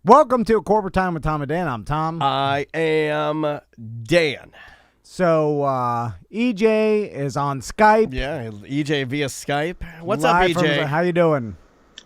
Welcome to Corporate Time with Tom and Dan. I'm Tom. I am Dan. So, EJ is on Skype. Yeah, EJ via Skype. What's Live up, EJ? How you doing?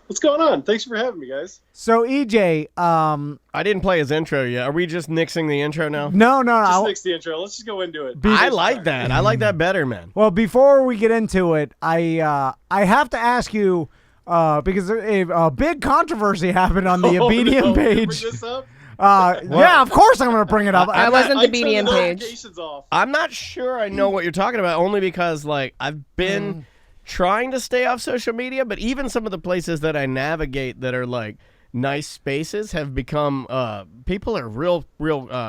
What's going on? Thanks for having me, guys. So, EJ, I didn't play his intro yet. Are we just nixing the intro now? No. Just fix the intro. Let's just go into it. I like that. I like that better, man. Well, before we get into it, I have to ask you, because a big controversy happened on the Obedience page. Bring this up? Yeah, of course I'm going to bring it up. I wasn't the turned BDM page. notifications off. I'm not sure I know what you're talking about, only because, like, I've been trying to stay off social media, but even some of the places that I navigate that are, like, nice spaces have become, people are real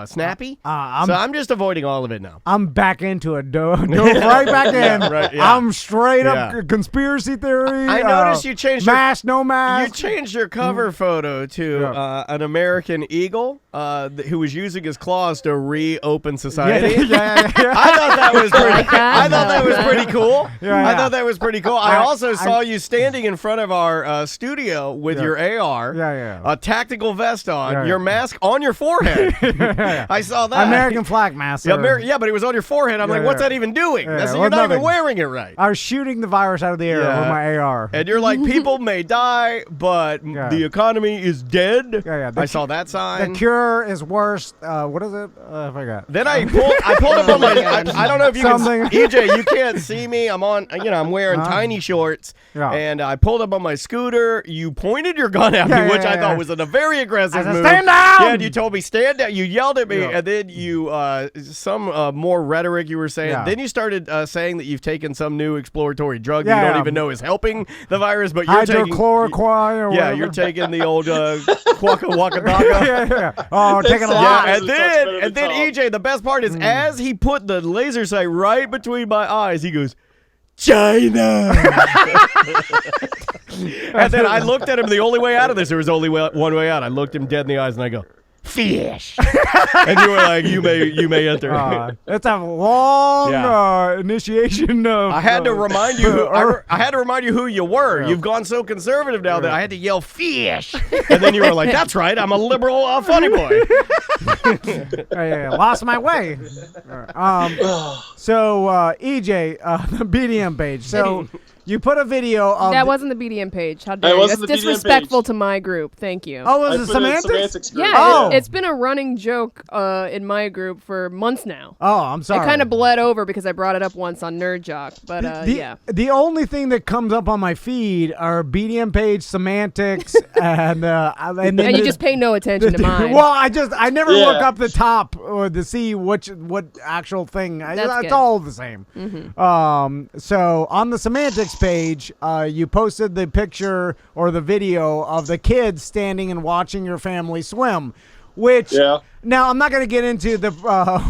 snappy. So I'm just avoiding all of it now. I'm back into it. Dove right back in. Yeah, right, yeah. I'm straight up conspiracy theory. I noticed you changed mask, no mask. You changed your cover photo to an American eagle who was using his claws to reopen society. Yeah. I thought that was pretty. I thought that was pretty cool. Yeah. I thought that was pretty cool. I also saw you standing in front of our studio with your AR, a tactical vest on, your mask on your forehead. I saw that American flag mask. Yeah, but it was on your forehead. I'm like, what's that even doing? You're not even wearing it right. I was shooting the virus out of the air with my AR. And you're like, people may die, but the economy is dead. I saw that sign. The cure is worse. What is it? I forgot. Then I pulled up on my. I don't know if you Something. can. EJ, you can't see me. I'm on. I'm wearing tiny shorts, and I pulled up on my scooter. You pointed your gun at me, which I thought was a very aggressive move. Stand down! Yeah, and you told me stand down. You yelled at me, and then you some more rhetoric you were saying. Yeah. Then you started saying that you've taken some new exploratory drug you don't even know is helping the virus, but you're taking hydrochloroquine or whatever. you're taking the old Waka Daka. Oh, taking a lot. And then EJ, the best part is as he put the laser sight right between my eyes, he goes, China. And then I looked at him. The only way out of this, there was only one way out. I looked him dead in the eyes and I go, fish. And you were like, you may enter. It's a long initiation of. I had to remind you. I had to remind you who you were. You've gone so conservative now that I had to yell fish, and then you were like, "That's right, I'm a liberal funny boy." Lost my way. So EJ, the BDM page. So. You put a video of... That wasn't the BDM page. How dare you? That's disrespectful to my group. Thank you. Oh, was it semantics? Yeah, it's been a running joke in my group for months now. Oh, I'm sorry. It kind of bled over because I brought it up once on Nerd Jock, but The only thing that comes up on my feed are BDM page, semantics, and you just pay no attention to mine. Well, I never look up the top to see what actual thing. It's all the same. Mm-hmm. So on the semantics page, you posted the picture or the video of the kids standing and watching your family swim, which now I'm not going to get into the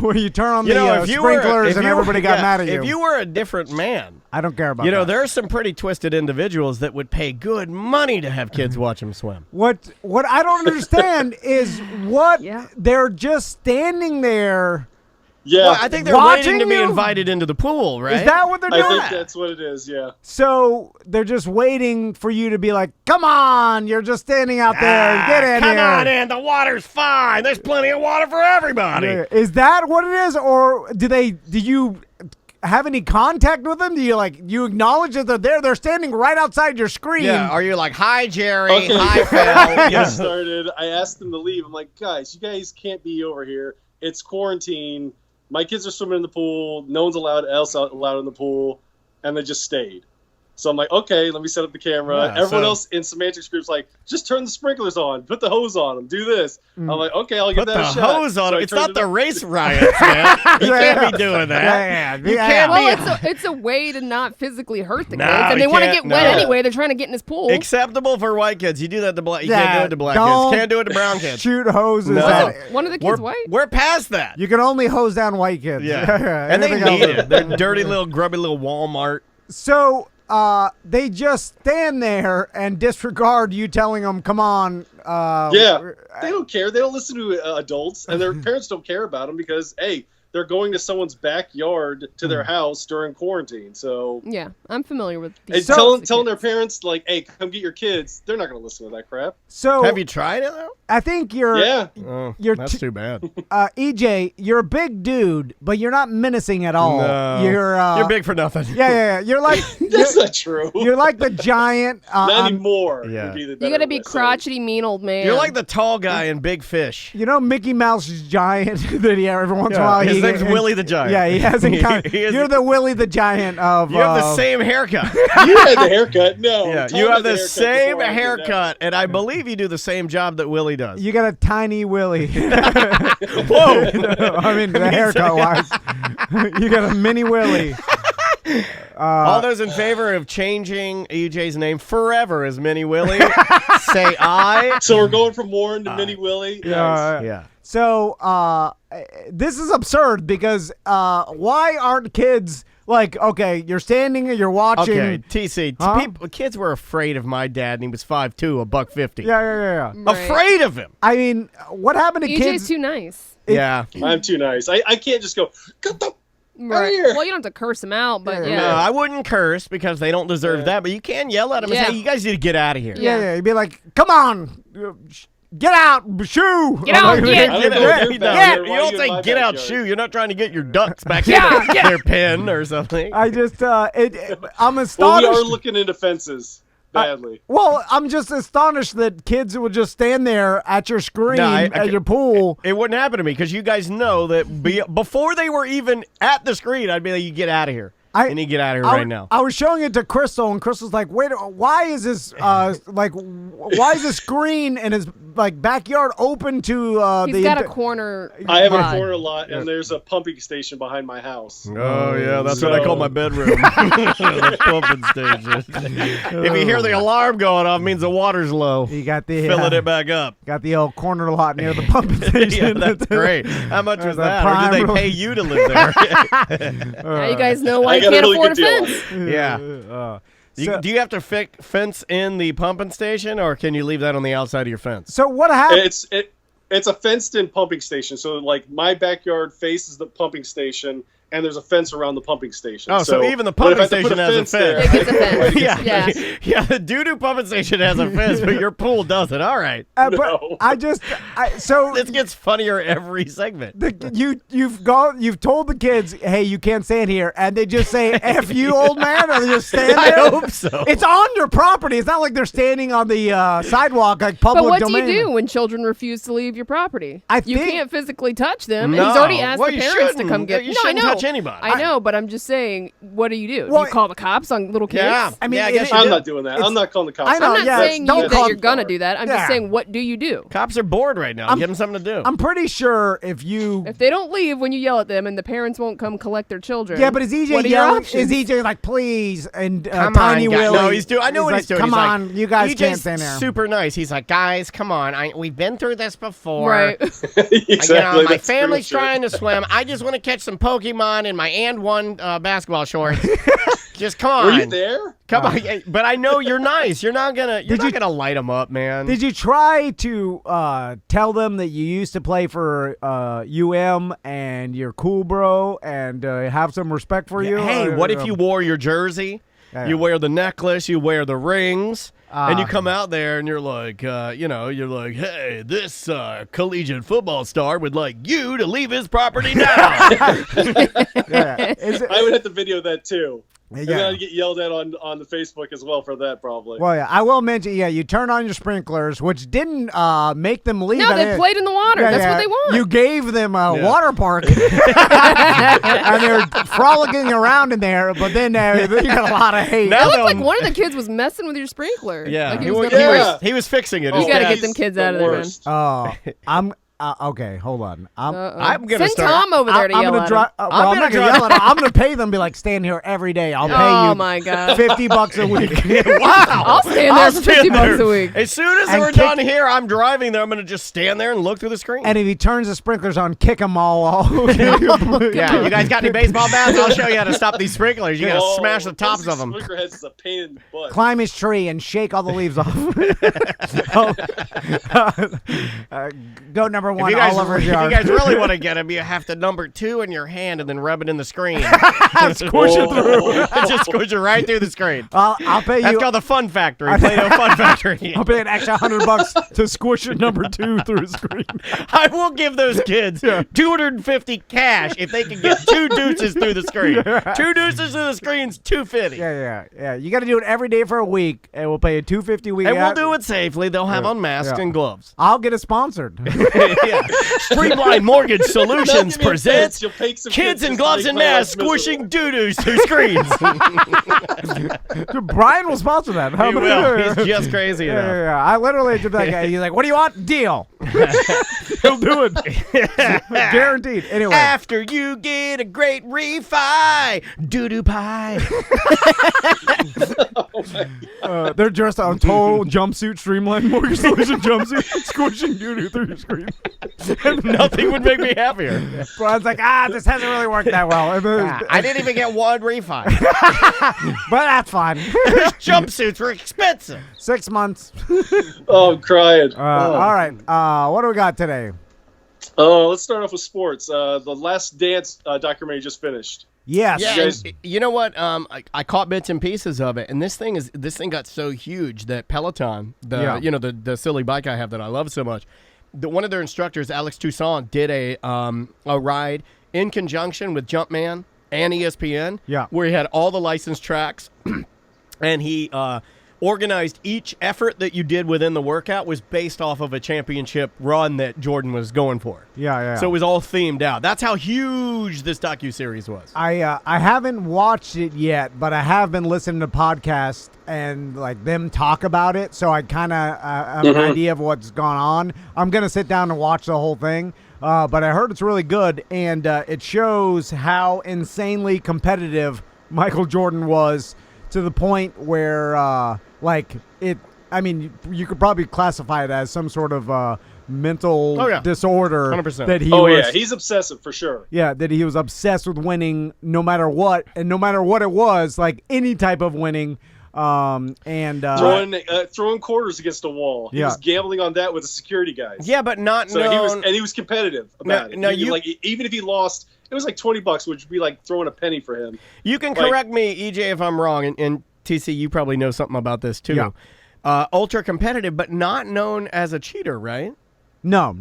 where you turn on the sprinklers and everybody got mad at you. If you were a different man, I don't care about that. There are some pretty twisted individuals that would pay good money to have kids watch them swim. What I don't understand is they're just standing there. Yeah, well, I think they're waiting to be invited into the pool, right? Is that what they're doing? I think that's what it is, yeah. So they're just waiting for you to be like, come on, you're just standing out there. Get in come here. Come on in. The water's fine. There's plenty of water for everybody. Is that what it is? Or do you have any contact with them? Do you acknowledge that they're there? They're standing right outside your screen. Yeah. Are you like, hi, Jerry. Okay. Hi, Phil. I asked them to leave. I'm like, guys, you guys can't be over here. It's quarantine. My kids are swimming in the pool. No one's allowed in the pool, and they just stayed. So I'm like, okay, let me set up the camera. Everyone else in semantics groups like, just turn the sprinklers on, put the hose on them, do this. I'm like, okay, I'll give that a shot. Put the hose on them. It's not the race riots, man. You can't be doing that. You can't be. It's a way to not physically hurt the kids, and they want to get wet anyway. They're trying to get in this pool. Acceptable for white kids. You do that to black. You can't do it to black kids. Can't do it to brown kids. Shoot hoses. No. One of the kids white. We're past that. You can only hose down white kids. Yeah, and they need it. They're dirty little grubby little Walmart. So. They just stand there and disregard you telling them, come on. They don't care. They don't listen to adults, and their parents don't care about them because, hey, they're going to someone's backyard to their house during quarantine. So yeah, I'm familiar with these. Telling their parents, like, hey, come get your kids, they're not going to listen to that crap. So have you tried it, though? I think you're. Yeah. You're that's too bad. EJ, you're a big dude, but you're not menacing at all. No. You're big for nothing. Yeah. You're like That's not true. You're like the giant. Not anymore. Yeah. Would be the You better gotta be way to say it. crotchety, mean old man. You're like the tall guy in Big Fish. You know Mickey Mouse's giant that every once in a while His name's Willie the Giant. Yeah, he hasn't. You're the Willie the Giant of. You have the same haircut. You had the haircut. No. Yeah, Tom you had have the haircut same before I did that. haircut, and I believe you do the same job that Willie does. You got a tiny Willie. Whoa! I mean, the haircut wise, you got a mini Willie. All those in favor of changing EJ's name forever as Mini Willie, say aye. So we're going from Warren to Mini Willie. Nice. Yeah. So this is absurd because why aren't kids like, okay, you're standing and you're watching? Okay, TC. Kids were afraid of my dad, and he was 5'2", $150. Yeah. Right. Afraid of him. I mean, what happened to EJ's kids? too nice. Yeah. I'm too nice. I can't just go, get the Right. here. Well, you don't have to curse him out, but yeah. No, I wouldn't curse because they don't deserve that, but you can yell at them and Yeah. say, you guys need to get out of here. Yeah. You'd be like, come on, get out, shoo. Get out, get. I don't know Yeah, if you you're backyard. Why don't are you in say my get out, backyard? shoe. You're not trying to get your ducks back Yeah, in their pen or something. I just, I'm Well, we astonished. are looking into fences badly. Well, I'm just astonished that kids would just stand there at your screen at your pool. It wouldn't happen to me because you guys know that before they were even at the screen, I'd be like, you get out of here. You need to get out of here right now. I was showing it to Crystal, and Crystal's like, "Wait, why is this why is the screen in his backyard open to He's got a corner. I have lot. a corner lot, and there's a pumping station behind my house. Oh, yeah, that's what I call my bedroom. The pumping station. If you hear the alarm going off, it means the water's low. You got the Filling it back up. Got the old corner lot near the pumping station. Yeah, that's great. How much was the that? Or did they prime- pay you to live there? Now you guys know why I you got a can't really afford a good deal. fence. Yeah. So- Do you have to fence in the pumping station, or can you leave that on the outside of your fence? So what happened? It's a fenced-in pumping station. So, like, my backyard faces the pumping station, and there's a fence around the pumping station. Oh, so even the pumping station has a fence. It gets a fence. Yeah, Yeah. yeah. The doo-doo pumping station has a fence, but your pool doesn't. All right. But No. so This gets funnier every segment. you've told the kids, hey, you can't stand here, and they just say, "F you, old man," or they just stand I there. hope so. It's on your property. It's not like they're standing on the sidewalk like public But what domain. do you do when children refuse to leave your property? think- You can't physically touch them. No. And he's already asked Well, the you parents to shouldn't. come get. You No, I shouldn't know. touch anybody. I know, but I'm just saying, what do you do? Well, Do you call the cops on little kids? Yeah. I mean, I it- guess you I'm do. not doing that. I'm not calling the cops. I know, I'm not yeah, saying don't that call- you're gonna do that. I'm Yeah. just saying, what do you do? Cops are bored right now. Give them something to do. I'm pretty sure if you. If they don't leave when you yell at them and the parents won't come collect their children. Yeah, but is EJ what are your yelling? options? Is EJ like, please, and Come Tiny on, guys. Willie? No, he's doing. I know what like, he's doing. Come He's on, like, you guys EJ's can't stand there. super nice. He's like, guys, come on. We've been through this before. Right. Exactly. My that's family's true. trying to swim. I just want to catch some Pokemon in my and basketball shorts. Just come on. Were you there? Come on. But I know you're nice. You're not gonna light them up, man. Did you try to tell them that you used to play for UM and you're cool, bro, and have some respect for you? Hey, what if you wore your jersey? Yeah. You wear the necklace, you wear the rings, and you come out there and you're like, you're like, hey, this collegiate football star would like you to leave his property now. Yeah. Is it, I would have to video that too. And then yeah. I'd get yelled at on the Facebook as well for that, probably. Well, yeah, I will mention, you turned on your sprinklers, which didn't make them leave. No, they played in the water. Yeah, That's yeah. what they want. You gave them a water park, and they're frolicking around in there, but then you got a lot of hate. Now It looked they'll- like one of the kids was messing with your sprinkler. Yeah, Like he, he was was, gonna he break. was- he was fixing it. You His gotta dad- get them kids out of there, man. worst. I'm okay. Hold on. I'm gonna Send start. Tom over there to I'm yell gonna at drive. him. I'm gonna not gonna drive- yell at him. I'm gonna pay them. Be like, stand here every day. I'll pay Oh you my God. $50 a week. Wow. I'll stand there for $50 there. a week. As soon as And we're kick- done here, I'm driving there. I'm going to just stand there and look through the screen. And if he turns the sprinklers on, kick them all. yeah, you guys got any baseball bats? I'll show you how to stop these sprinklers. You got to Oh, smash the tops those of them. Sprinkler heads is a pain in the butt. Climb his tree and shake all the leaves off. Go number one all over his yard. If you guys really want to get him, you have to number 2 in your hand and then rub it in the screen. Squish it through. Just squish it right through the screen. I'll pay you. That's called the Fun Factory. Play-Doh Fun Factory. I'll pay an extra $100 to squish it number 2 through the screen. I will give those kids $250 cash if they can get 2 deuces through the screen. 2 deuces through the screen's $250. Yeah. You got to do it every day for a week, and we'll pay you $250 a week. And we'll do it safely. They'll have on masks and gloves. I'll get it sponsored. Streamline Mortgage Solutions presents Kids in Gloves and Masks squishing doo-doos through screens. Brian will sponsor that. He will. He's just crazy enough. Yeah. I literally did that guy. He's like, "What do you want? Deal." He'll do it. Guaranteed. Anyway. After you get a great refi, doo-doo pie. They're dressed on total jumpsuit, Streamline Mortgage Solution jumpsuit, squishing doo-doo through your screen. Nothing would make me happier. Brian's like, this hasn't really worked that well. I didn't even get one refi. But that's fine. Jumpsuits were expensive. 6 months. Oh, I'm crying. All right. What do we got today? Let's start off with sports. The Last Dance documentary just finished. Yes. Yeah, you know what? I caught bits and pieces of it, and this thing got so huge that Peloton, the silly bike I have that I love so much, one of their instructors, Alex Toussaint, did a ride in conjunction with Jumpman and ESPN, where he had all the licensed tracks, and he organized each effort that you did within the workout was based off of a championship run that Jordan was going for. Yeah. So it was all themed out. That's how huge this docuseries was. I haven't watched it yet, but I have been listening to podcasts and like them talk about it, so I kind of have an idea of what's gone on. I'm going to sit down and watch the whole thing, but I heard it's really good, and it shows how insanely competitive Michael Jordan was to the point where you could probably classify it as some sort of mental disorder 100%. that he was. He's obsessive for sure. Yeah, that he was obsessed with winning no matter what, and no matter what it was, like any type of winning. Throwing quarters against a wall. He was gambling on that with the security guys. Yeah, but he was competitive about it. Even if he lost, it was like $20, which would be like throwing a penny for him. You can correct me, EJ, if I'm wrong, and TC, you probably know something about this too. Yeah. Ultra competitive, but not known as a cheater, right? No.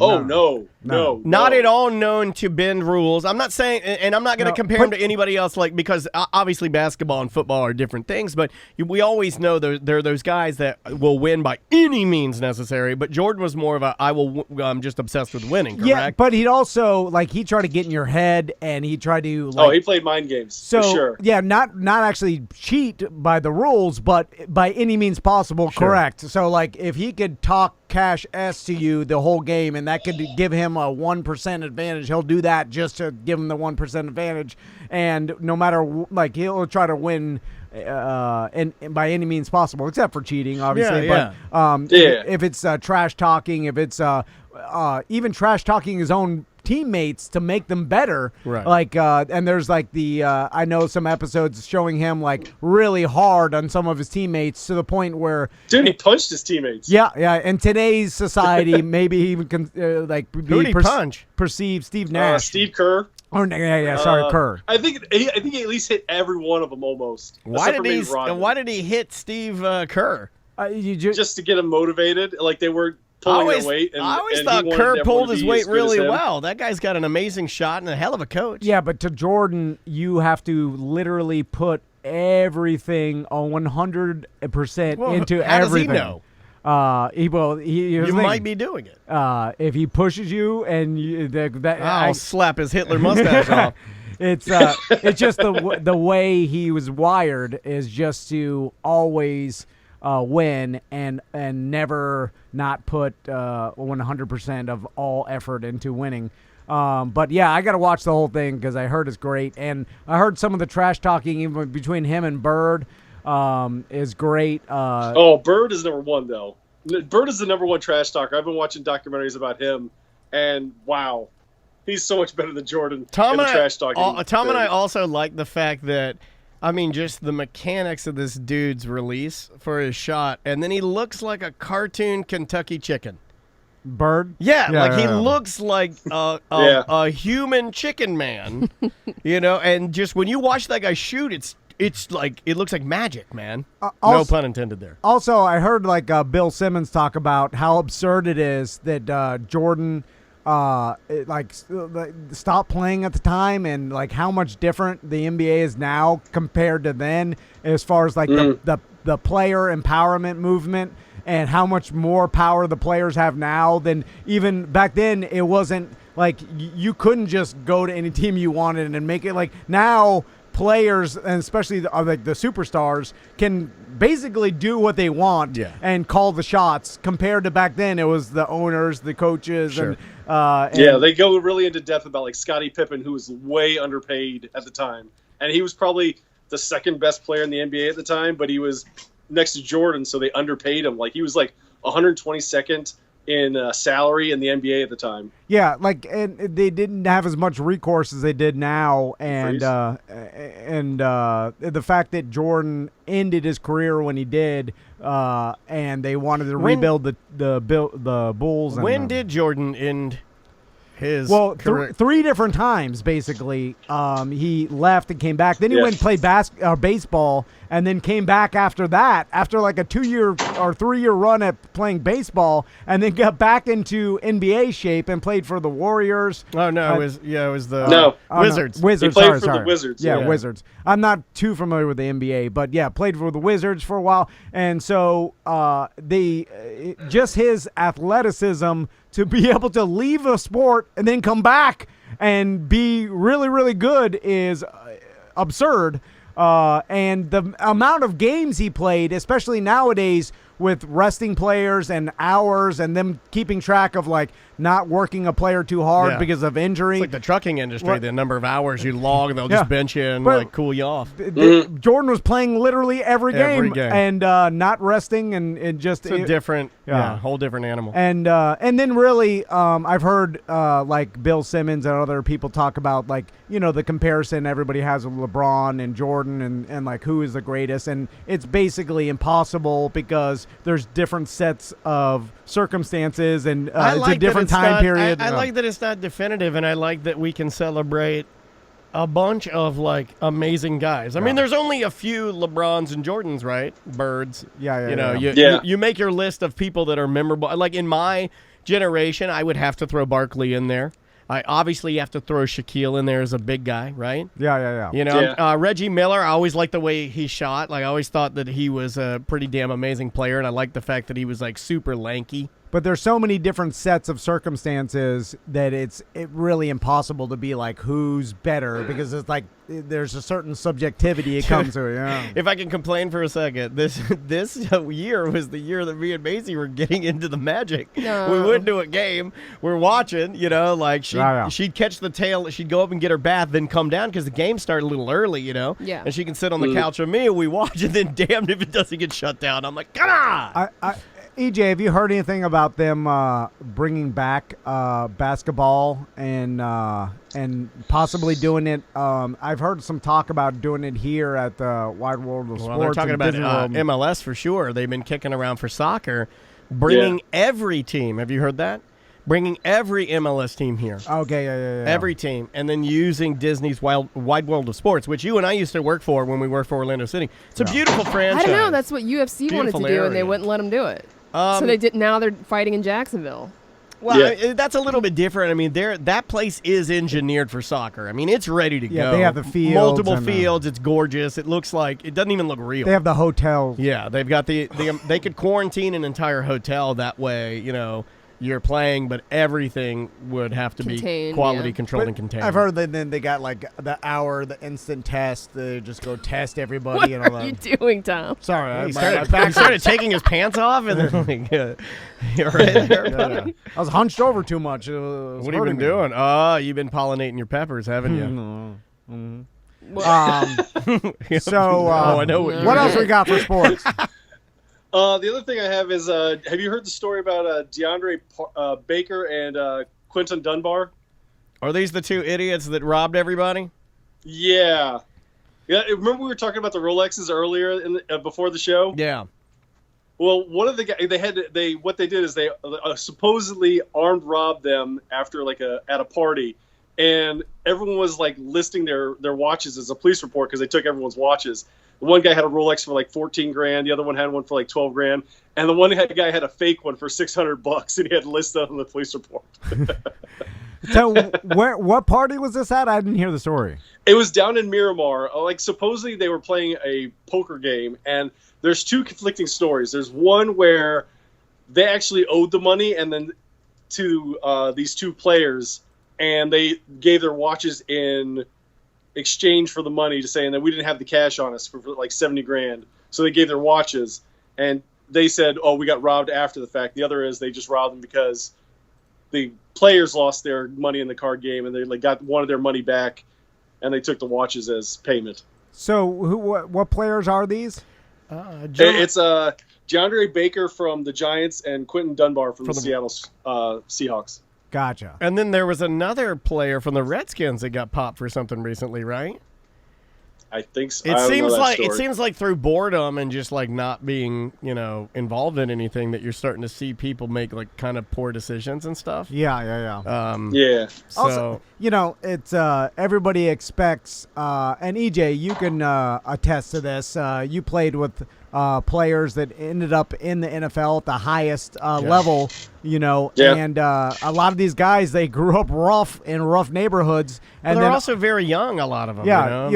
Not at all known to bend rules. I'm not saying, and I'm not going to compare him to anybody else, because obviously basketball and football are different things, but we always know there are those guys that will win by any means necessary, but Jordan was more of I'm just obsessed with winning, correct? Yeah, but he'd also, he tried to get in your head, and he tried to, he played mind games, for sure. Yeah, not actually cheat by the rules, but by any means possible, correct. So, if he could talk cash S to you the whole game, and that could give him a 1% advantage, he'll do that just to give him the 1% advantage. And no matter, he'll try to win and by any means possible, except for cheating, obviously. If it's trash talking, if it's even trash talking his own teammates to make them better, right? And there's I know some episodes showing him really hard on some of his teammates to the point where he punched his teammates. Yeah. In today's society, maybe he even can perceive Steve Nash, Steve Kerr. Sorry, Kerr. I think he at least hit every one of them almost. Why did he hit Steve Kerr? Just to get him motivated, they were pulling their weight. I always thought Kerr pulled his weight really well. That guy's got an amazing shot and a hell of a coach. Yeah, but to Jordan, you have to literally put everything on 100% into how everything. Does he know? You might be doing it. If he pushes you and I'll slap his Hitler mustache off. It's just the way he was wired is just to always win and never not put 100% of all effort into winning. But yeah, I got to watch the whole thing because I heard it's great, and I heard some of the trash talking even between him and Bird is great. Bird is number one though. Bird is the number one trash talker. I've been watching documentaries about him, and wow, he's so much better than Jordan. Trash talking. Tom and I also like the fact that, just the mechanics of this dude's release for his shot, and then he looks like a cartoon Kentucky chicken. Bird? Yeah, like he looks like a human chicken man, and just when you watch that guy shoot, it's like it looks like magic, man. No pun intended there. Also, I heard like Bill Simmons talk about how absurd it is that Jordan stopped playing at the time, and like how much different the NBA is now compared to then, as far as like the player empowerment movement, and how much more power the players have now than even back then. It wasn't like you couldn't just go to any team you wanted and make it. Like now, players, and especially the superstars, can basically do what they want and call the shots. Compared to back then, it was the owners, the coaches, and they go really into depth about like Scottie Pippen, who was way underpaid at the time, and he was probably the second best player in the NBA at the time, but he was next to Jordan, so they underpaid him. Like he was like 122nd in salary in the NBA at the time. Yeah, like and they didn't have as much recourse as they did now, and the fact that Jordan ended his career when he did, and they wanted to rebuild the Bulls. When did Jordan end his career? Three different times basically. He left and came back. Then he went and played baseball, and then came back after that, after like a 2-year or 3-year run at playing baseball, and then got back into NBA shape and played for the Warriors. Oh no, it was the Wizards. Wizards. He played for the Wizards. Yeah, Wizards. I'm not too familiar with the NBA, but yeah, played for the Wizards for a while, and so just his athleticism to be able to leave a sport and then come back and be really, really good is absurd. And the amount of games he played, especially nowadays with resting players and hours and them keeping track of like not working a player too hard because of injury. It's like the trucking industry, the number of hours you log, they'll just bench you and like cool you off. Jordan was playing literally every game. And not resting and just it's a different, whole different animal. And then really, I've heard like Bill Simmons and other people talk about like the comparison everybody has with LeBron and Jordan and like who is the greatest, and it's basically impossible because there's different sets of circumstances and it's a different time period. I like that it's not definitive, and I like that we can celebrate a bunch of like amazing guys. I mean, there's only a few LeBrons and Jordans, right? Birds. You make your list of people that are memorable. Like in my generation, I would have to throw Barkley in there. I obviously have to throw Shaquille in there as a big guy, right? Yeah. Reggie Miller, I always liked the way he shot. Like I always thought that he was a pretty damn amazing player, and I liked the fact that he was like super lanky. But there's so many different sets of circumstances that it's really impossible to be like who's better, because it's like there's a certain subjectivity it comes to. Yeah. If I can complain for a second, this year was the year that me and Macy were getting into the Magic. No. We went to a game, we're watching, like she'd catch the tail, she'd go up and get her bath, then come down because the game started a little early, Yeah. And she can sit on the couch with me and we watch, and then damned if it doesn't get shut down. I'm like, ah! EJ, have you heard anything about them bringing back basketball and possibly doing it? I've heard some talk about doing it here at the Wide World of Sports. Well, they're talking about MLS for sure. They've been kicking around for soccer, bringing every team. Have you heard that? Bringing every MLS team here. Okay, yeah. Every team. And then using Disney's Wide World of Sports, which you and I used to work for when we worked for Orlando City. It's a beautiful franchise. I don't know. That's what UFC wanted to do, and they wouldn't let them do it. So they did. Now they're fighting in Jacksonville. Well, that's a little bit different. I mean, that place is engineered for soccer. I mean, it's ready to go. Yeah, they have the fields. Multiple fields. It's gorgeous. It looks like, it doesn't even look real. They have the hotels. Yeah, they've got they could quarantine an entire hotel that way, you're playing, but everything would have to be quality controlled and contained. I've heard that then they got like the instant test. They just go test everybody. What and all are you doing, Tom? Sorry, he started taking his pants off, and then you're right there, buddy. I was hunched over too much. What have you been doing? Oh, you've been pollinating your peppers, haven't you? So, I know what else we got for sports? The other thing I have is, have you heard the story about DeAndre Baker and Quinton Dunbar? Are these the two idiots that robbed everybody? Yeah. Remember we were talking about the Rolexes earlier before the show? Yeah. Well, one of the guys what they did is they supposedly armed robbed them after at a party, and everyone was like listing their watches as a police report because they took everyone's watches. The one guy had a Rolex for like 14 grand, the other one had one for like 12 grand, and the one guy had a fake one for $600, and he had listed on the police report. So what party was this at? I didn't hear the story. It was down in Miramar. Like supposedly they were playing a poker game, and there's two conflicting stories. There's one where they actually owed the money, and then to these two players, and they gave their watches in exchange for the money, to saying that we didn't have the cash on us for like 70 grand. So they gave their watches, and they said, "Oh, we got robbed after the fact." The other is they just robbed them because the players lost their money in the card game, and they wanted their money back, and they took the watches as payment. So what players are these? It's DeAndre Baker from the Giants and Quentin Dunbar from the Seattle Seahawks. Gotcha. And then there was another player from the Redskins that got popped for something recently, right? I think so. It seems like through boredom and just like not being, involved in anything, that you're starting to see people make like kind of poor decisions and stuff. Yeah. Yeah. So also, it's everybody expects, and EJ, you can attest to this. You played with players that ended up in the NFL at the highest level, and a lot of these guys, they grew up in rough neighborhoods, and they're also very young. A lot of them. Yeah,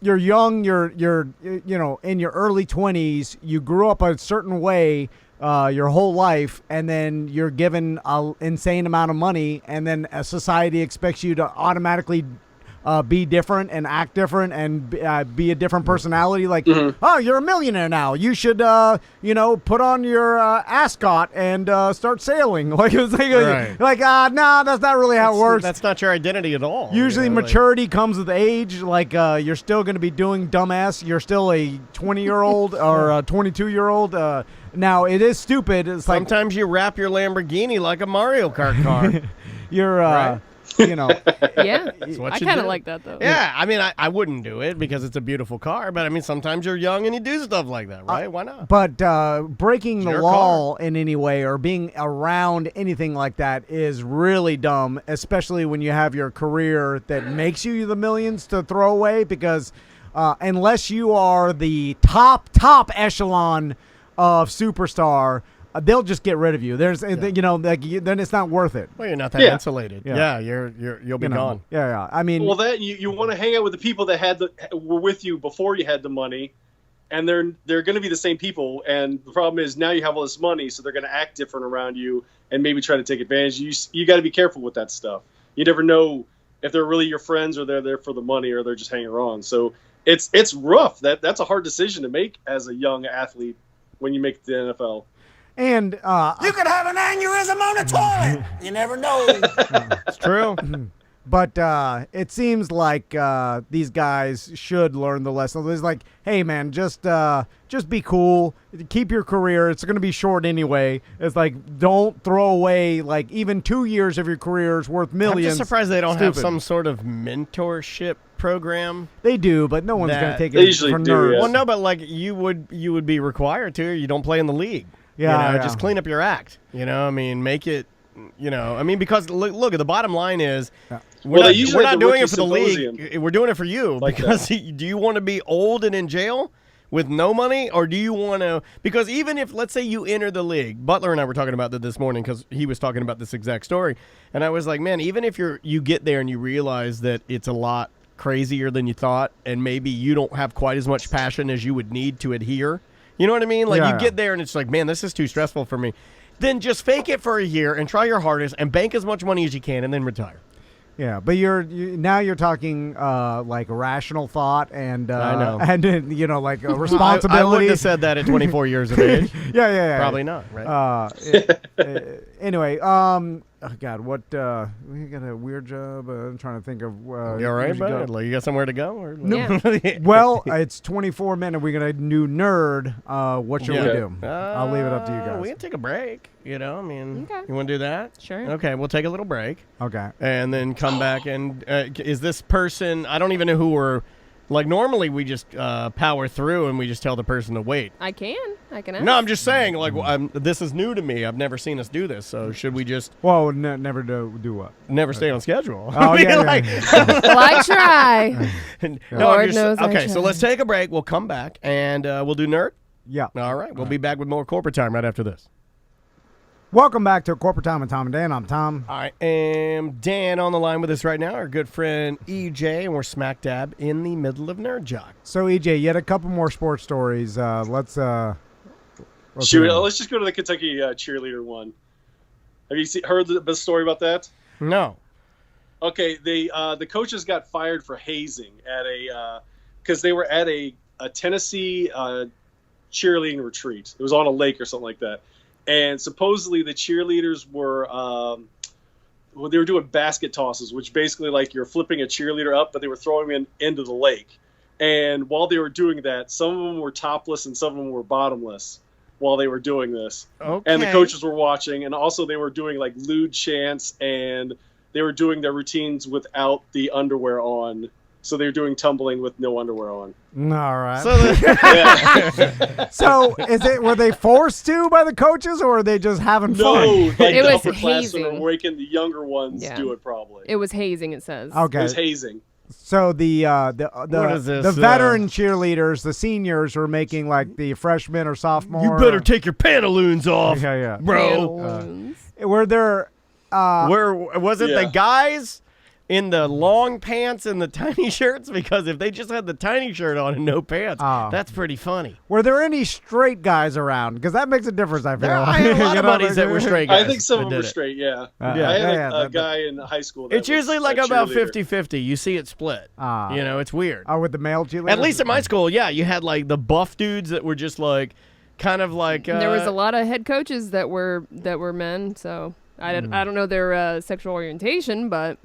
you're young. You're in your early 20s. You grew up a certain way your whole life, and then you're given an insane amount of money, and then a society expects you to automatically be different and act different and be a different personality. Like, oh, you're a millionaire now. You should, put on your ascot and start sailing. Like, it's like, no, that's not really how it works. That's not your identity at all. Usually maturity comes with age. Like, you're still going to be doing dumbass. You're still a 20-year-old or a 22-year-old. Now, it is stupid. It's sometimes you wrap your Lamborghini like a Mario Kart car. You're, right? Yeah, I kind of like that though. Yeah, I mean, I wouldn't do it because it's a beautiful car, but I mean, sometimes you're young and you do stuff like that, right? Why not? But breaking the law in any way or being around anything like that is really dumb, especially when you have your career that makes you the millions to throw away, because unless you are the top echelon of superstar, they'll just get rid of you. There's, then it's not worth it. Well, you're not that insulated. Yeah, you'll be gone. Yeah. I mean, well, that you want to hang out with the people that were with you before you had the money, and they're going to be the same people. And the problem is now you have all this money, so they're going to act different around you and maybe try to take advantage. You got to be careful with that stuff. You never know if they're really your friends or they're there for the money or they're just hanging around. So it's rough. That's a hard decision to make as a young athlete when you make the NFL. And you could have an aneurysm on the toilet. You never know. It's true. But it seems like these guys should learn the lesson. It's like, hey, man, just be cool. Keep your career. It's going to be short anyway. It's like, don't throw away, like, even 2 years of your career is worth millions. I'm just surprised they don't have some sort of mentorship program. They do, but no one's going to take it for nerds. Yeah. Well, no, but like you would be required to. You don't play in the league. Yeah, just clean up your act. I mean, make it. Because look, the bottom line is, we're not doing it for the league. We're doing it for you. Like because do you want to be old and in jail with no money, or do you want to? Because even if, let's say, you enter the league, Butler and I were talking about that this morning because he was talking about this exact story, and I was like, man, even if you get there and you realize that it's a lot crazier than you thought, and maybe you don't have quite as much passion as you would need to adhere. You know what I mean? Like, you get there and it's like, man, this is too stressful for me. Then just fake it for a year and try your hardest and bank as much money as you can and then retire. Yeah, but now you're talking like rational thought and I know. And like responsibility. I wouldn't have said that at 24 years of age. Yeah. Probably not, right? Anyway, oh God, what? We got a weird job. I'm trying to think of. You all right, bud? Like, you got somewhere to go? Or? No. Well, it's 24 minutes. We're gonna do nerd. What should we do? I'll leave it up to you guys. We can take a break. I mean, okay. You want to do that? Sure. Okay, we'll take a little break. Okay. And then come back and is this person? I don't even know who we're Like, normally we just power through and we just tell the person to wait. I can ask. No, I'm just saying, like, this is new to me. I've never seen us do this, so should we just... Well, never do what? Never stay on schedule. Oh, yeah. Well, I try. Lord knows I try. So let's take a break. We'll come back, and we'll do Nerd. Yeah. All right. We'll be back with more Corporate Time right after this. Welcome back to Corporate Time with Tom and Dan. I'm Tom. I am Dan on the line with us right now, our good friend EJ, and we're smack dab in the middle of Nerd Jock. So, EJ, you had a couple more sports stories. Let's just go to the Kentucky cheerleader one. Have you heard the story about that? No. Okay, the coaches got fired for hazing at because they were at a Tennessee cheerleading retreat. It was on a lake or something like that. And supposedly the cheerleaders were they were doing basket tosses, which basically like you're flipping a cheerleader up, but they were throwing them into the lake. And while they were doing that, some of them were topless and some of them were bottomless while they were doing this. Okay. And the coaches were watching, and also they were doing like lewd chants, and they were doing their routines without the underwear on. So they were doing tumbling with no underwear on. All right. So, Were they forced to by the coaches, or were they just having fun? No, like it the was upper classmen hazing. are making the younger ones do it probably. It was hazing, it says. Okay. It was hazing. So the What is this, the veteran cheerleaders, the seniors, were making like the freshmen or sophomore. you better take your pantaloons off, Yeah. bro. Were there? Where was it? The guys in the long pants and the tiny shirts? Because if they just had the tiny shirt on and no pants, that's pretty funny. Were there any straight guys around? Because that makes a difference, I feel. I had a lot of buddies that were straight guys. I think some of them were it. straight, yeah. Yeah. I had Yeah, a guy in high school that It's was usually like a about cheerleader. 50-50. You see it split. It's weird. Oh, with the male cheerleaders? At least at my school, yeah, you had like the buff dudes that were just like kind of like There was a lot of head coaches that were men, so I don't know their sexual orientation, but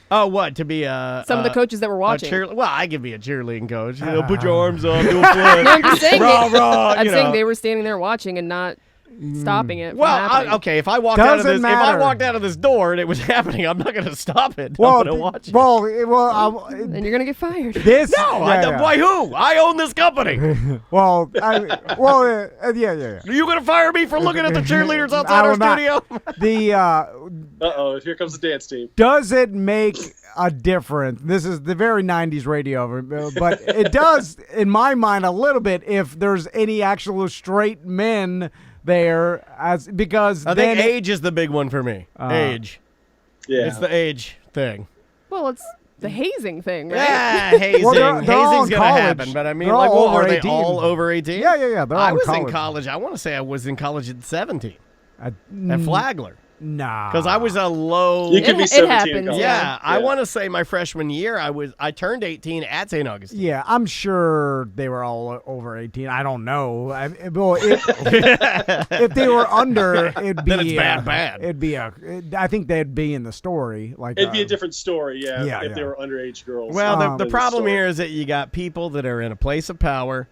oh, what? To be a some of the coaches that were watching. Well, I could be a cheerleading coach. Put your arms up, do a flip. No, I'm just saying. I'm saying they were standing there watching and not stopping it. From happening. Okay. If I walked out of this door and it was happening, I'm not going to stop it. I'm going to watch it. And you're going to get fired. Why who? I own this company. Yeah. Are you going to fire me for looking at the cheerleaders outside our studio? Uh-oh, here comes the dance team. Does it make a difference? This is the very 90s radio, but it does, in my mind, a little bit if there's any actual straight men there, because I think age is the big one for me. Age. Yeah. It's the age thing. Well, it's the hazing thing, right? Yeah, hazing. Well, they're all Hazing's in going to college. happen, but I mean, They're like, all over are they 18. all over 18? Yeah. They're all I was college. in college. I want to say I was in college at 17 at Mm, Flagler. Nah. Because I was a low. You could be It 17 in happens, college. Yeah, I want to say my freshman year, I turned 18 at St. Augustine. Yeah, I'm sure they were all over 18. I don't know. If they were under, it'd be Then it's bad. It'd be I think they'd be in the story. Like It'd be a different story, Yeah, if they were underage girls. Well, the in problem story. here is that you got people that are in a place of power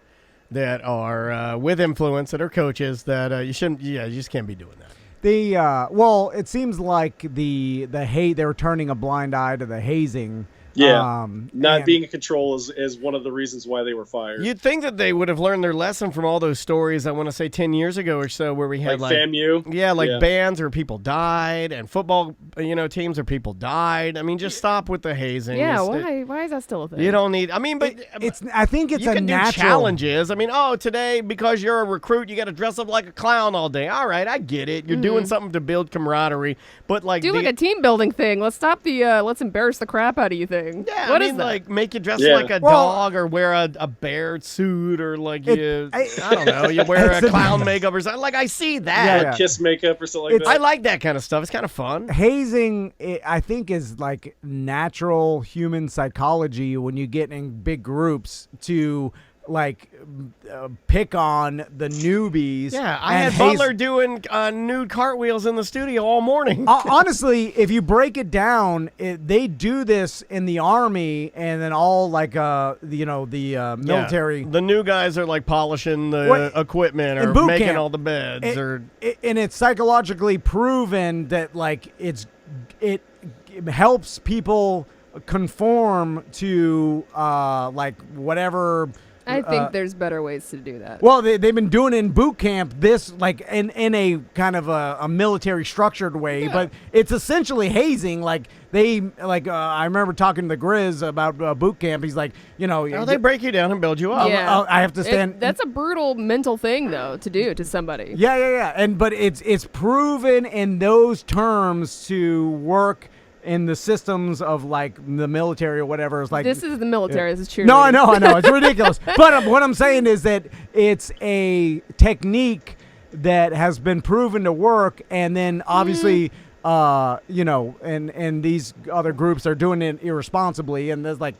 that are with influence, that are coaches, that you just can't be doing that. It seems like the hate, they were turning a blind eye to the hazing. Yeah, not being in control is one of the reasons why they were fired. You'd think that they would have learned their lesson from all those stories, I want to say 10 years ago or so, where we had like FAMU? Yeah, bands where people died, and football, teams where people died. I mean, just stop with the hazing. Yeah, why is that still a thing? You don't need, I mean, but I think it's you a can natural do challenges. I mean, today, because you're a recruit, you got to dress up like a clown all day. All right, I get it. You're doing something to build camaraderie, but like a team building thing. Let's stop the let's embarrass the crap out of you thing. Yeah, what I is mean, that? like make you dress like a dog, or wear a bear suit, or like I don't know, you wear a clown makeup or something. Like I see that. Yeah. Kiss makeup or something like that. I like that kind of stuff. It's kind of fun. Hazing, I think, is like natural human psychology when you get in big groups to like pick on the newbies. Yeah, I had Butler doing nude cartwheels in the studio all morning. Honestly, if you break it down, they do this in the Army, and then all like the military. Yeah. The new guys are like polishing the equipment or making all the beds, and it's psychologically proven that like it helps people conform to like whatever. I think there's better ways to do that. Well, they've been doing it in boot camp, this like in a kind of a military structured way, but it's essentially hazing. Like I remember talking to the Grizz about boot camp. He's like, they break you down and build you up. Yeah. I have to stand. That's a brutal mental thing though to do to somebody. Yeah. But it's proven in those terms to work in the systems of like the military or whatever. Is like this is the military. This is cheerleading. No, I know, it's ridiculous. But what I'm saying is that it's a technique that has been proven to work, and then obviously, and these other groups are doing it irresponsibly, and there's like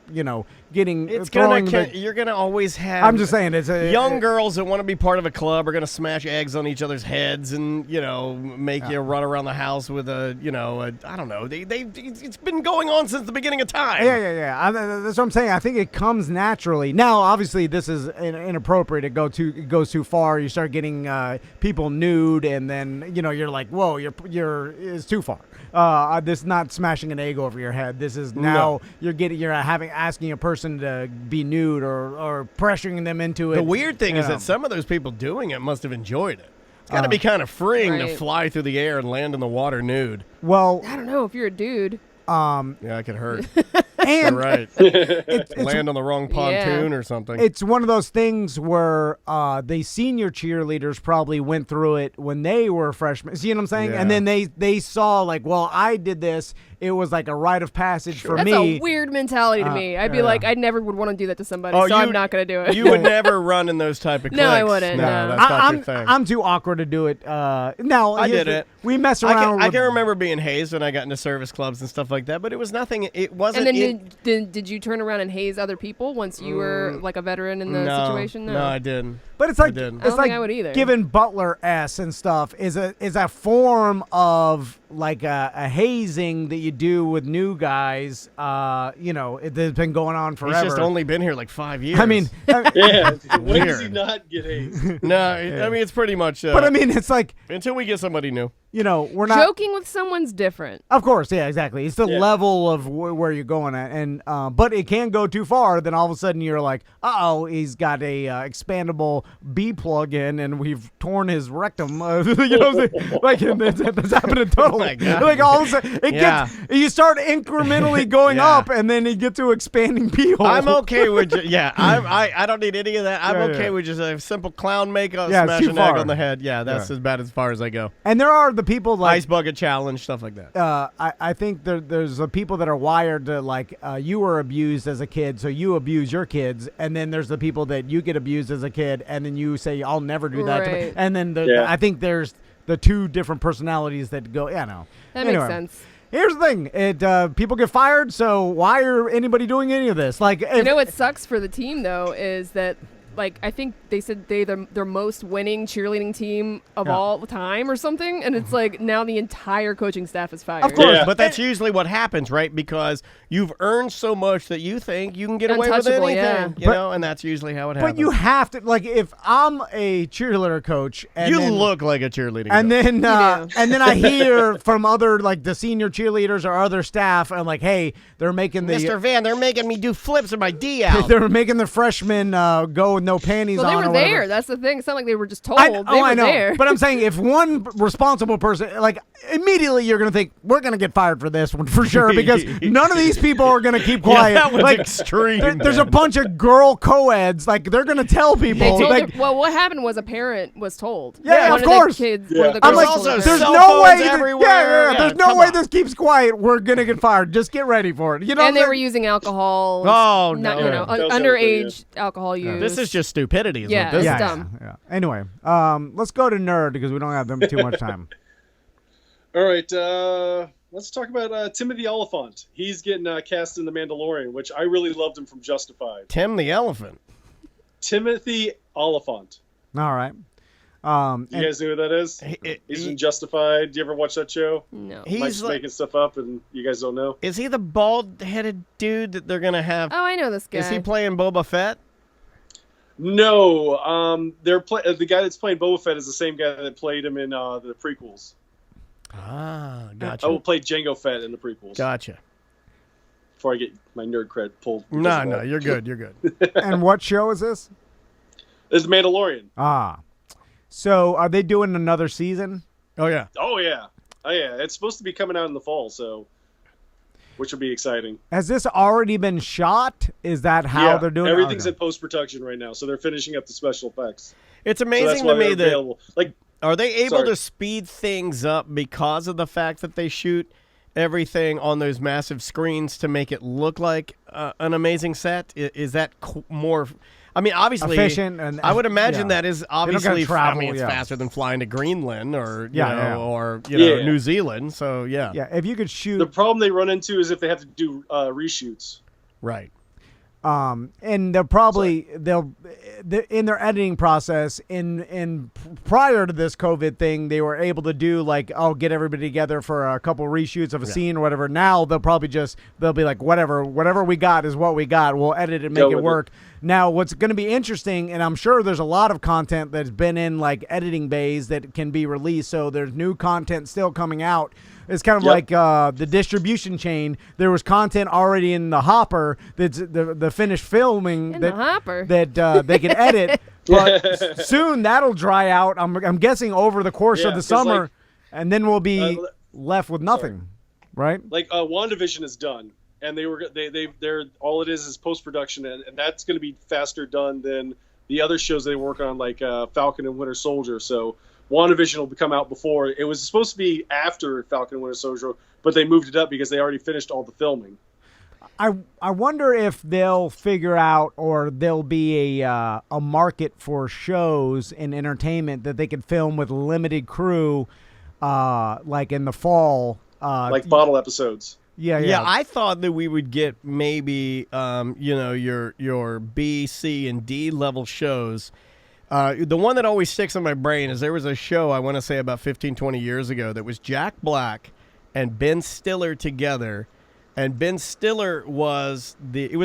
getting. You're gonna always have. I'm just saying, it's young girls that want to be part of a club are gonna smash eggs on each other's heads and make you run around the house with I don't know. It's been going on since the beginning of time. Yeah. That's what I'm saying. I think it comes naturally. Now, obviously, this is inappropriate. It goes too far. You start getting people nude, and then you're like, whoa, it's too far. This is not smashing an egg over your head. This is now you're asking a person to be nude or pressuring them into it. The weird thing is that some of those people doing it must have enjoyed it. It's got to be kind of freeing to fly through the air and land in the water nude. Well, I don't know if you're a dude. Yeah, it could hurt. And you're right. Land on the wrong pontoon or something. It's one of those things where the senior cheerleaders probably went through it when they were freshmen. See what I'm saying? Yeah. And then they saw like, well, I did this. It was like a rite of passage for That's me. a weird mentality to me. I'd be like, I never would want to do that to somebody, so I'm not going to do it. You would never run in those type of cliques. No, I wouldn't. No, that's not your thing. I'm too awkward to do it. No, I did it. We mess around. I can remember being hazed when I got into service clubs and stuff like that, but it was nothing. It wasn't. And then did you turn around and haze other people once you were like a veteran in the situation? No, I didn't. But it's like I don't think I would either. giving Butler S and stuff is a form of like a hazing that you do with new guys. It's been going on forever. He's just only been here like 5 years. I mean, yeah. When does he not get hazed? No, I mean it's pretty much. But I mean, it's like until we get somebody new. We're not joking with someone's different. Of course, yeah, exactly. It's the level of where you're going at, and but it can go too far. Then all of a sudden you're like, he's got a expandable B plug in, and we've torn his rectum. Like that's happening totally. Oh my God. Like all of a sudden, you start incrementally going up, and then you get to expanding pee hole. I'm okay with I don't need any of that. I'm okay with just a simple clown makeup, smash an egg on the head. Yeah, that's as bad as far as I go. And there are the people like ice bucket challenge, stuff like that. I think there's the people that are wired to like you were abused as a kid, so you abuse your kids, and then there's the people that you get abused as a kid, and then you say I'll never do that. Right. And then I think there's the two different personalities that go. Yeah, no. That makes sense. Here's the thing: people get fired, so why are anybody doing any of this? Like, what sucks for the team though is that. Like, I think they said their most winning cheerleading team of all time or something. And it's like now the entire coaching staff is fired. Of course. But that's usually what happens, right? Because you've earned so much that you think you can get away with Untouchable, anything. yeah. And that's usually how it happens. But you have to, like, if I'm a cheerleader coach. And you then, look like a cheerleading and coach. then I hear from other, like, the senior cheerleaders or other staff, and like, hey, they're making Mr. Van, they're making me do flips in my D out. They're making the freshmen go with no panties on. Well, they were there. That's the thing. It's not like they were just told. They were there. But I'm saying if one responsible person, like, immediately you're going to think, we're going to get fired for this one for sure, because none of these people are going to keep quiet. That was like, extreme. There's a bunch of girl co-eds. Like, they're going to tell people. Well, what happened was a parent was told. Yeah, one of course. The kids, Yeah. one of the I'm girls like, told her. there's cell no way. phones everywhere. Yeah, there's no come way on. this keeps quiet. We're going to get fired. Just get ready for it. You know And they were using alcohol. Oh, not, no. underage alcohol use. This is just stupidity. Is Yeah, what this it's is. dumb. Yeah. Anyway, let's go to Nerd because we don't have them too much time. All right, let's talk about Timothy Oliphant. He's getting cast in The Mandalorian, which I really loved him from Justified. Tim the elephant. Timothy Oliphant. All right. You guys know who that is? He's in Justified. Do you ever watch that show? No. Mike's He's like, making stuff up, and you guys don't know. is he the bald-headed dude that they're gonna have? Oh, I know this guy. Is he playing Boba Fett? No, the guy that's playing Boba Fett is the same guy that played him in the prequels. Ah, gotcha. I will play Jango Fett in the prequels. Gotcha. before I get my nerd cred pulled. No, you're good. You're good. And what show is this? This is Mandalorian. Ah. So are they doing another season? Oh, yeah. Oh yeah. It's supposed to be coming out in the fall, so which will be exciting. Has this already been shot? Is that how they're doing everything's it? in post-production right now, so they're finishing up the special effects. It's So amazing that's to why me they're that available. Like, are they able Sorry. to speed things up because of the fact that they shoot everything on those massive screens to make it look like an amazing set? Is that more? I mean, obviously, efficient, and I would imagine that is obviously. travel, I mean, it's yeah. faster than flying to Greenland or or Yeah. New Zealand. So yeah, if you could shoot the problem they run into is if they have to do reshoots. right. And they'll probably in their editing process in prior to this COVID thing, they were able to do like, get everybody together for a couple reshoots of a scene or whatever. Now they'll be like, whatever we got is what we got. We'll edit it, make it work. Now, what's going to be interesting, and I'm sure there's a lot of content that's been in like editing bays that can be released. So there's new content still coming out. It's kind of like the distribution chain. There was content already in the hopper that's the finished filming In the hopper? that they can edit, but soon that'll dry out. I'm guessing over the course of the 'cause, summer, like, and then we'll be left with nothing, right? Like WandaVision is done, and they're all it is post-production, and that's going to be faster done than the other shows they work on, like Falcon and Winter Soldier. So WandaVision will come out before. It was supposed to be after Falcon and Winter Soldier, but they moved it up because they already finished all the filming. I wonder if they'll figure out, or there'll be a market for shows in entertainment that they could film with limited crew, like in the fall, like bottle episodes. Yeah. I thought that we would get maybe your B, C, and D level shows. The one that always sticks in my brain is there was a show, I want to say about 15, 20 years ago, that was Jack Black and Ben Stiller together. And Ben Stiller it was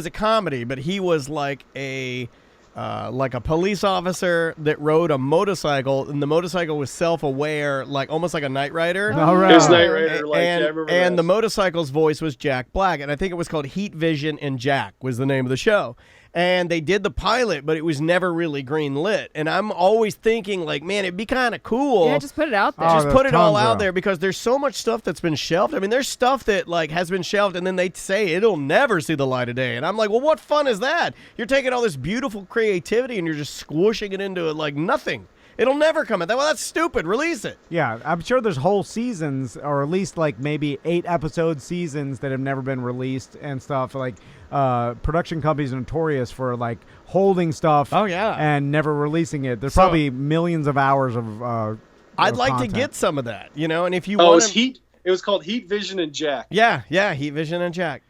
a comedy, but he was like a police officer that rode a motorcycle, and the motorcycle was self-aware, like almost like a Knight Rider. All right. It was Knight Rider, And the motorcycle's voice was Jack Black, and I think it was called Heat Vision and Jack was the name of the show. And they did the pilot, but it was never really green lit. And I'm always thinking, like, man, it'd be kind of cool. Yeah, just put it out there. Oh, Just put it all out of- there, because there's so much stuff that's been shelved. I mean, there's stuff that like has been shelved, and then they say it'll never see the light of day. And I'm like, well, what fun is that? You're taking all this beautiful creativity and you're just squishing it into like nothing. It'll never come out. Well, that's stupid. Release it. Yeah, I'm sure there's whole seasons, or at least like maybe 8-episode seasons that have never been released and stuff. Like production companies are notorious for like holding stuff. Oh, yeah. And never releasing it. There's So- probably millions of hours of. I'd like content. to get some of that, and if you Oh, want it was called Heat Vision and Jack. Yeah, Heat Vision and Jack.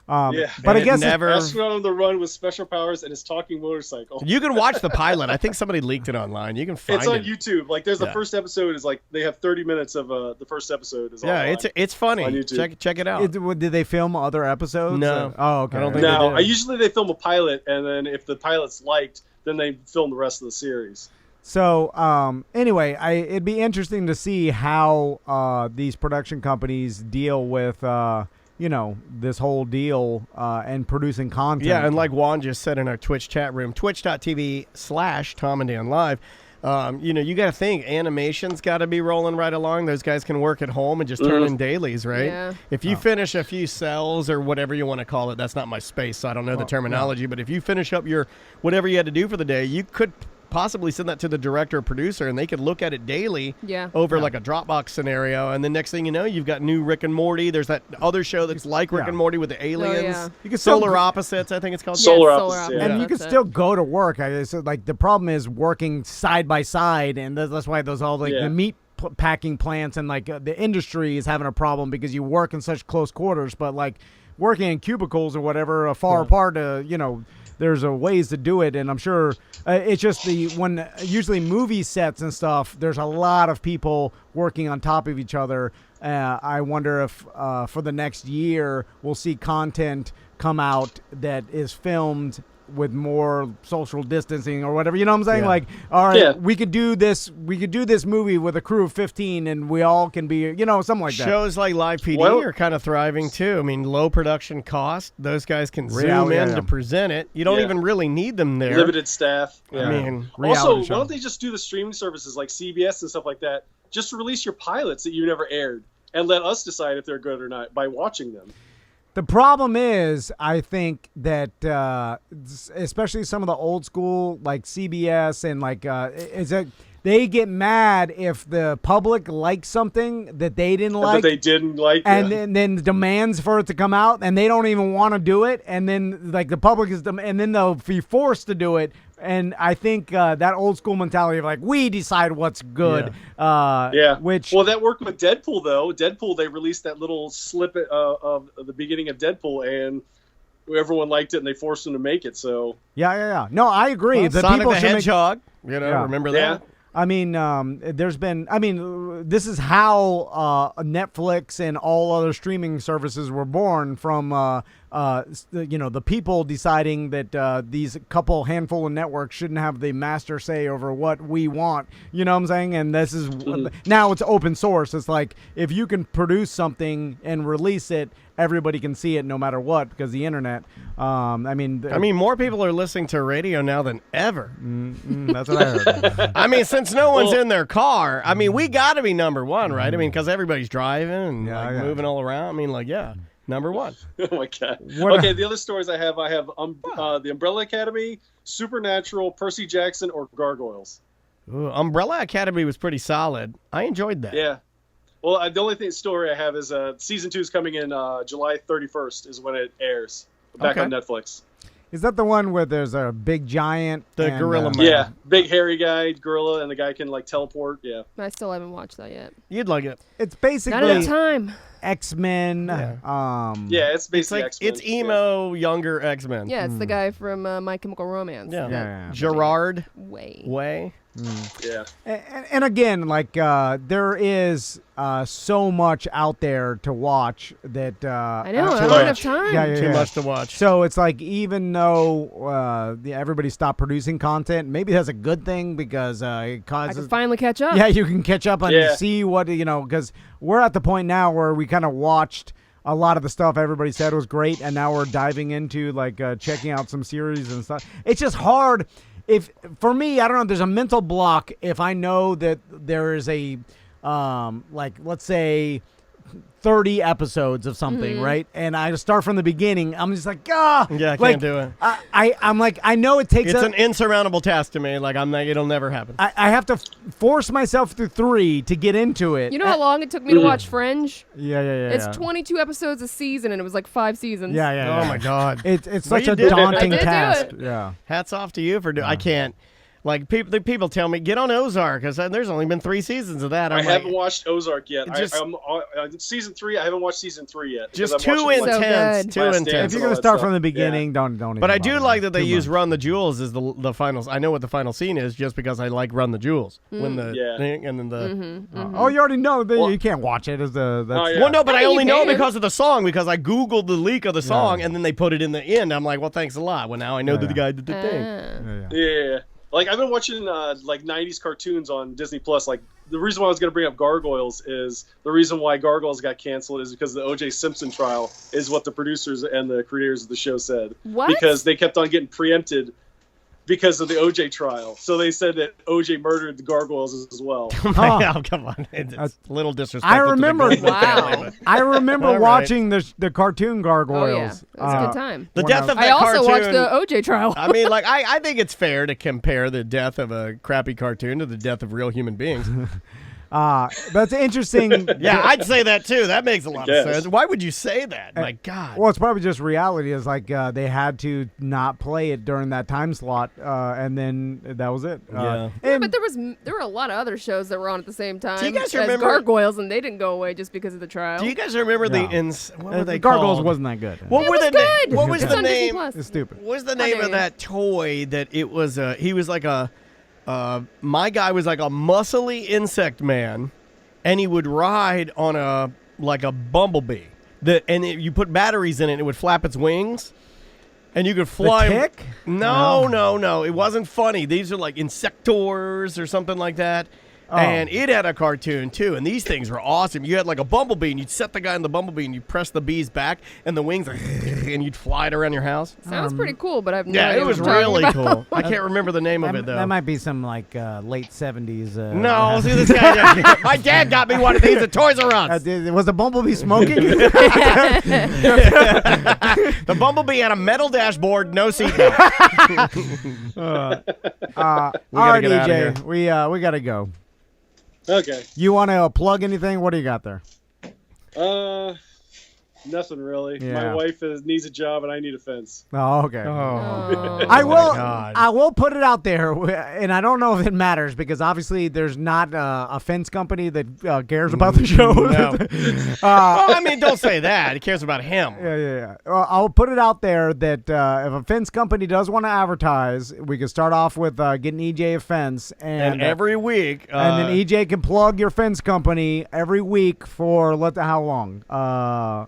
Yeah. But I And it guess never- Astronaut on the run with special powers and his talking motorcycle. You can watch the pilot. I think somebody leaked it online. You can find It's on it. YouTube. Like, there's the Yeah. first episode is like they have 30 minutes of the first episode is Yeah, online. it's funny. On YouTube. Check it out. Did they film other episodes? No. Oh, okay. I don't think Now, they did. usually they film a pilot, and then if the pilot's liked, then they film the rest of the series. So, anyway, it'd be interesting to see how these production companies deal with, this whole deal and producing content. Yeah, and like Juan just said in our Twitch chat room, twitch.tv/Tom and Dan Live, you got to think animation's got to be rolling right along. Those guys can work at home and just turn in dailies, right? Yeah. If you finish a few cells or whatever you want to call it, that's not my space, so I don't know the terminology, but if you finish up your whatever you had to do for the day, you could possibly send that to the director or producer, and they could look at it daily over like a Dropbox scenario, and the next thing you know, you've got new Rick and Morty. There's that other show that's like Rick and Morty with the aliens. yeah. You can Solar still- Opposites, I think it's called. Solar Solar Opposites, Opposites. yeah. And you can That's it. still go to work. So, like, the problem is working side by side, and that's why those all like Yeah. the meat packing plants and like the industry is having a problem because you work in such close quarters. But like working in cubicles or whatever, far apart, there's ways to do it, and I'm sure it's just when usually movie sets and stuff, there's a lot of people working on top of each other. I wonder if for the next year we'll see content come out that is filmed with more social distancing or whatever. You know what I'm saying? Yeah. Like, all right, Yeah. we could do this movie with a crew of 15 and we all can be, something like that. Shows like Live PD Well- are kind of thriving too. I mean, low production cost. Those guys can zoom Reality, in yeah. to present it. You don't Yeah. even really need them there. Limited staff. I mean, Also, Reality why show. don't they just do the streaming services like CBS and stuff like that? Just release your pilots that you never aired and let us decide if they're good or not by watching them. The problem is, I think that especially some of the old school, like CBS and like, is that they get mad if the public likes something that they didn't like. That they didn't like. And then demands for it to come out, and they don't even want to do it, and then like the public is, and then they'll be forced to do it. And I think that old school mentality of like we decide what's good. Yeah. Which Well, that worked with Deadpool though. Deadpool, they released that little slip of the beginning of Deadpool, and everyone liked it, and they forced them to make it. So yeah. No, I agree. well, The Sonic people the should make. Hedgehog. Yeah. Remember Yeah. that? I mean, there's been. I mean, this is how Netflix and all other streaming services were born from. The people deciding that these couple handful of networks shouldn't have the master say over what we want. You know what I'm saying? And this is now it's open source. It's like if you can produce something and release it, everybody can see it no matter what because the internet. I mean, more people are listening to radio now than ever. that's what I heard. I mean, since no one's in their car, I mean, we got to be number one, right? I mean, because everybody's driving and moving all around. I mean, number one. Oh my god. What- Okay, the other stories I have the Umbrella Academy, Supernatural, Percy Jackson, or Gargoyles. Ooh, Umbrella Academy was pretty solid. I enjoyed that. Yeah. Well, the only story I have is season 2 is coming in July 31st is when it airs back Okay. on Netflix. Is that the one where there's a big giant? The and, gorilla man. Yeah, big hairy guy, gorilla, and the guy can like teleport. Yeah. I still haven't watched that yet. You'd like it. It's Not enough basically time. X-Men. Yeah. Yeah, it's It's basically like X-Men. it's emo younger X-Men. Yeah, it's the guy from My Chemical Romance. Yeah. Yeah. Gerard Way. Way. Yeah. And again, like there is so much out there to watch that I know. I actually- don't have time. Yeah, Too much to watch. So it's like even though everybody stopped producing content, maybe that's a good thing because it I causes. can finally catch up. Yeah, you can catch up and Yeah. see what because we're at the point now where we kind of watched a lot of the stuff everybody said was great, and now we're diving into like checking out some series and stuff. It's just hard. If for me, I don't know. There's a mental block if I know that there is a like let's say 30 episodes of something, right? And I start from the beginning. I'm just like, Yeah, I like, can't do it. I'm like, I know it takes. It's an insurmountable task to me. Like it'll never happen. I have to force myself through 3 to get into it. You know how long it took me to watch Fringe? Yeah. It's 22 episodes a season, and it was like 5 seasons. Yeah. Oh my God. It's Well, such you a did it. daunting I did do task. it. Yeah. Hats off to you for doing. I can't. Like people tell me get on Ozark because there's only been 3 seasons of that. I I'm like, haven't watched Ozark yet. Just- I'm season 3. I haven't watched season 3 yet. because just I'm too watching, like, intense. good. Too Last intense. Dance If you're and all gonna that start stuff. from the beginning, don't. Even But I do bother. like that they Too use much. Run the Jewels as the finals. I know what the final scene is just because I like Run the Jewels when the Yeah. thing and then the. Oh, you already know that Well- you can't watch it as the. That's, Oh, yeah. Well, no, but I I mean, only you know can. because of the song because I googled the leak of the song and then they put it in the end. I'm like, well, thanks a lot. Well, now I know that the guy did the thing. Yeah. Like I've been watching like 90s cartoons on Disney Plus. Like the reason why I was going to bring up Gargoyles is the reason why Gargoyles got canceled is because the O.J. Simpson trial is what the producers and the creators of the show said. What? Because they kept on getting preempted because of the O.J. trial. So they said that O.J. murdered the Gargoyles as well. Oh, come on. It's a little disrespectful. I remember. To the Goldman Wow. family, but- I remember All right. watching the cartoon Oh, Gargoyles. yeah. It was a good time. The When death I- of that I also cartoon. watched the OJ trial. I mean, like, I think it's fair to compare the death of a crappy cartoon to the death of real human beings. That's interesting. Yeah, I'd say that too. That makes a lot of guess. sense. Why would you say that? My God. Well, it's probably just reality. Is like they had to not play it during that time slot, and then that was it. Yeah. Yeah, And but there were a lot of other shows that were on at the same time. Do you guys as remember- Gargoyles, and they didn't go away just because of the trial. Do you guys remember No. what were they Gargoyles called? wasn't that good. What It were was the good. What was It's the on Disney name? Plus. It's stupid. What was the How name dare of you. that toy that it was? He was like my guy was like a muscly insect man, and he would ride on a bumblebee. You put batteries in it, and it would flap its wings. And you could fly The them. tick? No. It wasn't funny. These are like insectors or something like that. Oh. And it had a cartoon, too. And these things were awesome. You had like a bumblebee, and you'd set the guy in the bumblebee, and you'd press the bee's back, and the wings, and you'd fly it around your house. Sounds pretty cool, but I've no Yeah, idea it was what you're talking really about. cool. I can't remember the name of it, though. That might be some like late 70s. No, see this guy. My dad got me one of these at Toys R Us. Was the bumblebee smoking? The bumblebee had a metal dashboard, no seatbelt. All We right, gotta get outta EJ, we got to go. Okay. You want to plug anything? What do you got there? Nothing really. Yeah. My wife needs a job and I need a fence. Oh, okay. Oh. I will. God. I will put it out there, and I don't know if it matters because obviously there's not a fence company that cares about the show. No. Well, I mean, don't say that. He cares about him. Yeah. Well, I'll put it out there that if a fence company does want to advertise, we can start off with getting EJ a fence, And every week, and then EJ can plug your fence company every week for how long?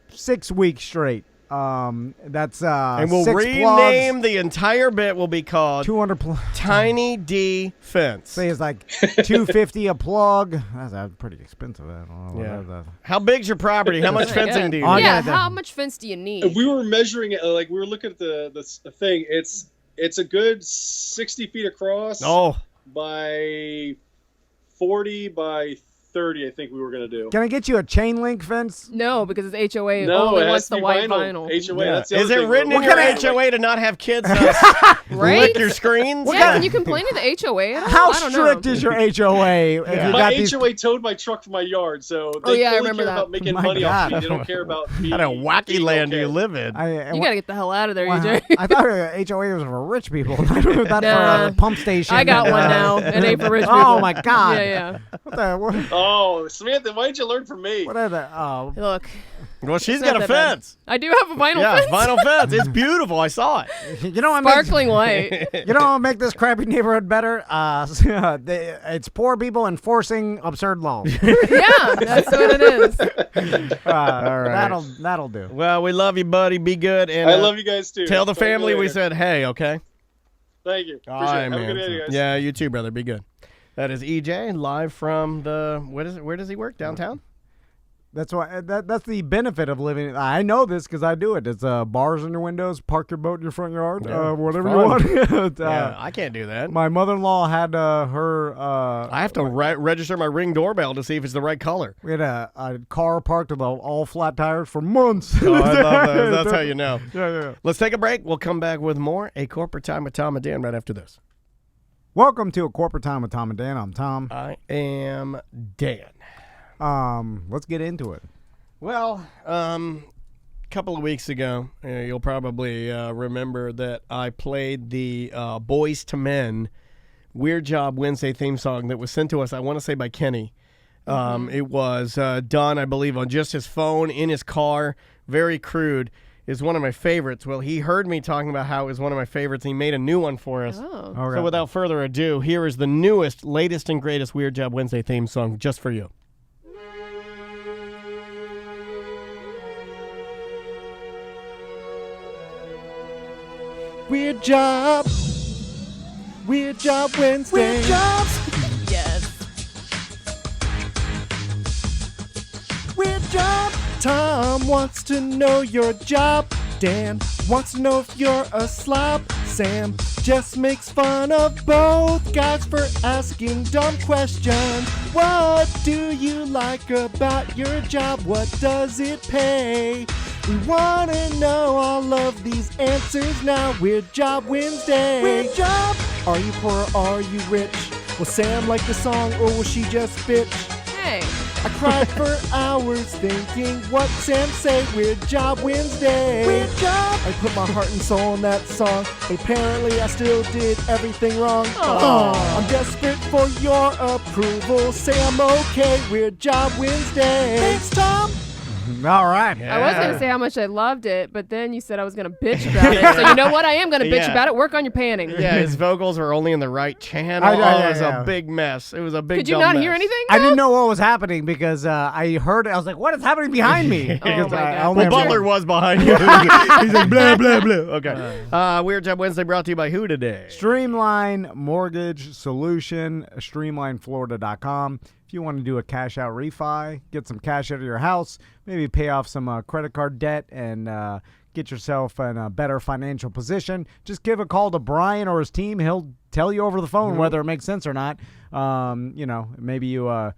6 weeks straight. That's and we'll 6 rename plugs, the entire bit. Will be called 200 plugs. Tiny D Fence. Say it's like $250 a plug. That's pretty expensive. I don't know. Yeah. How big's your property? How much Oh my fencing God. do you Oh, need? yeah. Yeah, how much fence do you need? We were measuring it, like we were looking at the thing. It's a good 60 feet across Oh, by 40 by 30, I think we were going to do. Can I get you a chain link fence? No, because it's HOA. No, only it wants has to the be white vinyl. vinyl. HOA, that's the is other it thing. written in We're your looking at, HOA to not have kids Right? lick your screens? Yeah, can you complain to the HOA at all? How I don't strict know. is your HOA? If you My got these, HOA towed my truck from my yard, so they Oh, yeah, I only remember care that. about making My money off God. me. They don't care about me. What kind of wacky being land do okay. you live in? You gotta get the hell out of there, Wow. EJ. I thought HOA was for rich people. I don't know if that's Nah. for a pump station. I got one now. It ain't for rich people. Oh my God! Yeah. What? Oh, Samantha, why didn't you learn from me? What are the? Oh, Look, Well, she's it's got not a that bad. fence. I do have a vinyl Yeah, fence. vinyl fence. It's beautiful. I saw it. you know what makes Sparkling white. you know what make this crappy neighborhood better? It's poor people enforcing absurd laws. Yeah, that's what it is. All right. That'll do. Well, we love you, buddy. Be good. And I love you guys too. tell the Talk to you family we later. said hey, okay? Thank you. All Appreciate right, it. Have a man. good day, guys. Yeah, you too, brother. Be good. That is EJ live from the where does he work? Downtown? That's why. That's the benefit of living. I know this because I do it. It's bars in your windows, park your boat in your front yard, Yeah, whatever fun. you want. Yeah, I can't do that. My mother-in-law had her. I have to register my Ring doorbell to see if it's the right color. We had a car parked with all flat tires for months. Oh, I love that. That's how you know. Yeah. Let's take a break. We'll come back with more A Corporate Time with Tom and Dan right after this. Welcome to A Corporate Time with Tom and Dan. I'm Tom. I am Dan. Let's get into it. Well, a couple of weeks ago, you'll probably remember that I played the Boys to Men Weird Job Wednesday theme song that was sent to us, I want to say, by Kenny. It was done, I believe, on just his phone, in his car, very crude. Is one of my favorites. Well, he heard me talking about how it was one of my favorites, and he made a new one for us. Oh. Okay. So without further ado, here is the newest, latest, and greatest Weird Job Wednesday theme song just for you. Weird Job Wednesday. Weird jobs. Yes. Weird job. Tom wants to know your job. Dan wants to know if you're a slob. Sam just makes fun of both guys for asking dumb questions. What do you like about your job? What does it pay? We want to know all of these answers now. Weird Job Wednesday. Weird job. Are you poor or are you rich? Will Sam like the song or will she just bitch? Hey. I cried for hours thinking what Sam say. Weird Job Wednesday. Weird Job. I put my heart and soul in that song, but apparently I still did everything wrong. I'm desperate for your approval. Say I'm okay. Weird Job Wednesday. Thanks, Tom. All right. I was going to say how much I loved it, but then you said I was going to bitch about it. So you know what? I am going to bitch about it. Work on your panning. Yeah, his vocals were only in the right channel. It was a big mess. It was a big Could you not mess. hear anything? I didn't know what was happening because I heard it. I was like, what is happening behind me? Because Well, Butler was behind you. He's like, blah, blah, blah. Okay. Weird Job Wednesday brought to you by who today? Streamline Mortgage Solution, streamlineflorida.com. If you want to do a cash out refi, get some cash out of your house, maybe pay off some credit card debt and get yourself in a better financial position, just give a call to Brian or his team. He'll tell you over the phone whether it makes sense or not. Maybe you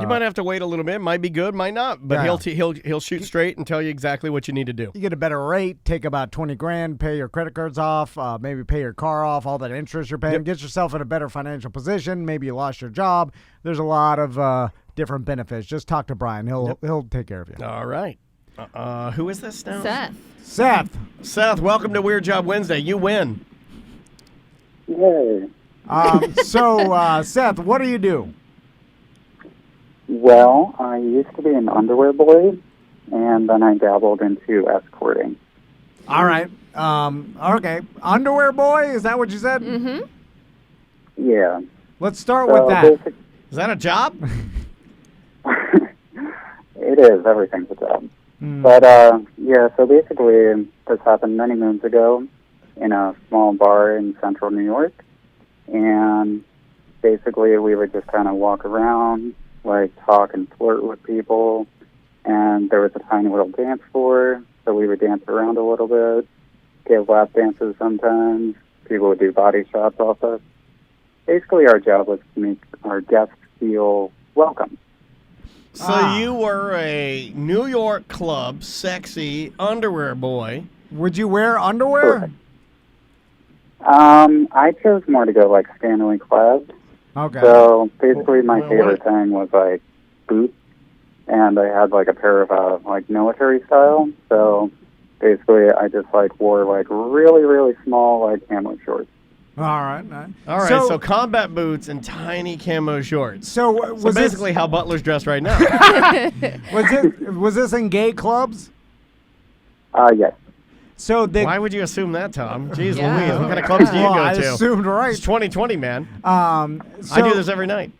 you might have to wait a little bit. Might be good, might not. But he'll shoot straight and tell you exactly what you need to do. You get a better rate. Take about $20,000. Pay your credit cards off. Maybe pay your car off. All that interest you're paying. Get yourself in a better financial position. Maybe you lost your job. There's a lot of different benefits. Just talk to Brian. He'll take care of you. All right. Who is this now? Seth, welcome to Weird Job Wednesday. You win. Yay. Seth, what do you do? Well, I used to be an underwear boy, and then I dabbled into escorting. All right. Okay. Underwear boy? Is that what you said? Mm-hmm. Yeah. Let's start with that. Is that a job? It is. Everything's a job. But, so basically, this happened many moons ago in a small bar in central New York. And basically, we would just kind of walk around, like talk and flirt with people. And there was a tiny little dance floor, so we would dance around a little bit, give lap dances sometimes. People would do body shots off us. Basically, our job was to make our guests feel welcome. So you were a New York club, sexy underwear boy. Would you wear underwear? Correct. I chose more to go like scantily clad. Okay. So basically, my favorite thing was like boots, and I had like a pair of like military style. So basically, I just like wore like really, really small like camo shorts. All right. So combat boots and tiny camo shorts. So basically how Butler's dressed right now. Was this in gay clubs? Yes. So why would you assume that, Tom? Jeez Louise, what kind of clubs do you go to? I assumed right. It's 2020, man. I do this every night.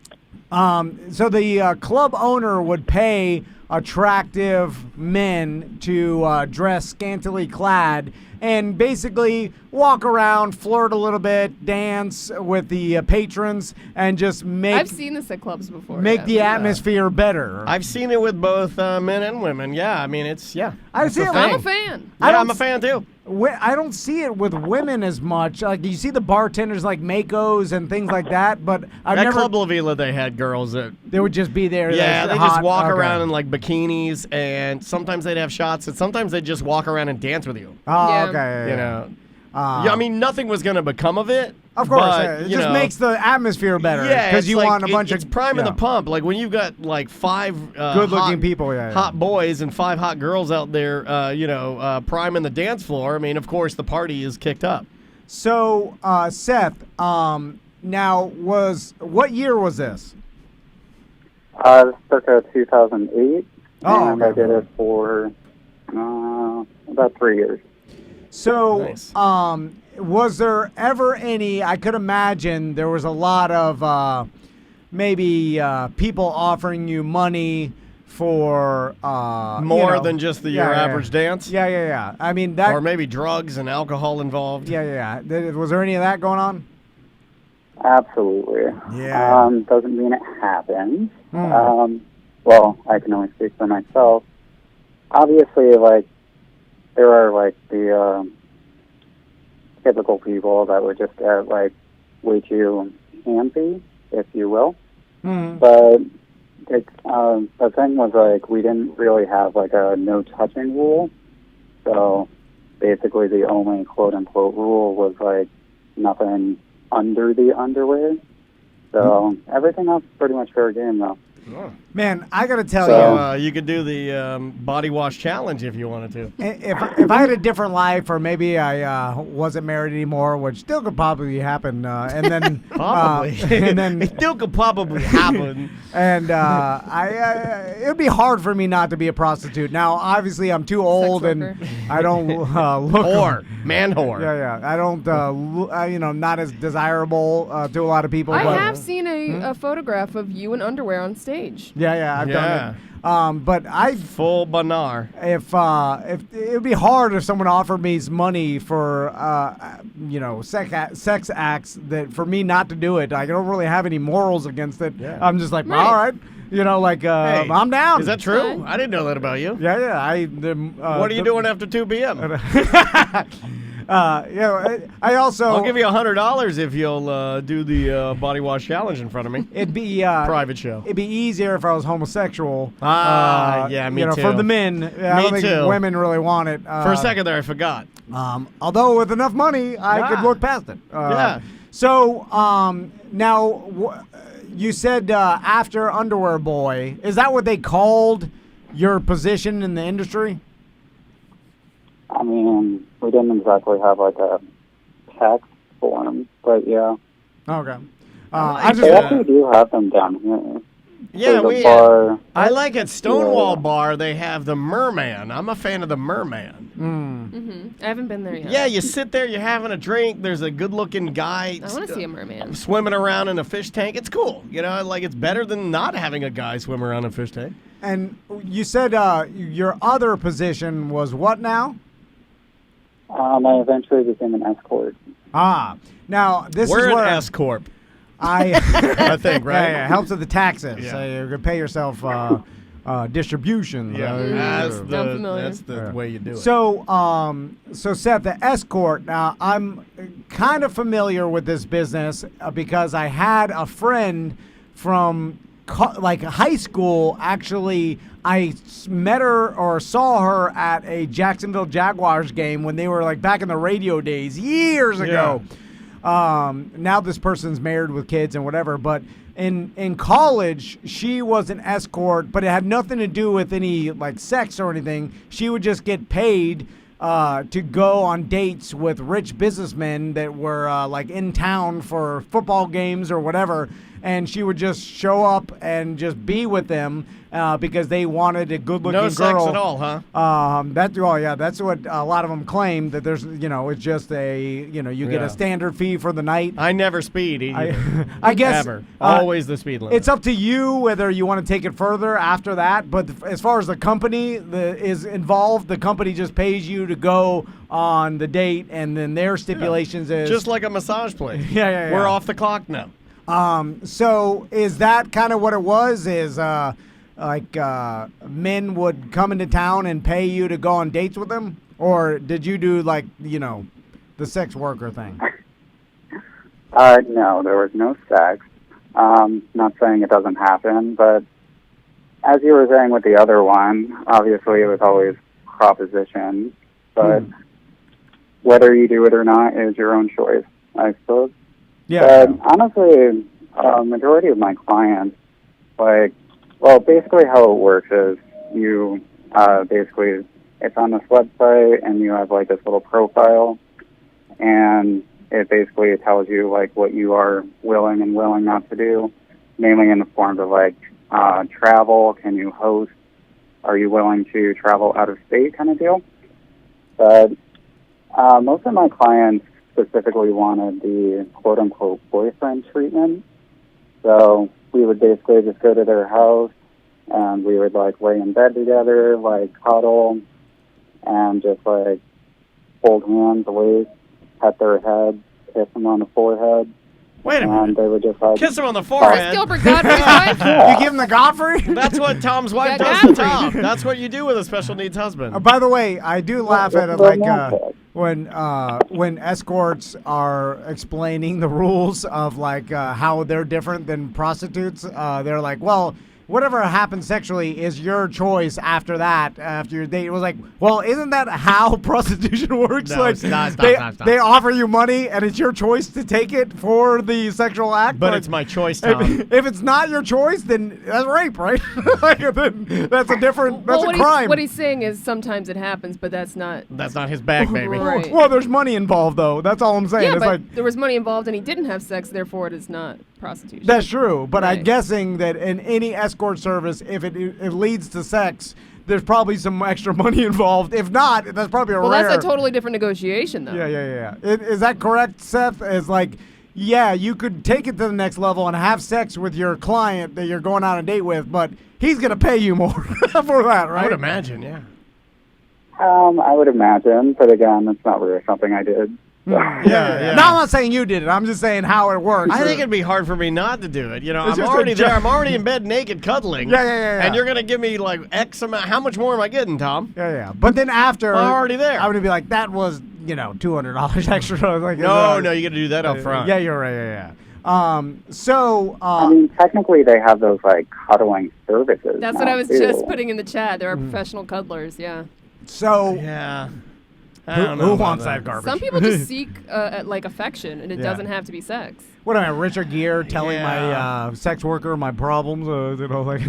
So the club owner would pay attractive men to dress scantily clad and basically walk around, flirt a little bit, dance with the patrons, and just make... I've seen this at clubs before. Make the atmosphere better. I've seen it with both men and women. Yeah, I mean, it's, yeah. I'm a fan. Yeah, I'm a fan, too. I don't see it with women as much. Like you see the bartenders like Makos and things like that, but At Club La Vila, they had girls that... They would just be there. Yeah, they just walk around in like bikinis, and sometimes they'd have shots, and sometimes they'd just walk around and dance with you. Oh, okay. You know. I mean, nothing was going to become of it. Of course, but, it just makes the atmosphere better. Yeah, because you want a bunch it's priming the pump. Like when you've got like 5 good-looking people, hot boys, and 5 hot girls out there, priming the dance floor. I mean, of course, the party is kicked up. So, Seth, now what year was this? Circa 2008, and I did it for about 3 years. So, nice. Was there ever any, I could imagine there was a lot of maybe people offering you money for more than just your average dance? Yeah. I mean, that. Or maybe drugs and alcohol involved? Yeah. Was there any of that going on? Absolutely. Yeah. Doesn't mean it happens. Well, I can only speak for myself. Obviously, like, there are, like, the typical people that would just get, like, way too handsy, if you will. But the thing was, like, we didn't really have, like, a no-touching rule. So, basically, the only quote-unquote rule was, like, nothing under the underwear. So, everything else is pretty much fair game, though. Man, I gotta tell So- You could do the body wash challenge if you wanted to. if I had a different life, or maybe I wasn't married anymore, which still could probably happen, and then Probably. and then It still could probably happen. and it would be hard for me not to be a prostitute. Now, obviously, I'm too old and worker. I don't look Whore. Man whore. Yeah, I don't, not as desirable to a lot of people. I but, have seen a photograph of you in underwear on stage. Yeah, I've done it. But Full banar. if it would be hard if someone offered me some money for sex acts that for me not to do it. I don't really have any morals against it. Yeah. I'm just like, Right. all right, Hey, I'm down. Is that true? I didn't know that about you. Yeah. What are you doing after 2 p.m.? I also I'll give you $100 if you'll do the body wash challenge in front of me. It'd be Private show. It'd be easier if I was homosexual. Yeah, me too. For the men, I don't think too. women really want it. For a second there, I forgot. Although with enough money, I could look past it. Yeah. So now, you said after Underwear Boy, is that what they called your position in the industry? I mean, we didn't exactly have like a text form, but yeah. Okay. They actually do have them down here. Yeah, There's a bar. I like at Stonewall Yeah. Bar, they have the Merman. I'm a fan of the Merman. I haven't been there yet. Yeah, you sit there, you're having a drink, there's a good-looking guy I want to see a merman. swimming around in a fish tank. It's cool. It's better than not having a guy swim around in a fish tank. And you said your other position was what now? I eventually became an escort. Now this We're is where an S Corp, I I think, right? Yeah, helps with the taxes. Yeah. So you can pay yourself distributions. That's I'm familiar. the way you do it. So, so Seth, the escort. Now, I'm kind of familiar with this business because I had a friend from high school. Actually, I met her or saw her at a Jacksonville Jaguars game when they were back in the radio days years ago. Now this person's married with kids and whatever, but in college she was an escort, but it had nothing to do with any sex or anything. She would just get paid to go on dates with rich businessmen that were in town for football games or whatever, and she would just show up and just be with them because they wanted a good-looking girl. No sex at all, huh? That's what a lot of them claim, that there's it's just you get a standard fee for the night. I never speed either. I guess Ever. Always the speed limit. it's up to you whether you want to take it further after that. But as far as the company is involved, the company just pays you to go on the date, and then their stipulations is just like a massage place. Yeah. We're off the clock now. So is that kind of what it was? Is men would come into town and pay you to go on dates with them, or did you do the sex worker thing? No, there was no sex. Not saying it doesn't happen, but as you were saying with the other one, obviously it was always proposition, but whether you do it or not is your own choice, I suppose. Yeah. But honestly, majority of my clients, basically how it works is you basically, it's on this website and you have this little profile, and it basically tells you what you are willing and willing not to do, mainly in the forms of travel, can you host, are you willing to travel out of state kind of deal. But most of my clients specifically wanted the quote-unquote boyfriend treatment. So we would basically just go to their house and we would lay in bed together, cuddle, and just hold hands, wait, pet their head, kiss them on the forehead. Wait a minute. And they would just Kiss him on the forehead. Gilbert Godfrey's wife? You give him the Godfrey? That's what Tom's wife Yeah, does to Godfrey. Tom. That's what you do with a special needs husband. By the way, I do laugh at it when escorts are explaining the rules of how they're different than prostitutes. They're like, well, whatever happens sexually is your choice after that, after your date. It was like, well, isn't that how prostitution works? No, like, it's not. Stop. they offer you money, and it's your choice to take it for the sexual act. But like, it's my choice, Tom. if it's not your choice, then that's rape, right? Like, then that's a different. That's a crime. What he's saying is sometimes it happens, but that's not. That's not his bag, baby. Right. Well, there's money involved, though. That's all I'm saying. Yeah, it's but like, there was money involved, and he didn't have sex. Therefore, it is not prostitution. that's true, but I'm Right. guessing that in any escort service, if it leads to sex, there's probably some extra money involved. If not, that's probably a well, rare. that's a totally different negotiation, though. Yeah. Is that correct, Seth? Is like, yeah, you could take it to the next level and have sex with your client that you're going on a date with, but he's gonna pay you more for that, right? I would imagine, yeah. I would imagine, but again, it's not really something I did. So. Yeah. No, I'm not saying you did it. I'm just saying how it works. I think it'd be hard for me not to do it. You know, It's I'm just a already there. joke. I'm already in bed naked cuddling. Yeah. And you're going to give me like X amount. How much more am I getting, Tom? Yeah. But then after, I'm already there. I'm gonna be like, that was, $200 extra. Like, No, you got to do that up front. Yeah, you're right. Yeah. So. I mean, technically, they have those like cuddling services. That's now, what I was too. just putting in the chat. There are professional cuddlers, yeah. So. Yeah. I don't know Who about wants that garbage? Some people just seek like affection, and it Yeah. doesn't have to be sex. What am I, Richard Gere, telling Yeah. my sex worker my problems? Like,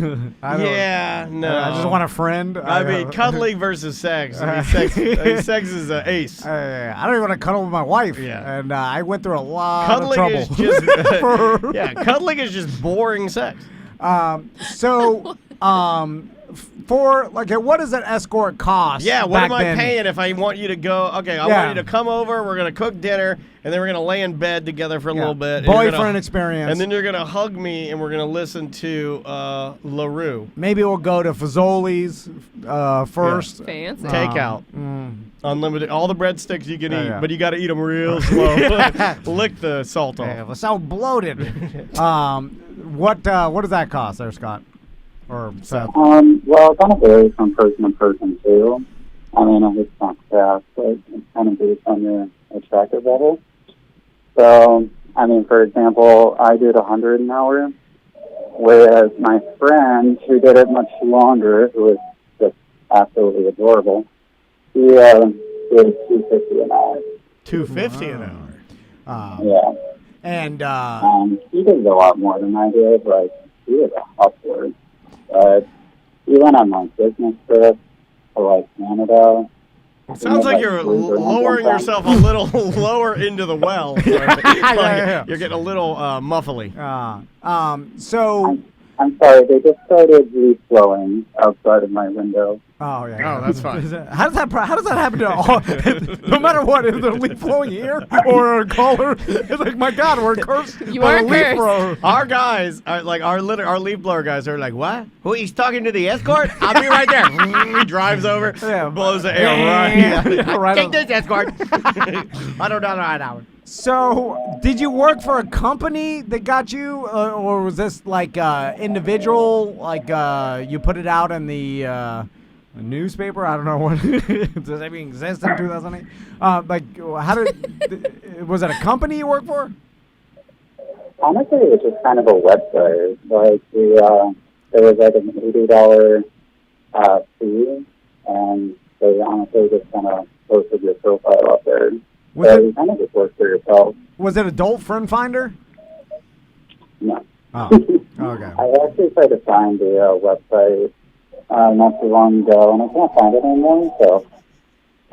I don't. Yeah, no. I just want a friend. I mean, cuddling versus sex. I mean, sex is an ace. I don't even want to cuddle with my wife. Yeah. And I went through a lot Cuddling of is trouble. just cuddling is just boring sex. So, for like, what does an escort cost? Yeah, what back am I then? paying if I want you to go? Okay, I Yeah. want you to come over. We're gonna cook dinner, and then we're gonna lay in bed together for a little bit. and you're Boyfriend gonna- experience. And then you're gonna hug me, and we're gonna listen to LaRue maybe we'll go to Fazoli's first. Fancy. takeout. Unlimited, all the breadsticks you can eat, yeah. but you got to eat them real slow. Lick the salt off. Yeah, it was so bloated. What does that cost there, Scott? Or Seth? Well, it kind of varies from person to person too. I mean, it's not fast, but it's kind of based on your attractive level. So, I mean, for example, I did 100 an hour, whereas my friend, who did it much longer, who was just absolutely adorable, he did 250 an hour. $250 an hour. Yeah. And He did a lot more than I did. Like, he was a hustler. But he went on like business trips to like Canada. Sounds like you're lowering yourself a little lower into the well. Yeah. You're getting a little muffly. so. I'm sorry, they just started reflowing outside of my window. Oh yeah. Oh, that's fine. How does that happen to all? No matter what, is there a leaf blowing here or a caller? It's like, my God, we're cursed. You by are a leaf cursed. blower. Our guys, our leaf blower guys, are like, what? Who? He's talking to the escort? I'll be right there. He drives over, Yeah. blows the air right. Right Take on. this, escort. $100 an hour. So, did you work for a company that got you, or was this like individual? Like you put it out in the newspaper? I don't know what. Does that even exist in 2008? Like, how did? Was it a company you worked for? Honestly, it was just kind of a website. Like, there was like an $80 fee, and they honestly just kind of posted your profile up there. Was So it- you kind of just work for yourself. Was it Adult Friend Finder? No. Oh, okay. I actually tried to find the website not too long ago, and I can't find it anymore, so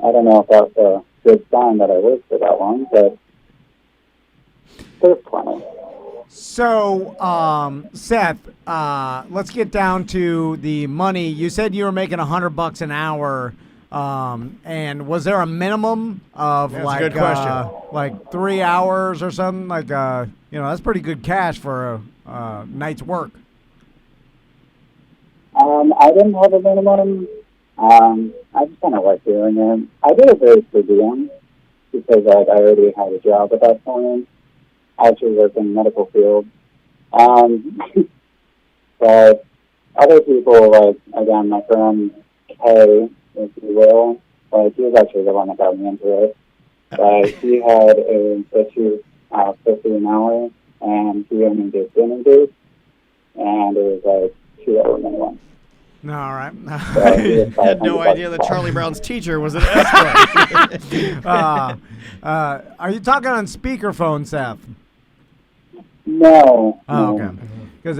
I don't know if that's a good sign that I worked for that long, but there's plenty. So, Seth, let's get down to the money. You said you were making $100 an hour. And was there a minimum of That's a good question. like 3 hours or something? Like, that's pretty good cash for a night's work. I didn't have a minimum. I just kind of like doing it. I did it very per diem because I already had a job at that point. I actually worked in the medical field. But other people, like, again, my friend Kay, if you will, like, he was actually the one that got me into it. But he had a issue 50 an hour, and he only did dinner dates, and it was like shoot at anyone. No, all right. So he was I had no $500 idea that plus. Charlie Brown's teacher was an escort. Are you talking on speakerphone, Seth? No. Oh, no. okay. Because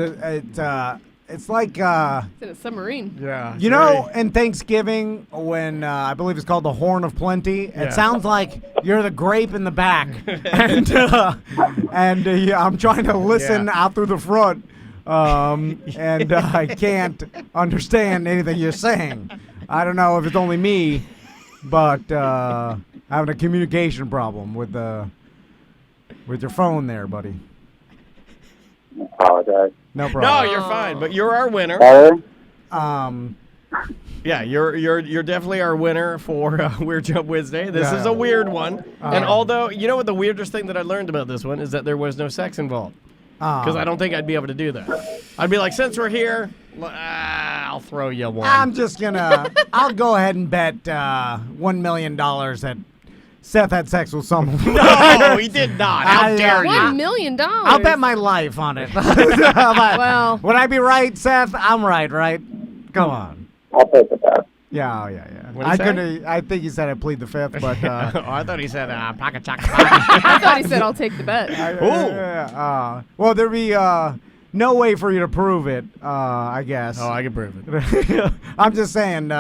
it's like It's in a submarine. Yeah. you know, in Thanksgiving when I believe it's called the Horn of Plenty. Yeah. It sounds like you're the grape in the back, and yeah, I'm trying to listen out through the front, and I can't understand anything you're saying. I don't know if it's only me, but having a communication problem with your phone there, buddy. I apologize. No No, problem. you're fine, but you're our winner. Better? Yeah, you're definitely our winner for Weird Jump Wednesday. This is a weird one, and although you know what the weirdest thing that I learned about this one is that there was no sex involved, because I don't think I'd be able to do that. I'd be like, since we're here, I'll throw you one. I'm just gonna. I'll go ahead and bet $1 million that Seth had sex with someone. No, he did not. How dare you? $1 million. I'll bet my life on it. Well, Would I be right, Seth? I'm right, right? Come on. I'll take the bet. Yeah, yeah. What'd he say? couldn't. I think he said I plead the fifth, but. Oh, I thought he said pocket chocolate. I thought he said I'll take the bet. Well, there'd be no way for you to prove it. I guess. Oh, I can prove it. I'm just saying.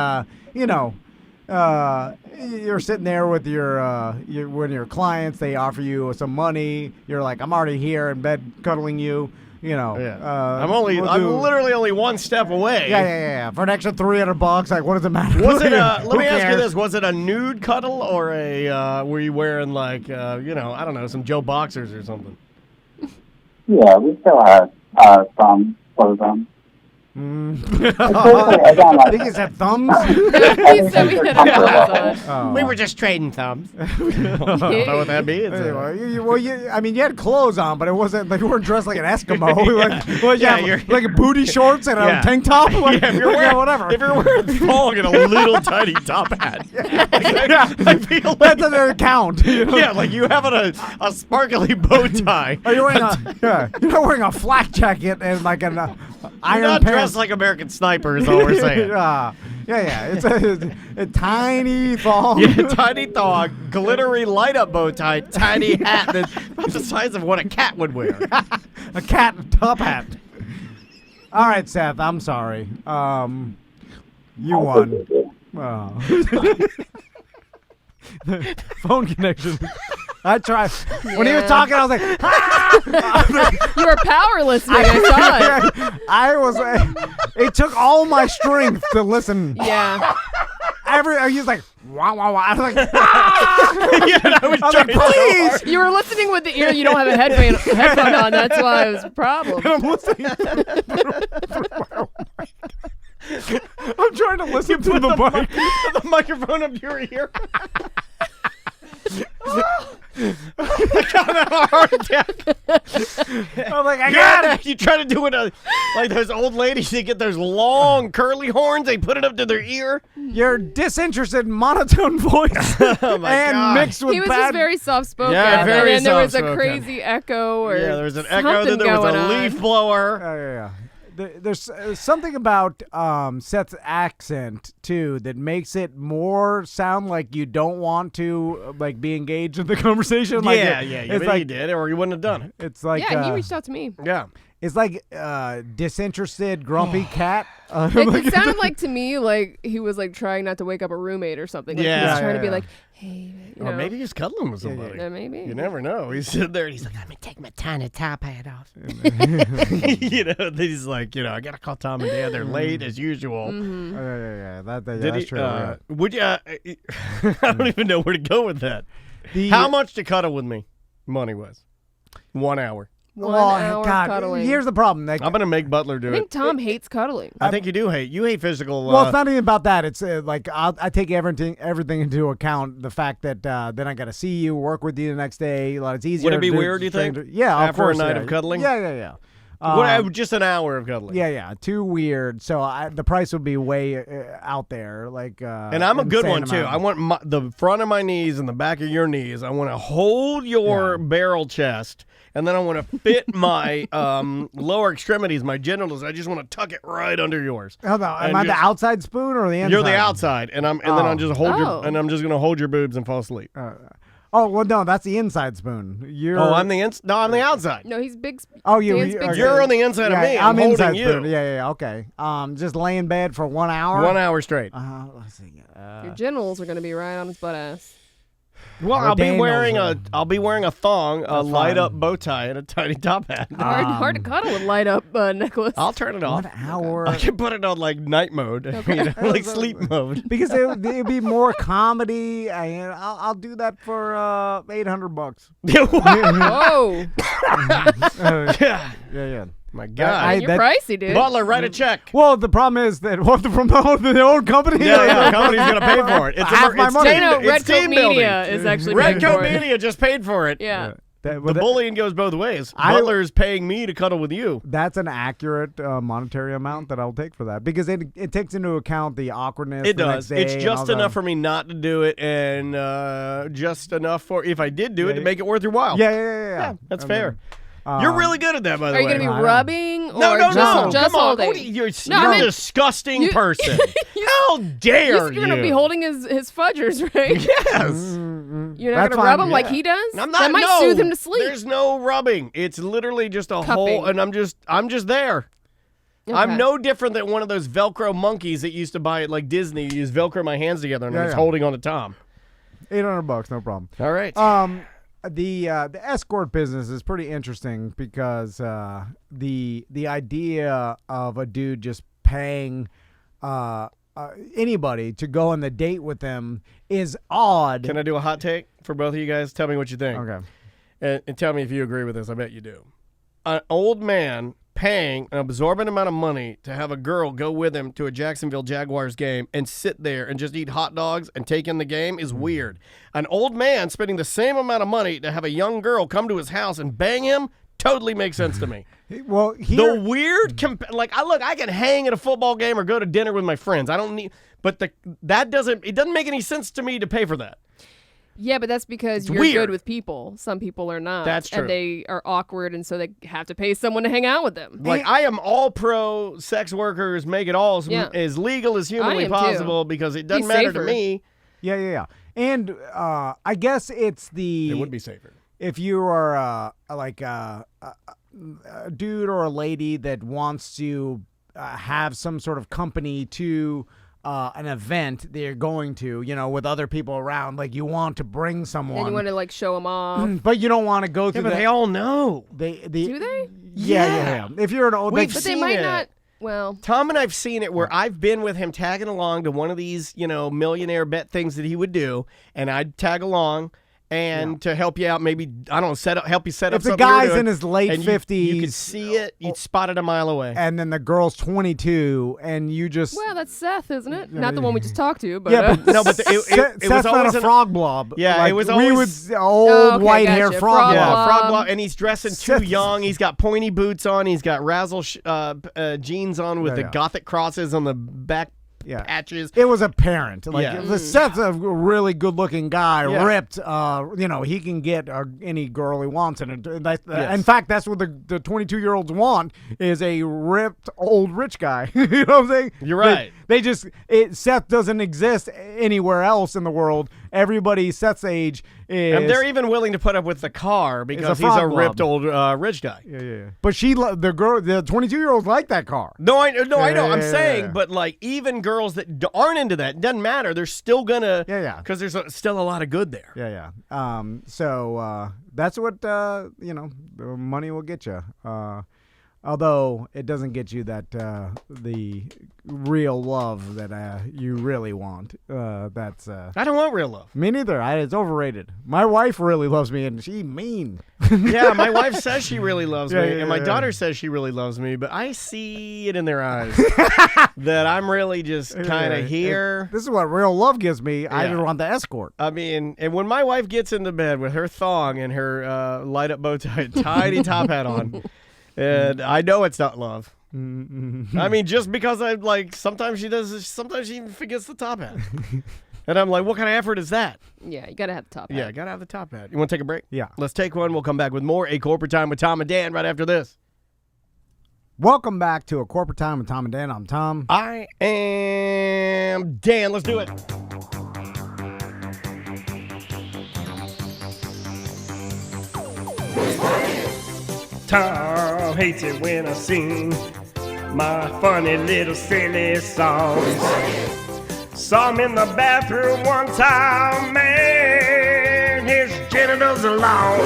You're sitting there with your clients. They offer you some money. You're like, I'm already here in bed cuddling you. You know. Yeah. I'm I'm literally only one step away. Yeah. For an extra $300, like, what does it matter? Was it let Who me ask you cares? this: was it a nude cuddle or a were you wearing like I don't know, some Joe boxers or something? Yeah, we still have some clothes on. I think he said thumbs. He said we had our clothes on. We were just trading thumbs. I don't know what that means. You had clothes on, but it wasn't like you weren't dressed like an Eskimo. Like a booty shorts and a tank top. Like, if you're wearing, whatever. If you're wearing thong and a little tiny top hat, I feel like that doesn't count. Yeah, like you having a sparkly bow tie. Are you wearing you're not wearing a flak jacket and like an iron not pants. dressed like American Sniper is all we're saying. Yeah. It's a tiny thong. Yeah, tiny thong, glittery light up bow tie, tiny hat that's the size of what a cat would wear. A cat top hat. All right, Seth, I'm sorry. You won. Oh. Phone connection. I tried. When he was talking, I was like, ah! You were power listening. I saw it. I was. It took all my strength to listen. Yeah. He was like, wow, wow, wow. I was like, ah! Yeah, I was like, please. You were listening with the ear you don't have a headphone on. That's why it was a problem. I'm listening. I'm trying to listen to the mic. The microphone up your ear. I kind of have a heart attack. I'm like, I got it. You try to do it like those old ladies. They get those long curly horns. They put it up to their ear. Your disinterested monotone voice and God. mixed with He was bad. just very soft-spoken. Yeah, very and then there was a soft-spoken. crazy echo or Yeah, there was an echo. Then something there was going a on. leaf blower. Yeah. There's something about Seth's accent too that makes it more sound like you don't want to like be engaged in the conversation. Like Yeah, it's but like he did, or he wouldn't have done it. it's like Yeah, he reached out to me. Yeah. it's like disinterested grumpy cat. It sounded like to me like he was like trying not to wake up a roommate or something. Like, he Yeah. was trying to be Yeah. like, hey, you know. Or maybe he's cuddling with somebody. Yeah, maybe. You never know. He's sitting there and he's like, let me take my tiny top hat off. Then he's like, I got to call Tom and Dad. They're late as usual. Yeah. Did That's he, true. Yeah. would you, I don't even know where to go with that. The- How much to cuddle with me? Money-wise. 1 hour. 1 hour God, cuddling. here's the problem. Like, I'm going to make Butler do I it. think Tom hates cuddling. I think you hate physical. well, it's not even about that. It's like I take everything into account. The fact that then I got to see you, work with you the next day. It's easier. Would it be to do weird, do you think? Yeah, of After a course, night yeah. of cuddling? Yeah. Just an hour of cuddling. Yeah, too weird. So the price would be way out there. And I'm a good one too. I want the front of my knees and the back of your knees. I want to hold your barrel chest, and then I want to fit my lower extremities, my genitals. I just want to tuck it right under yours. Am I the outside spoon or the inside? You're the outside, and then I'm just gonna hold your boobs and fall asleep. Oh well, no, that's the inside spoon. I'm the I'm the outside. No, he's big. Oh, you're on the inside of me. I'm holding inside you. Spoon. Yeah, okay. Just lay in bed for 1 hour. 1 hour straight. Let's see. Your genitals are gonna be right on his butt ass. Well, I'll be wearing a thong, a light up bow tie, and a tiny top hat. Hard to cuddle with light up necklace. I'll turn it off. 1 hour. I can put it on like night mode, like sleep mode. Because it'd be more comedy. And I'll do that for $800. Whoa! Yeah. My God, you're pricey, dude. Butler, write a check. Well, the problem is that from the old company. Yeah, the company's gonna pay for it. It's half my money. Red Coat Media is actually Red Coat Media just paid for it. Yeah. The bullying goes both ways. Butler's paying me to cuddle with you. That's an accurate monetary amount that I'll take for that because it takes into account the awkwardness. It does. It's just enough for me not to do it, and just enough for if I did do it to make it worth your while. Yeah. That's fair. You're really good at that, by the way. Are you going to be rubbing or no, just come holding? On. You're a disgusting person. How dare you? You're going to be holding his fudgers, right? Yes. You're not going to rub him like he does? I'm not. That might soothe him to sleep. There's no rubbing. It's literally just a hole, and I'm just there. Okay. I'm no different than one of those Velcro monkeys that used to buy at like Disney. You just Velcro my hands together, and I'm just holding on to Tom. $800, no problem. All right. The escort business is pretty interesting because the idea of a dude just paying anybody to go on the date with them is odd. Can I do a hot take for both of you guys? Tell me what you think. Okay. And tell me if you agree with this. I bet you do. An old man paying an absorbent amount of money to have a girl go with him to a Jacksonville Jaguars game and sit there and just eat hot dogs and take in the game is weird. An old man spending the same amount of money to have a young girl come to his house and bang him totally makes sense to me. Well, the weird I can hang at a football game or go to dinner with my friends. I don't need, but it doesn't make any sense to me to pay for that. Yeah, but that's because you're weird. Good with people. Some people are not. That's true. And they are awkward, and so they have to pay someone to hang out with them. Like, I am all pro sex workers, make it all as legal as humanly possible because it doesn't matter to me. Yeah. And I guess it would be safer. If you are a dude or a lady that wants to have some sort of company to an event they're going to, with other people around, like you want to bring someone. And you want to like show them off. But you don't want to go through but they all know. Do they? Yeah. If you're an old... But they might not... Well, Tom and I've seen it where I've been with him tagging along to one of these, millionaire bet things that he would do, and I'd tag along and to help you out, maybe, I don't know, help you set up something. If the guy's in his late 50s. You could see it, you'd spot it a mile away. And then the girl's 22, and you just... Well, that's Seth, isn't it? Not the one we just talked to, but... Yeah, but, it Seth's was always not a frog blob. Yeah, it was always... old white-haired frog blob. Frog blob, and he's dressing too young. He's got pointy boots on. He's got razzle jeans on with the Gothic crosses on the back patches. It was apparent. Seth's a really good-looking guy, ripped. He can get any girl he wants. And in fact, that's what the 22-year-olds want is a ripped old rich guy. You know what I'm saying? You're right. Seth doesn't exist anywhere else in the world. Everybody Seth's age is... And they're even willing to put up with the car because he's a ripped old rich guy. Yeah. But the 22-year-olds like that car. No, I know. I'm saying, but like even girls that aren't into that, it doesn't matter. They're still gonna... Yeah. Because there's still a lot of good there. Yeah. So that's what, the money will get you. Although it doesn't get you that the real love that you really want. That's I don't want real love. Me neither. It's overrated. My wife really loves me, and she's mean. Yeah, my wife says she really loves me, and my daughter says she really loves me, but I see it in their eyes that I'm really just kind of here. This is what real love gives me. I just want the escort. I mean, and when my wife gets into bed with her thong and her light-up bow tie, tidy top hat on, And I know it's not love. I mean, just because I like, sometimes she even forgets the top hat. And I'm like, what kind of effort is that? Yeah, you got to have the top hat. Yeah, gotta have the top hat. You want to take a break? Yeah. Let's take one. We'll come back with more A Corporate Time with Tom and Dan right after this. Welcome back to A Corporate Time with Tom and Dan. I'm Tom. I am Dan. Let's do it. Tom hates it when I sing my funny little silly songs. Saw him in the bathroom one time, man, his genitals are long.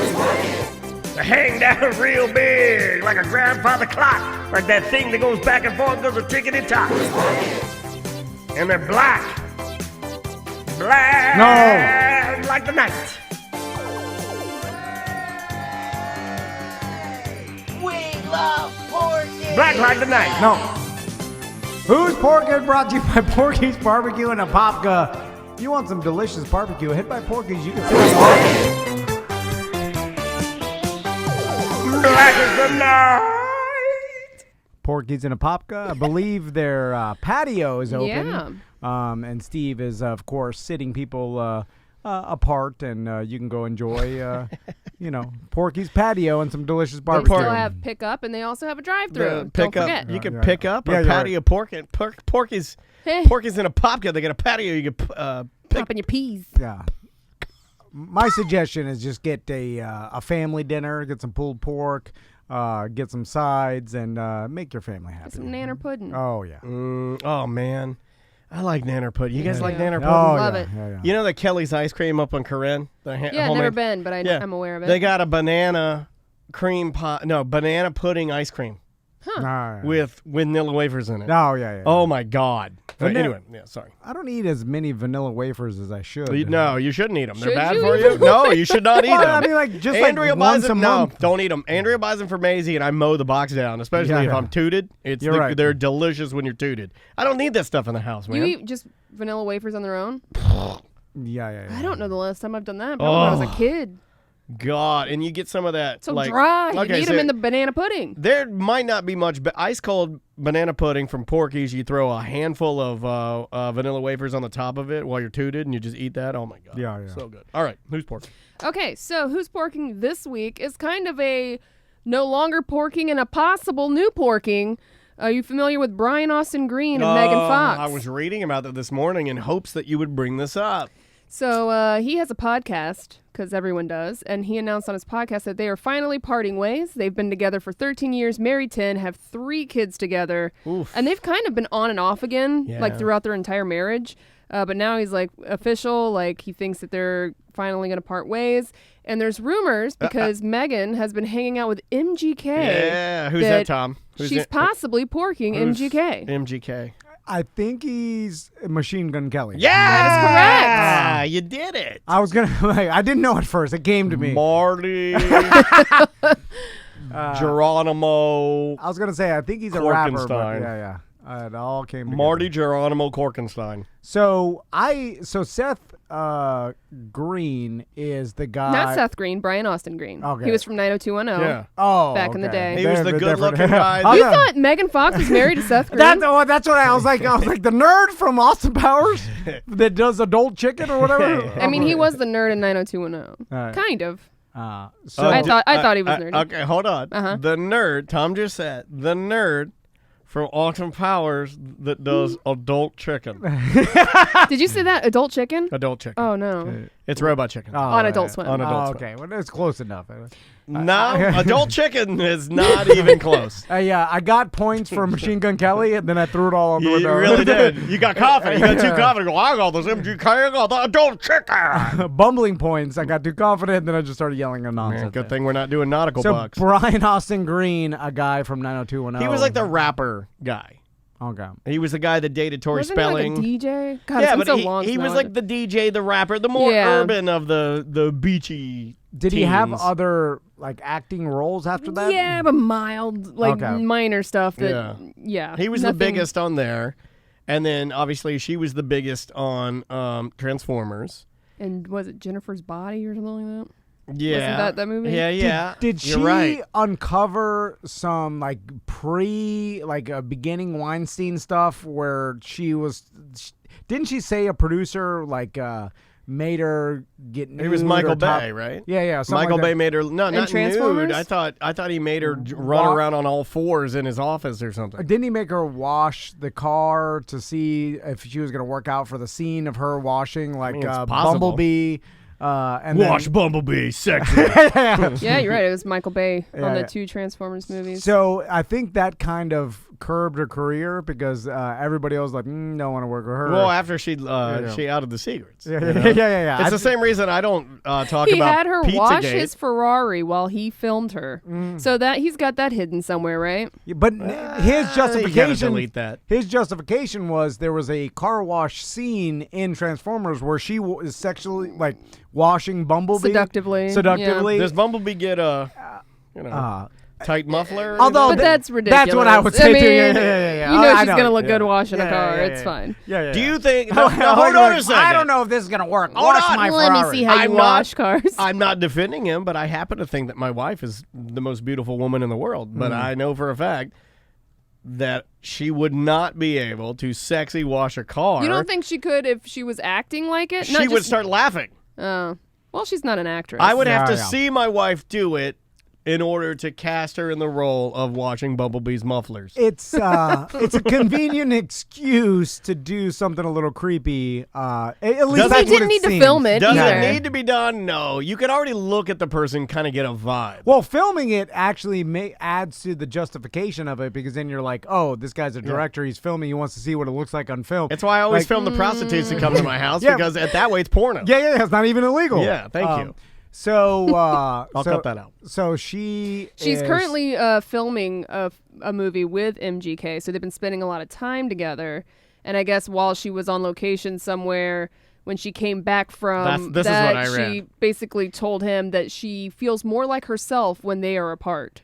They hang down real big, like a grandfather clock, like that thing that goes back and forth, goes a tickety-tock. And they're black, like the night. We love Porkin. Black like the night. No. Who's Porkin? Brought to you by Porky's Barbecue and Apopka. If you want some delicious barbecue, hit by Porky's. You can sit on the Black as the night. Porky's and Apopka. I believe their patio is open. Yeah. And Steve is, of course, sitting people apart, and you can go enjoy, Porky's patio and some delicious They barbecue. still have pickup, and they also have a drive-through. Don't forget. You can pick up Yeah, a you're patio Porkin. Porky's in a Popka. They got a patio. You can Pop in your peas. Yeah. My suggestion is just get a family dinner, get some pulled pork, get some sides, and make your family happy. Some nanner pudding. Oh, yeah. Oh, man. I like nanner pudding. You guys like nanner pudding? Oh, Love yeah, it. yeah, yeah. You know the Kelly's ice cream up on Corinne? Yeah, never been, but I'm aware of it. They got a banana banana pudding ice cream with vanilla wafers in it. Oh, yeah, yeah. Oh, my God. Vanilla- Anyway, sorry. I don't eat as many vanilla wafers as I should. No, you shouldn't eat them. They're Should bad you for eat you. them? No, you should not eat them. Well, I mean, like, just Andrea like buys once a them. month. No, don't eat them. Andrea buys them for Maisie, and I mow the box down, especially Yeah, if yeah. I'm tooted. You're right. They're delicious when you're tooted. I don't need that stuff in the house, man. You eat just vanilla wafers on their own? Yeah. I don't know the last time I've done that. Probably when I was a kid. God, and you get some of that. So like, dry. You okay, eat them in the banana pudding. There might not be much, but ice cold banana pudding from Porky's. You throw a handful of vanilla wafers on the top of it while you're tooted, and you just eat that. Oh my God, Yeah. so good. All right, who's porking? Okay, so who's porking this week is kind of a no longer porking and a possible new porking. Are you familiar with Brian Austin Green and Megan Fox? I was reading about that this morning in hopes that you would bring this up. So he has a podcast, because everyone does, and he announced on his podcast that they are finally parting ways. They've been together for 13 years, married 10, have 3 kids together, and they've kind of been on and off again, like throughout their entire marriage. But now he's like official, like he thinks that they're finally going to part ways. And there's rumors because Megan has been hanging out with MGK. Yeah, who's that, Tom? She's possibly porking MGK. MGK. I think he's Machine Gun Kelly. Yeah, that is correct. You did it. I was going to, I didn't know at first. It came to me. Marty. Geronimo. I was going to say, I think he's a rapper. But Korkenstein. yeah. It all came together. Marty Geronimo Korkenstein. So Seth Green is the guy. Not Seth Green, Brian Austin Green. Okay. He was from 90210. Yeah. Oh, back in the day. He was the good-looking guy. You thought Megan Fox was married to Seth Green? That's what I was like. I was like the nerd from Austin Powers that does adult chicken or whatever. I mean, he was the nerd in 90210. Right. Kind of. So I thought he was nerdy. Okay, hold on. Uh-huh. The nerd, Tom just said, the nerd from Austin Powers that does adult chicken. Did you say that? Adult chicken? Adult chicken. Oh, no. It's robot chicken. On Adult Swim. On Adult Swim. Okay, well, it's close enough. No, adult chicken is not even close. Yeah, I got points for Machine Gun Kelly, and then I threw it all on the You window. really did. You got confident. You got too confident. Go, I got this MGK, I got the adult chicken. Bumbling points. I got too confident, and then I just started yelling a nonsense. Man, good thing we're not doing nautical So bucks. Brian Austin Green, a guy from 90210. He was like the rapper guy. Okay. He was the guy that dated Tori Wasn't Spelling. he like a DJ? God, Yeah, it's but been so long he since was I like the DJ, the rapper, the more urban of the beachy. Did he have teens. other like acting roles after that? Yeah, but mild, like Okay. minor stuff. That, yeah. He was nothing- the biggest on there, and then obviously she was the biggest on Transformers. And was it Jennifer's Body or something like that? Yeah. Wasn't that movie? Yeah. Did she You're right. uncover some like beginning Weinstein stuff where didn't she say a producer made her get nude? It was Michael or top- Bay, right? Yeah. Michael Bay like made her not nude. Transformers? I thought he made her run around on all fours in his office or something. Didn't he make her wash the car to see if she was going to work out for the scene of her washing it's possible. Bumblebee? And Wash Bumblebee, sexy. Yeah, you're right. It was Michael Bay on the 2 Transformers movies. So I think that kind of curbed her career because everybody else was like, don't want to work with her. Well, after she outed the secrets. Yeah. It's the same reason I don't talk he about had her Pizzagate. wash his Ferrari while he filmed her. So that he's got that hidden somewhere, right? But his You justification, gotta delete that. His justification was there was a car wash scene in Transformers where she was sexually washing Bumblebee Seductively. Does Bumblebee get a tight muffler? Although But that's ridiculous. That's what I would say too. Yeah. You know I she's gonna look good washing a car. Yeah. It's fine. Yeah. Do you think? No, hold on a second. I don't know if this is gonna work. Hold Wash on. my Let Ferrari. me see how you wash cars. I'm not defending him, but I happen to think that my wife is the most beautiful woman in the world. But I know for a fact that she would not be able to sexy wash a car. You don't think she could if she was acting like it? She would start laughing. Oh. Well, she's not an actress. I would have to Yeah. see my wife do it in order to cast her in the role of washing Bumblebee's mufflers. It's a convenient excuse to do something a little creepy. At least He that's He what didn't it need to seems. film it Does either. it need to be done? No. You can already look at the person, kind of get a vibe. Well, filming it actually adds to the justification of it because then you're like, oh, this guy's a director. He's filming. He wants to see what it looks like on film. That's why I always Like- film the prostitutes that come to my house Yeah. because that way it's porno. Yeah. It's not even illegal. Yeah, thank you. So I'll cut that out. So she's currently filming a movie with MGK, so they've been spending a lot of time together. And I guess while she was on location somewhere, when she came back from This is that, what I read. she basically told him that she feels more like herself when they are apart.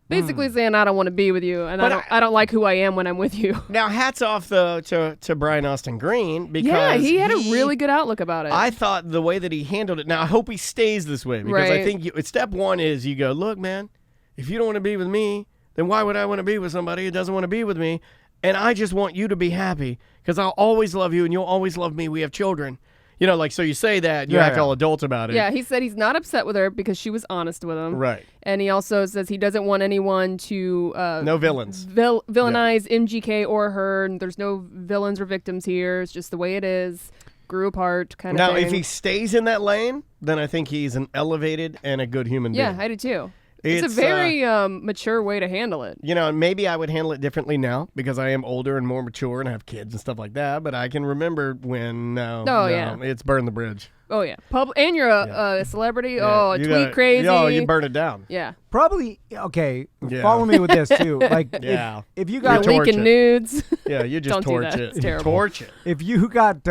Basically saying, I don't want to be with you, and I don't like who I am when I'm with you. Now, hats off to Brian Austin Green because Yeah, he had a really good outlook about it. I thought the way that he handled it. Now, I hope he stays this way because I Right. think step one is you go, look, man, if you don't want to be with me, then why would I want to be with somebody who doesn't want to be with me? And I just want you to be happy because I'll always love you and you'll always love me. We have children. You know, so you say that, you act all adult about it. Yeah, he said he's not upset with her because she was honest with him. Right. And he also says he doesn't want anyone to No villains. villainize MGK or her. And there's no villains or victims here. It's just the way it is. Grew apart kind of Now, thing. if he stays in that lane, then I think he's an elevated and a good human being. Yeah, I do too. It's a very mature way to handle it. You know, and maybe I would handle it differently now because I am older and more mature and have kids and stuff like that. But I can remember when, yeah. it's burn the bridge. Oh, yeah. And you're a celebrity. Yeah. Oh, You tweet gotta- crazy. Oh, you burn it down. Yeah. probably okay. Yeah. Follow me with this too. Like, Yeah. if you You're got torch leaking it. nudes. Yeah, you just Don't do torch that. it. It's terrible. Torch it. if you got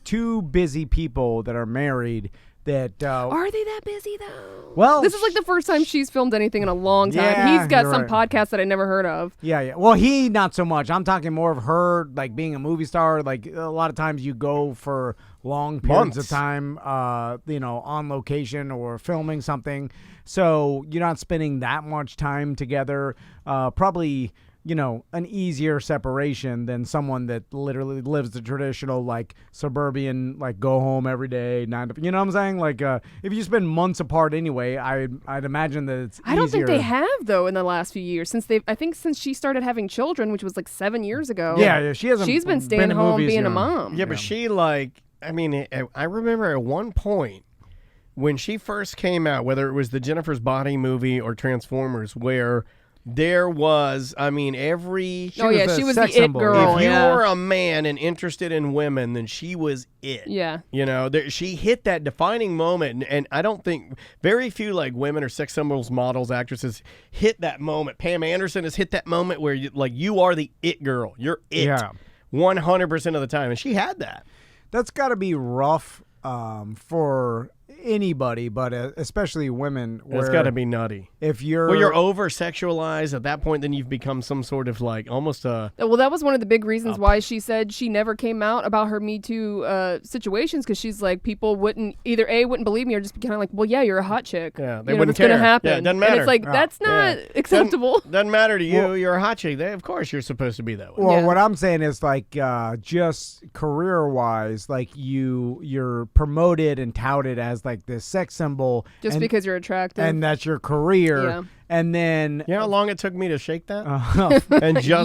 two busy people that are married that Are they that busy, though? well, This is like the first time she's filmed anything in a long time. Yeah, He's got you're some right. podcast that I never heard of. Yeah. Well, he not so much. I'm talking more of her, like being a movie star. Like a lot of times you go for long periods Months. of time, on location or filming something. So you're not spending that much time together. Probably, an easier separation than someone that literally lives the traditional, like, suburban, like, go home every day, 9 to, you know what I'm saying? Like, if you spend months apart anyway, I'd imagine that it's I don't think they easier. have, though, in the last few years. I think since she started having children, which was like 7 years ago. Yeah, she hasn't. She's been staying in home movies, being a mom. Yeah, but she I remember at one point when she first came out, whether it was the Jennifer's Body movie or Transformers, where there was, every... She was the sex it symbol. girl. If you yeah. were a man and interested in women, then she was it. Yeah. She hit that defining moment, and I don't think very few women or sex symbols, models, actresses hit that moment. Pam Anderson has hit that moment where you are the it girl. You're it. Yeah. 100% of the time, and she had that. That's got to be rough for anybody, but especially women. It's got to be nutty. If you're over sexualized at that point, then you've become some sort of like almost a. Well, that was one of the big reasons why she said she never came out about her Me Too situations, because she's like, people wouldn't believe me, or just kind of like, well, yeah, you're a hot chick. Yeah, they wouldn't care. Gonna happen. Yeah, it doesn't matter. And it's like that's not acceptable. Doesn't matter to you. You're a hot chick. Of course, you're supposed to be that way. Well, what I'm saying is like just career-wise, like you're promoted and touted as like this sex symbol just because you're attractive, and that's your career. Yeah. And then you know how long it took me to shake that,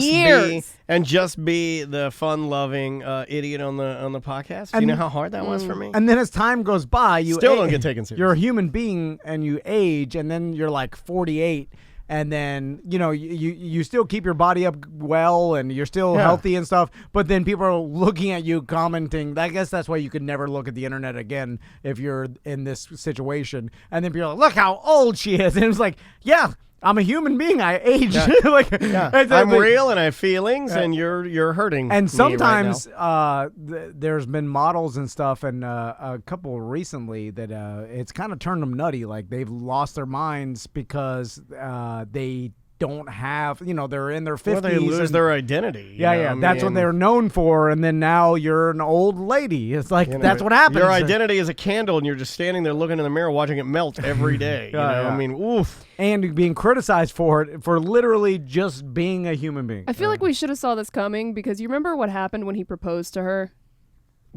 Years. and just be the fun-loving idiot on the podcast. Do you know how hard that was for me? And then as time goes by, you still don't get taken seriously. You're a human being, and you age, and then you're like 48. And then, you still keep your body up well, and you're still healthy and stuff. But then people are looking at you, commenting. I guess that's why you could never look at the internet again if you're in this situation. And then people are like, look how old she is. And it's like, yeah, I'm a human being. I age. I'm real, and I have feelings, and you're hurting. And sometimes me right there's been models and stuff, and a couple recently that it's kind of turned them nutty. Like they've lost their minds because they don't have, they're in their 50s. Well, they lose their identity. Yeah. That's what they're known for. And then now you're an old lady. It's like, that's what happens. Your identity is a candle, and you're just standing there looking in the mirror, watching it melt every day. I mean, oof. And being criticized for it, for literally just being a human being. I feel like we should have saw this coming, because you remember what happened when he proposed to her?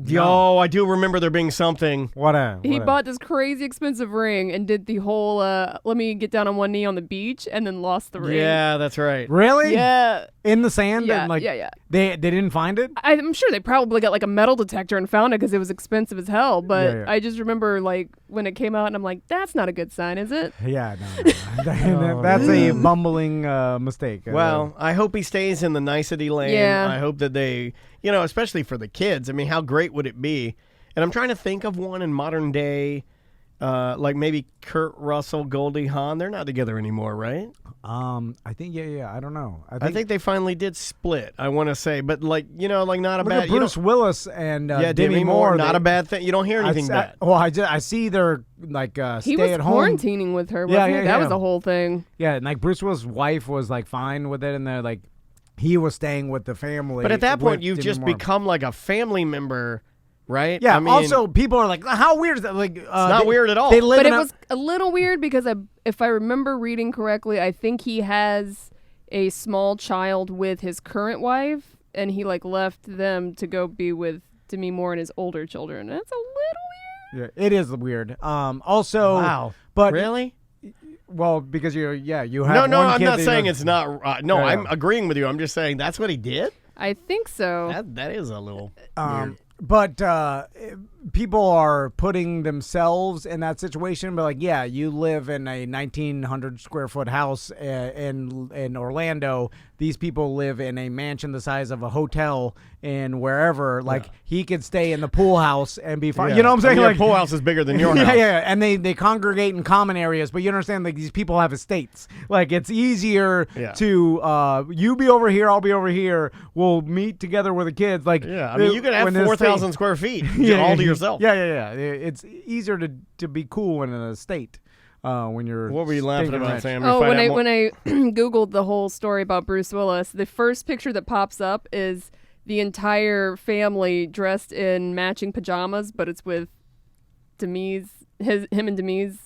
Yo, I do remember there being something. He bought this crazy expensive ring and did the whole let me get down on one knee on the beach, and then lost the ring. Yeah, that's right. Really? Yeah. In the sand? Yeah, and yeah. They didn't find it? I'm sure they probably got like a metal detector and found it because it was expensive as hell. But I just remember like when it came out, and I'm like, that's not a good sign, is it? Yeah, no. That's a bumbling mistake. Well, I hope he stays in the nicety lane. Yeah. I hope that they, especially for the kids. I mean, how great would it be? And I'm trying to think of one in modern day, like maybe Kurt Russell, Goldie Hawn. They're not together anymore, right? I think, I don't know. I think they finally did split, I want to say. But, not a bad... Bruce Willis and Demi Moore, not a bad thing. You don't hear anything bad. I see they're, he was stay at home. quarantining with her, wasn't he? That was the whole thing. Yeah, and, Bruce Willis' wife was, fine with it, and they're, he was staying with the family. But at that point, you've just become, like, a family member... Right? Yeah. Also, people are like, "How weird is that?" Like, it's not weird at all. They live but it was a little weird because if I remember reading correctly, I think he has a small child with his current wife, and he left them to go be with Demi Moore and his older children. That's a little weird. Yeah, it is weird. Also, wow. But really. Well, because you have no, one I'm kid not saying it's not. I'm agreeing with you. I'm just saying that's what he did. I think so. That is a little weird. But people are putting themselves in that situation. But you live in a 1,900 square foot house in Orlando. These people live in a mansion the size of a hotel in wherever. He could stay in the pool house and be fine. Yeah. You know what I'm saying? Your pool house is bigger than your house. Yeah. And they congregate in common areas. But you understand, these people have estates. It's easier to you be over here, I'll be over here. We'll meet together with the kids. I mean, you could have 4,000 square feet all to yourself. Yeah. It's easier to be cool in an estate. When you're what were you laughing about, Sam? When I googled the whole story about Bruce Willis, the first picture that pops up is the entire family dressed in matching pajamas, but it's with him and Demi's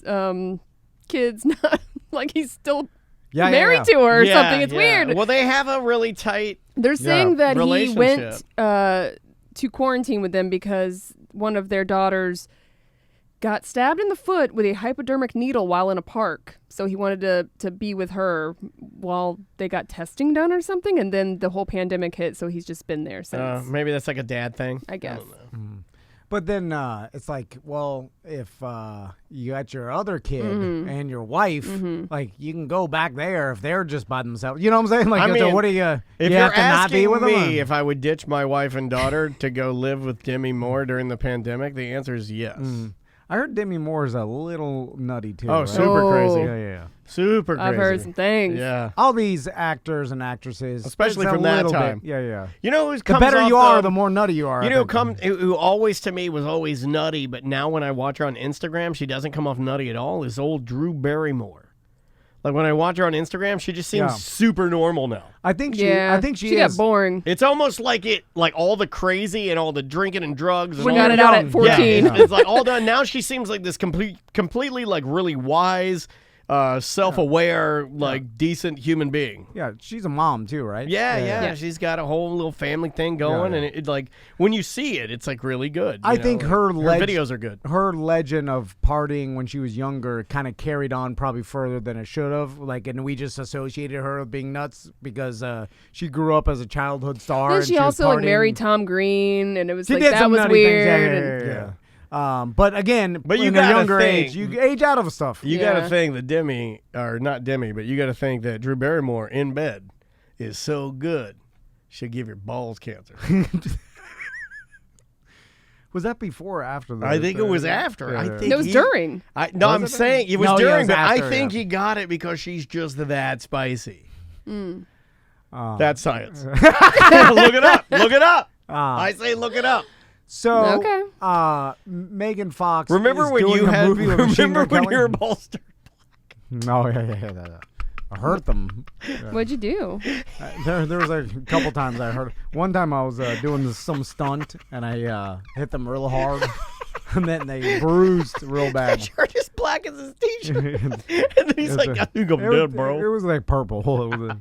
kids. Not he's still married to her or something. It's weird. Well, they have a really tight. They're saying that he went to quarantine with them because one of their daughters got stabbed in the foot with a hypodermic needle while in a park. So he wanted to be with her while they got testing done or something. And then the whole pandemic hit. So he's just been there since. Maybe that's a dad thing. I guess. I don't know. Mm-hmm. But then it's if you got your other kid and your wife, you can go back there if they're just by themselves. You know what I'm saying? So what do you? If you you're have to not be asking with me them, if I would ditch my wife and daughter to go live with Demi Moore during the pandemic, the answer is yes. I heard Demi Moore is a little nutty too. Oh, right? super crazy. Yeah. Super crazy. I've heard some things. Yeah. All these actors and actresses, Especially it's a from that little time. bit- yeah. You know who's The comes better off you are, the more nutty you are. You I know, think. who always to me was always nutty, but now when I watch her on Instagram, she doesn't come off nutty at all. Is old Drew Barrymore. Like when I watch her on Instagram, she just seems super normal now. I think she she got is. boring. It's almost like all the crazy and all the drinking and drugs. And We all got that. it out at 14. Yeah, it's like all done. Now she seems like this completely like really wise, self-aware, like decent human being. Yeah, she's a mom too, right? Yeah. She's got a whole little family thing going, and it like when you see it, it's like really good. I think her videos are good. Her legend of partying when she was younger kind of carried on probably further than it should have. Like, and we just associated her with being nuts because she grew up as a childhood star. Then and she was also like partying. married Tom Green, and it was She like did that some was nutty weird. things. Yeah. But again, But you in a gotta younger think- age, you age out of stuff. You got to think that but you got to think that Drew Barrymore in bed is so good, she'll give your balls cancer. Was that before or after that? I think it was after. I think It was during. I'm saying it was No, yeah, it during, was but after, I think he got it because she's just that spicy. That's science. Look it up. Look it up. I say look it up. So, Okay. Megan Fox. Remember is when doing you a had? movie with Machine Remember Gun when your Kelly? balls started? No, yeah. I hurt them. What'd you do? There was a couple times I hurt. One time I was doing some stunt and I hit them real hard, and then they bruised real bad. Shirt is black as his t-shirt, and then he's like, "I think I'm dead, bro." It was like purple. It was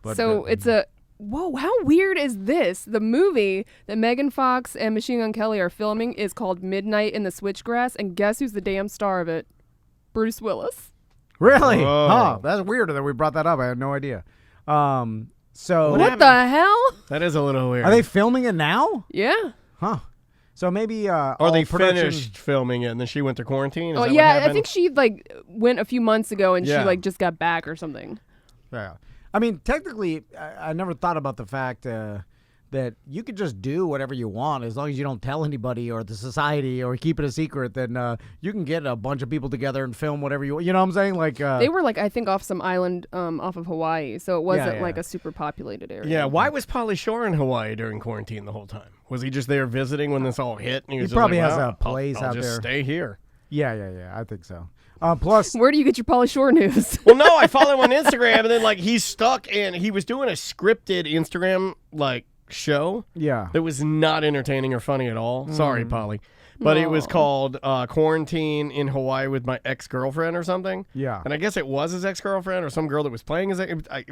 but, So it's a whoa. How weird is this? The movie that Megan Fox and Machine Gun Kelly are filming is called Midnight in the Switchgrass, and guess who's the damn star of it? Bruce Willis. really? Whoa. Huh? That's weird that we brought that up. I had no idea. So What the hell? That is a little weird. are they filming it now? Yeah. Huh? So maybe Or they finished filming it and then she went to quarantine? Is Oh that what yeah, I happened? think she like went a few months ago and she Yeah. like just got back or something. Yeah. I mean, technically, I never thought about the fact that you could just do whatever you want as long as you don't tell anybody or the society or keep it a secret. Then you can get a bunch of people together and film whatever you want. You know what I'm saying? Like They were like I think off some island off of Hawaii, so it wasn't yeah. like a super populated area. Yeah, why was Pauly Shore in Hawaii during quarantine the whole time? Was he just there visiting when this all hit? And he was just probably like, has "Wow, a place I'll out just there." stay here. yeah. I think so. Plus, Where do you get your Pauly Shore news? Well, no, I follow him on Instagram, and then like he's stuck, and he was doing a scripted Instagram like show yeah. that was not entertaining or funny at all. Sorry, Polly. But it was called Quarantine in Hawaii with My Ex-Girlfriend or something. Yeah. And I guess it was his ex-girlfriend or some girl that was playing his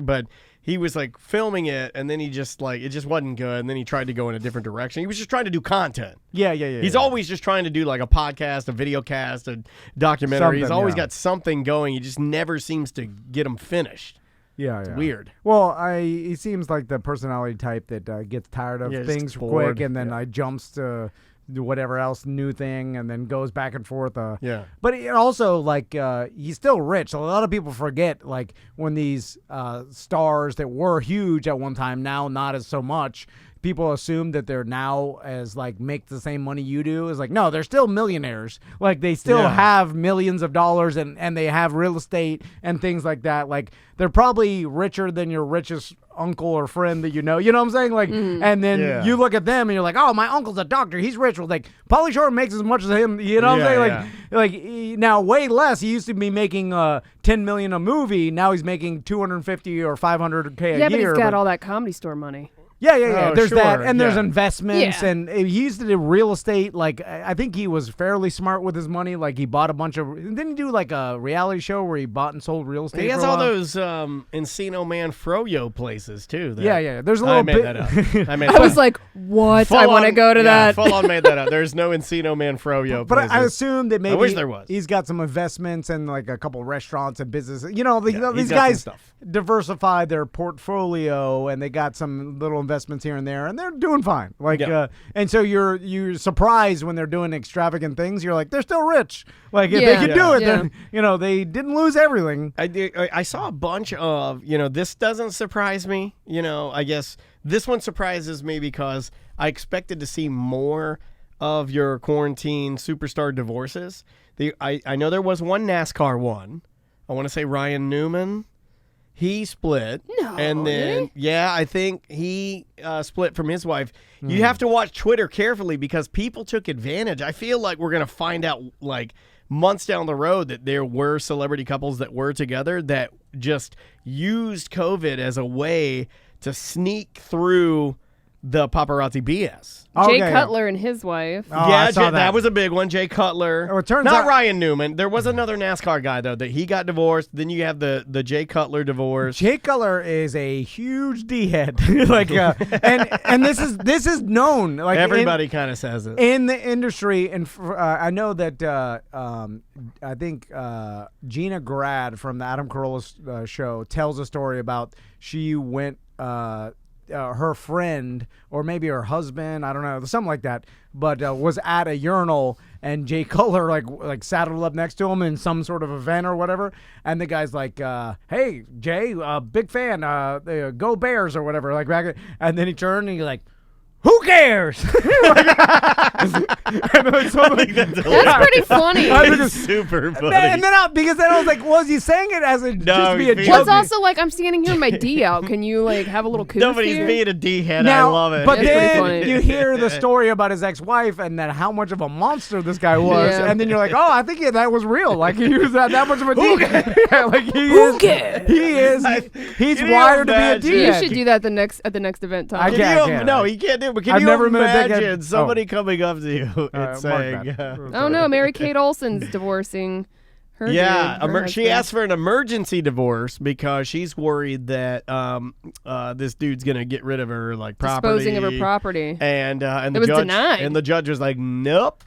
but he was like filming it, and then he just like, it just wasn't good, and then he tried to go in a different direction. He was just trying to do content. Yeah. He's always just trying to do like a podcast, a video cast, a documentary. He's Something, always yeah. got something going. He just never seems to get them finished. Yeah. It's weird. Well, he seems like the personality type that gets tired of Yeah, just things bored. quick and then jumps to do whatever else new thing and then goes back and forth. Yeah. But it also, like, he's still rich. A lot of people forget, like, when these stars that were huge at one time, now not as so much, people assume that they're now as, like, make the same money you do. It's like, no, they're still millionaires. Like, they still have millions of dollars and they have real estate and things like that. Like, they're probably richer than your richest uncle or friend that you know. You know what I'm saying? Like, and then you look at them and you're like, oh, my uncle's a doctor. He's rich. Well, like, Pauly Shore makes as much as him. You know what I'm saying? Like, now way less. He used to be making $10 million a movie. Now he's making $250 or $500K a year. Yeah, but he's got all that Comedy Store money. Yeah. Oh, There's sure, that, and there's yeah. investments, Yeah. and he used to do real estate. Like, I think he was fairly smart with his money. Like, he bought a bunch of. Didn't he do like a reality show where he bought and sold real estate? He has for a all while? those Encino Man Froyo places too. that- Yeah. There's a I little made bit. that up. I made I that was up. like, what? Full I want to on- go to yeah, that. Full on made that up. There's no Encino Man Froyo But places. I assume that maybe wish there was. he's got some investments and like a couple restaurants and businesses. You know, he's these got some guys stuff. diversify their portfolio and they got some little investments here and there, and they're doing fine. Like, Yeah. and so you're surprised when they're doing extravagant things. You're like, they're still rich. Like, if they could do it, then they didn't lose everything. I saw a bunch of, this doesn't surprise me. I guess this one surprises me because I expected to see more of your quarantine superstar divorces. I know there was one NASCAR one. I want to say Ryan Newman. He split. No, and then really? I think he split from his wife. You have to watch Twitter carefully because people took advantage. I feel like we're gonna find out like months down the road that there were celebrity couples that were together that just used COVID as a way to sneak through the paparazzi BS. Jay Cutler and his wife. Oh, Yeah, I saw that was a big one. Jay Cutler. Oh, it turns Not out- Ryan Newman. There was another NASCAR guy though that he got divorced. Then you have the Jay Cutler divorce. Jay Cutler is a huge D-head. like, and this is known. Like Everybody kind of says it. in the industry, and I know that I think Gina Grad from the Adam Carolla show tells a story about she went. Her friend or maybe her husband, I don't know, something like that, but was at a urinal and Jay Cutler like saddled up next to him in some sort of event or whatever, and the guy's like, "Hey Jay, big fan, go Bears" or whatever, like back, and then he turned and he's like, "Who cares?" That's pretty funny. super funny. And then because then I was like, was he saying it as a just to be a he's joke? Was also like, I'm standing here with my D out. Can you like have a little coos Nobody's here? being a D-head. Now, I love it. But That's pretty then funny. you hear the story about his ex-wife and then how much of a monster this guy was, Yeah. and then you're like, oh, I think that was real. Like he was that much of a D-head. Yeah, like Who cares? He's Can you wired to be a imagine? You D-head. should do that at the next event, Tom. I Can can't, you, can't. no, he can't do it. But can I've you never been a dickhead. imagine somebody coming up to you and Mark saying, that. Oh no, Mary-Kate Olsen's divorcing her yeah, dude, her she husband. asked for an emergency divorce because she's worried that this dude's gonna get rid of her like property, disposing of her property. and the was judge denied. and the judge was like, nope,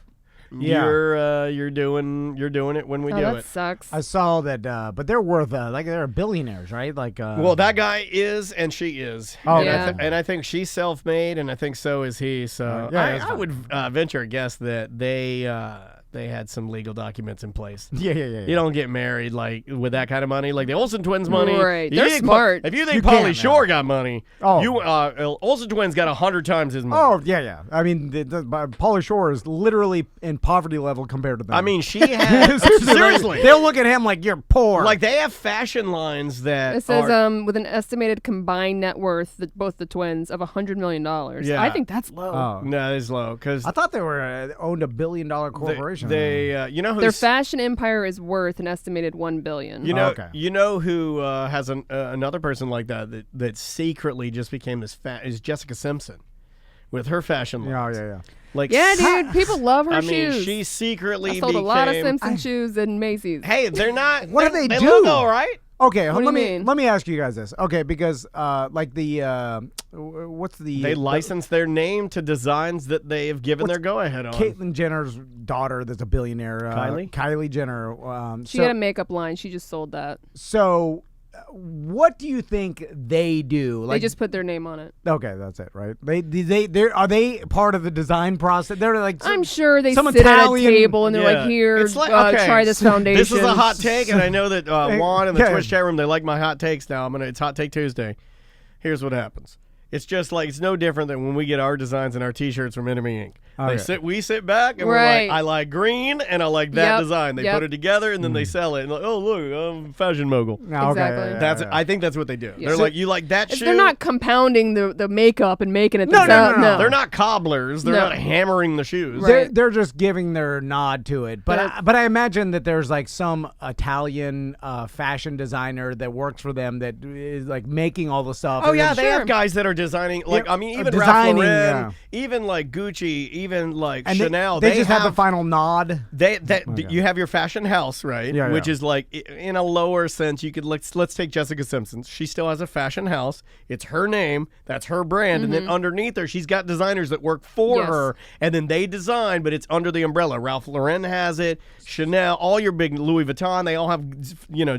Yeah. you're doing it when we Oh, do that it. sucks. I saw that, but they're worth like they're billionaires, right? Like, Well, that guy is, and she is. Oh, and, yeah. and I think she's self-made, and I think so is he. So yeah, that's I fine. would venture a guess that they had some legal documents in place. yeah. You don't get married like with that kind of money, like the Olsen twins' money. Right. If you They're think smart. If you You think can't, Pauly Shore got money, Oh. you Olsen twins got 100 times his money. Oh yeah. I mean, Pauly Shore is literally in poverty level compared to them. I mean, she has seriously. they'll look at him like you're poor. Like they have fashion lines that It says are, with an estimated combined net worth, both the twins, of $100 million. Yeah. I think that's low. oh. no, it's low because I thought they were owned $1 billion corporation. they you know who's Their fashion empire is worth an estimated $1 billion. You know, okay. you know who has another person like that secretly just became as fat is Jessica Simpson, with her fashion lines. Yeah. Like, Yeah, dude, people love her I mean, shoes. she secretly I sold a lot of became- Simpson shoes in Macy's. Hey, they're not. What do they They do? look all right. Okay, What do you mean? let me ask you guys this. Okay, because like the what's the They license their name to designs that they have given their go-ahead on. Caitlyn Jenner's daughter that's a billionaire. Kylie Jenner. She had a makeup line. She just sold that. So what do you think they do? Like, They just put their name on it. okay, that's it, right? They are they part of the design process? They're like I'm sure they some sit Italian- at a table and they're Yeah. like, here, It's like, okay, try this foundation. This is a hot take, and I know that Juan in the Yeah. Twitch chat room, they like my hot takes now. It's Hot Take Tuesday. Here's what happens. It's just like, it's no different than when we get our designs and our T-shirts from Enemy Inc. Okay. We sit back and we're Right. like, I like green and I like that Yep, design. They yep. put it together and then they sell it. And like, oh look, I'm a fashion mogul. No, okay, Exactly. yeah, That's yeah. I think that's what they do. Yeah. They're So- like, you like that shoe? They're not compounding the makeup and making it No, themselves. no. They're not cobblers. They're No. not hammering the shoes. Right. They're just giving their nod to it, but I imagine that there's like some Italian fashion designer that works for them that is like making all the stuff. Oh and yeah, then- they have guys that are designing. Like Yeah, I mean, even Ralph designing, Lauren, yeah. even like Gucci, even like and Chanel. They just have the have final nod. You have your fashion house, right? Yeah, Which yeah. is like in a lower sense. You could let's take Jessica Simpson. She still has a fashion house. It's her name. That's her brand. And then underneath her, she's got designers that work for Yes. her, and then they design, but it's under the umbrella. Ralph Lauren has it. Chanel, all your big Louis Vuitton. They all have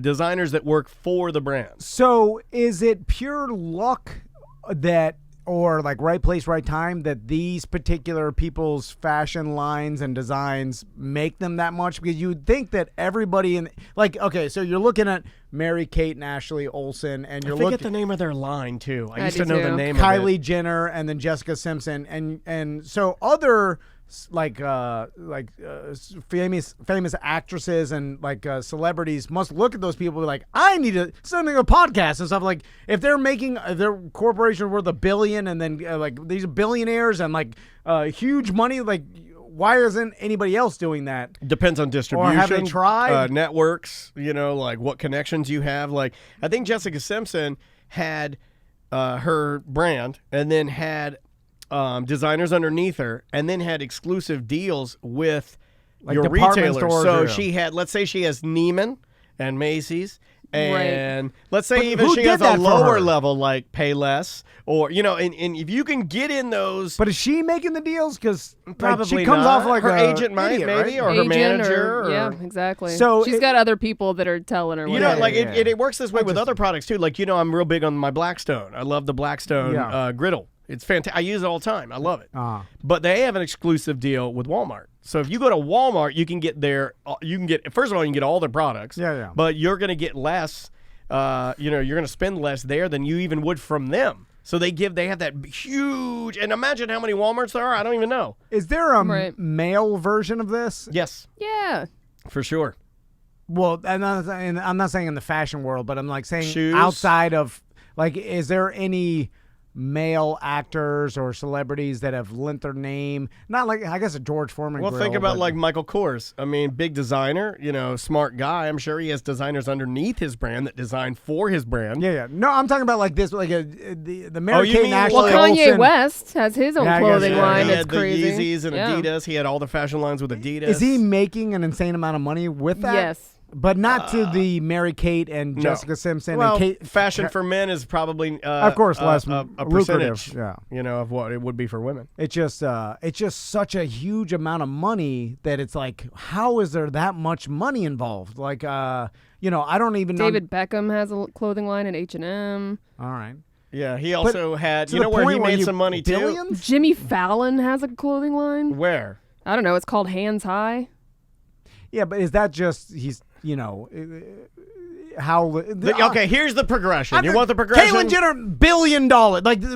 designers that work for the brand. So is it pure luck that, or like right place, right time, that these particular people's fashion lines and designs make them that much? Because you would think that everybody in, like, okay, so you're looking at Mary Kate and Ashley Olsen, and you're I forget looking the name of their line too. I I used do to know the too. name of it. Kylie Jenner and then Jessica Simpson, and so other famous actresses and celebrities must look at those people and be like, I need to send a podcast and stuff. Like if they're making their corporation worth $1 billion and then these billionaires and huge money, why isn't anybody else doing that? Depends on distribution. Or have they tried? Networks, what connections you have. I think Jessica Simpson had her brand and then had designers underneath her and then had exclusive deals with your retailers. So she had, let's say she has Neiman and Macy's. And let's say even she has a lower level like Payless or, and if you can get in those. But is she making the deals? Because probably she comes not. off like her a agent might, idiot, maybe, right? or her manager. Yeah, exactly. So she's got other people that are telling her. It works this way with other products too. I'm real big on my Blackstone. I love the Blackstone griddle. It's fantastic. I use it all the time. I love it. But they have an exclusive deal with Walmart. So if you go to Walmart, you can get first of all, you can get all their products. Yeah. But you're going to get less. You're going to spend less there than you even would from them. So they have that huge. And imagine how many Walmarts there are. I don't even know. Is there a male version of this? Yes. Yeah. For sure. Well, I'm not saying in the fashion world, but I'm saying shoes? Outside of is there any male actors or celebrities that have lent their name? Not I guess a George Foreman. Well, grill, think about Michael Kors. I mean, big designer, smart guy. I'm sure he has designers underneath his brand that design for his brand. Yeah. No, I'm talking about this, the Mary Kate and Ashley Well, Kanye Olsen. West has his own clothing line. That's crazy. He had the Yeezys and Adidas. He had all the fashion lines with Adidas. Is he making an insane amount of money with that? Yes. But not to the Mary Kate and Jessica Simpson. Well, and Kate, fashion for men is probably of course less a lucrative. percentage, Yeah, of what it would be for women. It's just such a huge amount of money that it's how is there that much money involved? I don't even know. David Beckham has a clothing line at H&M. All right. Yeah, he also had. Where he made some money billions? too. Jimmy Fallon has a clothing line. Where? I don't know. It's called Hands High. Yeah, but is that just how? Okay, here's the progression. You want the progression? Caitlyn Jenner, $1 billion.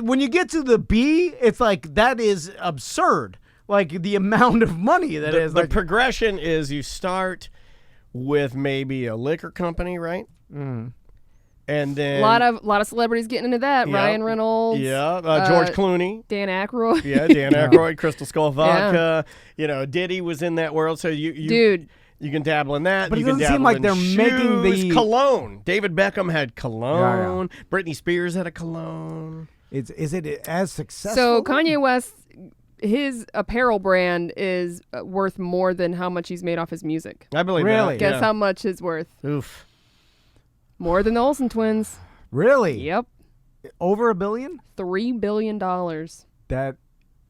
When you get to the B, it's that is absurd. The amount of money that is. The progression is you start with maybe a liquor company, right? Mm-hmm. And then a lot of celebrities getting into that. Yep. Ryan Reynolds. George Clooney. Dan Aykroyd. Yeah, Dan Aykroyd, Crystal Skull Vodka. Diddy was in that world. So Dude. You can dabble in that. But you it doesn't seem like they're making the cologne. David Beckham had cologne. Yeah. Britney Spears had a cologne. Is it as successful? So Kanye West, his apparel brand is worth more than how much he's made off his music. I believe really? that. Guess how much it's worth? Oof. More than the Olsen twins. Really? Yep. Over $1 billion? $3 billion. That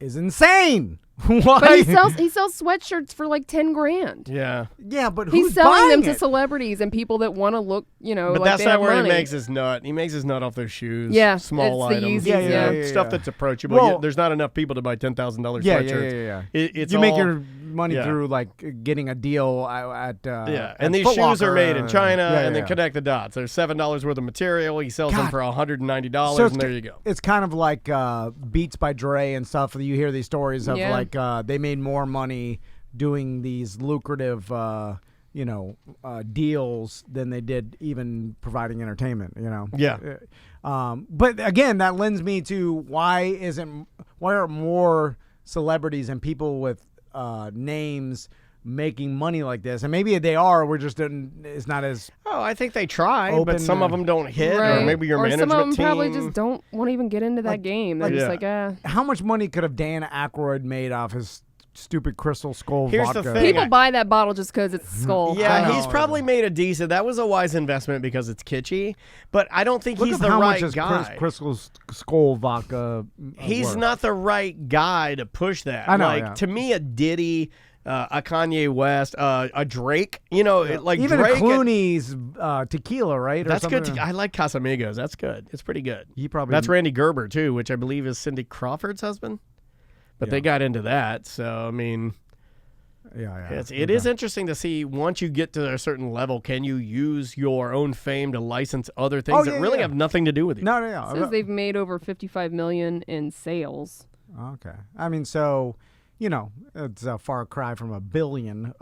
is insane. Why? But he sells sweatshirts for $10,000. Yeah. Yeah, but he's who's selling buying them it? to celebrities and people that want to look, But that's not where he makes his nut. He makes his nut off those shoes. Yeah, small it's the items. Yeezys, Stuff that's approachable. Well, there's not enough people to buy $10,000 sweatshirts. Yeah. You make your money through getting a deal at and these Foot shoes are Locker, made in China, and then yeah. connect the dots. There's $7 worth of material. He sells them for $190, so and there you go. It's kind of like Beats by Dre and stuff. You hear these stories of they made more money doing these lucrative deals than they did even providing entertainment. Yeah. But again, that lends me to why are more celebrities and people with names making money like this? And maybe they are. It's not as. Oh, I think they try, open, but some of them don't hit, right. or maybe your management some of them team probably just don't want to even get into that game. They're just How much money could have Dan Aykroyd made off his stupid Crystal Skull Here's vodka? the thing. People buy that bottle just because it's Skull. Yeah, he's probably made a decent. That was a wise investment because it's kitschy, but I don't think he's the how right much is guy. Crystal Skull vodka. He's worth? not the right guy to push that. I know. To me, a Diddy, a Kanye West, a Drake. Even Drake. Clooney's tequila, right? That's good. I like Casamigos. That's good. It's pretty good. That's Randy Gerber too, which I believe is Cindy Crawford's husband. But they got into that, so I mean. Yeah. It is interesting to see once you get to a certain level, can you use your own fame to license other things that really have nothing to do with you? No. It says they've made over $55 million in sales. Okay. I mean, so, it's a far cry from $1 billion,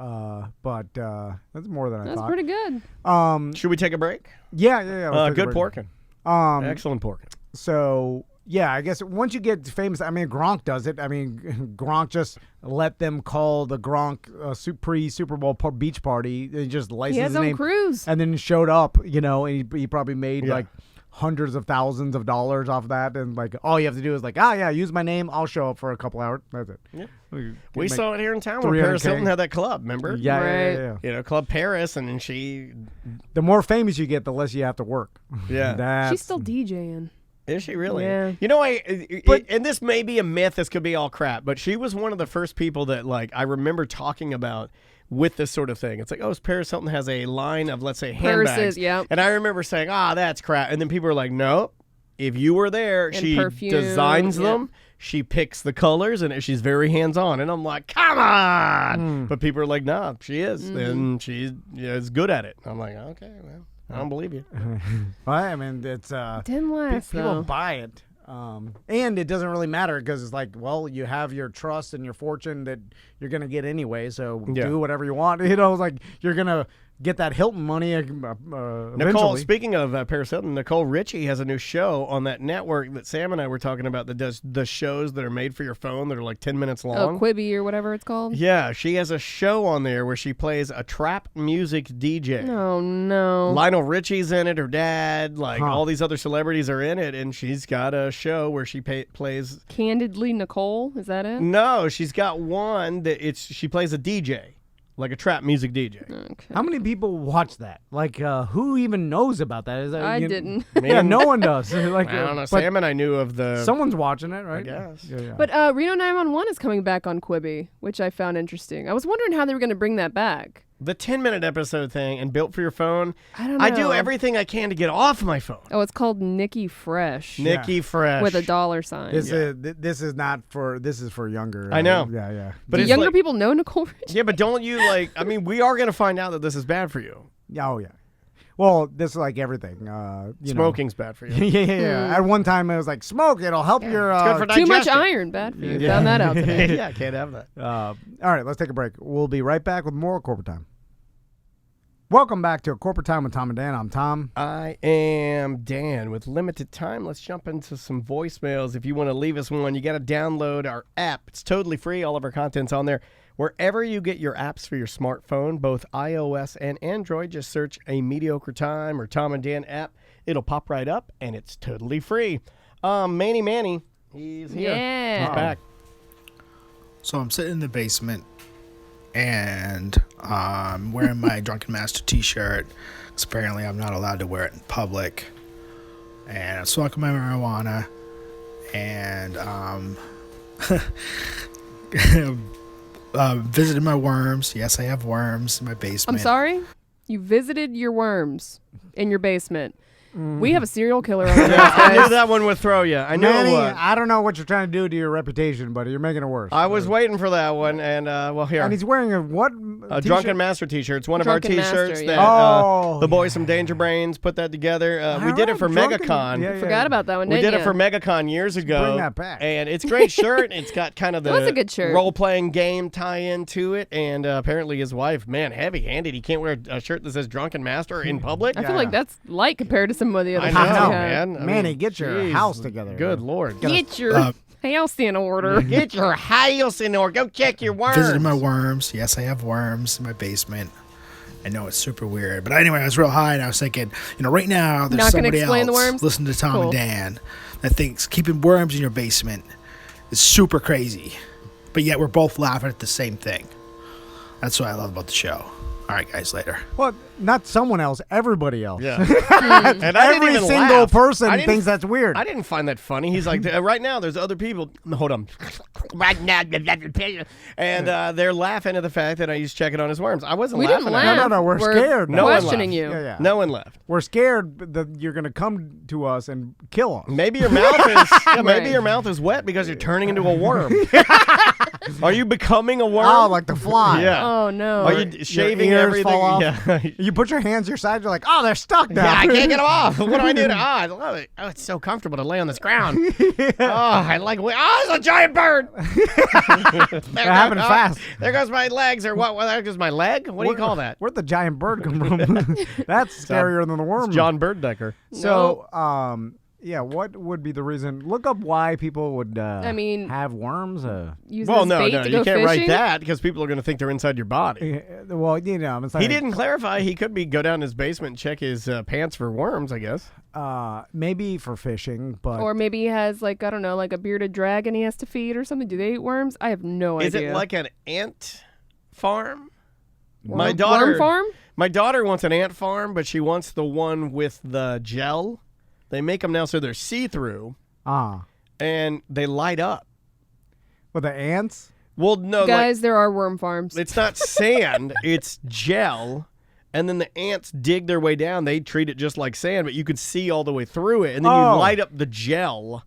but that's more than I thought. That's pretty good. Should we take a break? Yeah. Let's take a Good break. Porkin. Excellent Porkin. So, yeah, I guess once you get famous, I mean, Gronk does it. I mean, Gronk just let them call the Gronk pre-Super Bowl beach party. They just licensed He has his name. cruise. And then showed up, and he probably made like hundreds of thousands of dollars off that. And like, all you have to do is like, use my name. I'll show up for a couple hours. That's it. Yeah. We saw it here in town when Paris Hilton had that club, remember? Yeah. Club Paris, and then she... The more famous you get, the less you have to work. Yeah. She's still DJing. Is she really? Yeah. And this may be a myth, this could be all crap, but she was one of the first people that, like, I remember talking about with this sort of thing. It's like, Paris Hilton has a line of, let's say, handbags. Purses, yeah. And I remember saying, that's crap. And then people were like, no, if you were there, And she perfume, designs them. She picks the colors, and she's very hands-on. And I'm like, come on! But people are like, nah, she is. And she is good at it. I'm like, okay, well, I don't believe you. Well, I mean, it's... Didn't last, people though. buy it. And it doesn't really matter because it's like, well, you have your trust and your fortune that you're going to get anyway, so do whatever you want. It's like you're going to get that Hilton money Nicole, eventually. speaking of Paris Hilton, Nicole Richie has a new show on that network that Sam and I were talking about that does the shows that are made for your phone that are like 10 minutes long. Quibi or whatever it's called. Yeah, she has a show on there where she plays a trap music DJ. Oh, no. Lionel Richie's in it, her dad, all these other celebrities are in it, and she's got a show where she plays... Candidly Nicole, is that it? No, she's got one that she plays a DJ. Like a trap music DJ. Okay. How many people watch that? Like, who even knows about that? Is that I didn't. Yeah, no one does. Like, I don't know. Sam and I knew of the... Someone's watching it, right? I guess. Yeah. But Reno 911 is coming back on Quibi, which I found interesting. I was wondering how they were going to bring that back. The 10-minute episode thing and built for your phone. I don't know. I do everything I can to get off my phone. Oh, it's called Nikki Fresh. Nikki Fresh. With a $sign. This is not for... This is for younger. I know. Yeah. But do younger people know Nicole Richie? Yeah, but don't you we are going to find out that this is bad for you. Oh, yeah. Well, this is like everything. Smoking's bad for you. Yeah. At one time, it was like, smoke. It'll help your... it's good for too much digestion. iron. Bad for you. Found that out today. Yeah, I can't have that. All right, let's take a break. We'll be right back with more Corporate Time. Welcome back to Corporate Time with Tom and Dan. I'm Tom. I am Dan. With limited time, let's jump into some voicemails. If you want to leave us one, you got to download our app. It's totally free. All of our content's on there. Wherever you get your apps for your smartphone, both iOS and Android, just search A Mediocre Time or Tom and Dan app. It'll pop right up, and it's totally free. Manny, he's here. Yeah. He's back. So I'm sitting in the basement, and I'm wearing my Drunken Master t-shirt, because apparently I'm not allowed to wear it in public. And I'm smoking my marijuana, and visited my worms. Yes, I have worms in my basement. I'm sorry? You visited your worms in your basement. We have a serial killer on our hands, I knew guys. that one would throw you. I knew Manny, it would. I don't know what you're trying to do to your reputation, buddy. You're making it worse. I was waiting for that one, and here. And he's wearing a what? A Drunken Master t-shirt. It's one of our Drunken t-shirts Master, that yeah. the boys from Danger Brains put that together. We did it for Drunken- MegaCon. Yeah, Forgot about that one, We didn't did it ya? for MegaCon years ago. bring that back. And it's a great shirt. It's got kind of the was a good shirt. role-playing game tie-in to it. And apparently his wife, man, heavy-handed. He can't wear a shirt that says Drunken Master in public. I feel like that's light compared to some of the other I shirts know, we have. man. I Manny, mean, get your geez, house together. Good Lord. Get your house in order. Get your house in order. Go check your worms. Visited my worms. Yes, I have worms in my basement. I know it's super weird. But anyway, I was real high, and I was thinking, right now there's Not gonna somebody explain else the worms? listening to Tom Cool. and Dan that thinks keeping worms in your basement is super crazy. But yet we're both laughing at the same thing. That's what I love about the show. All right, guys, later. Well, not someone else, everybody else. Yeah. And I didn't Every even single laugh. person I didn't- thinks that's weird. I didn't find that funny. He's like, right now, there's other people. Hold on. Right now, and they're laughing at the fact that he's checking on his worms. I wasn't We laughing didn't at laugh. him. No, we're scared. No one questioning laughed. you. Yeah. No one left. We're scared that you're going to come to us and kill us. Maybe your mouth is maybe Right. your mouth is wet because you're turning into a worm. Are you becoming a worm? Oh, like the fly. Yeah. Oh no. Are you shaving ears everything? fall off. Yeah. You put your hands to your side, you're like, oh, they're stuck now. Yeah, I can't get them off. What do I do? I love it. Oh, it's so comfortable to lay on this ground. Oh, I like. Oh, it's a giant bird. They're happening fast. There goes my legs, or what? Well, there goes my leg. What do you call that? Where'd the giant bird come from? That's scarier than the worm. It's John Birddecker. So, yeah, what would be the reason? Look up why people would have worms. Use Well, as no, bait no, to you go can't write fishing? that because people are going to think they're inside your body. Well, it's like, He didn't clarify. He could go down his basement and check his pants for worms, I guess. maybe for fishing, but Or maybe he has like, I don't know, like a bearded dragon he has to feed or something. Do they eat worms? I have no Is idea. it like an ant farm? Worm farm? My daughter wants an ant farm, but she wants the one with the gel. They make them now so they're see-through, and they light up. with the ants. Well, no, Guys, there are worm farms. it's not sand, it's gel. And then the ants dig their way down. They treat it just like sand, but you can see all the way through it. And then you light up the gel,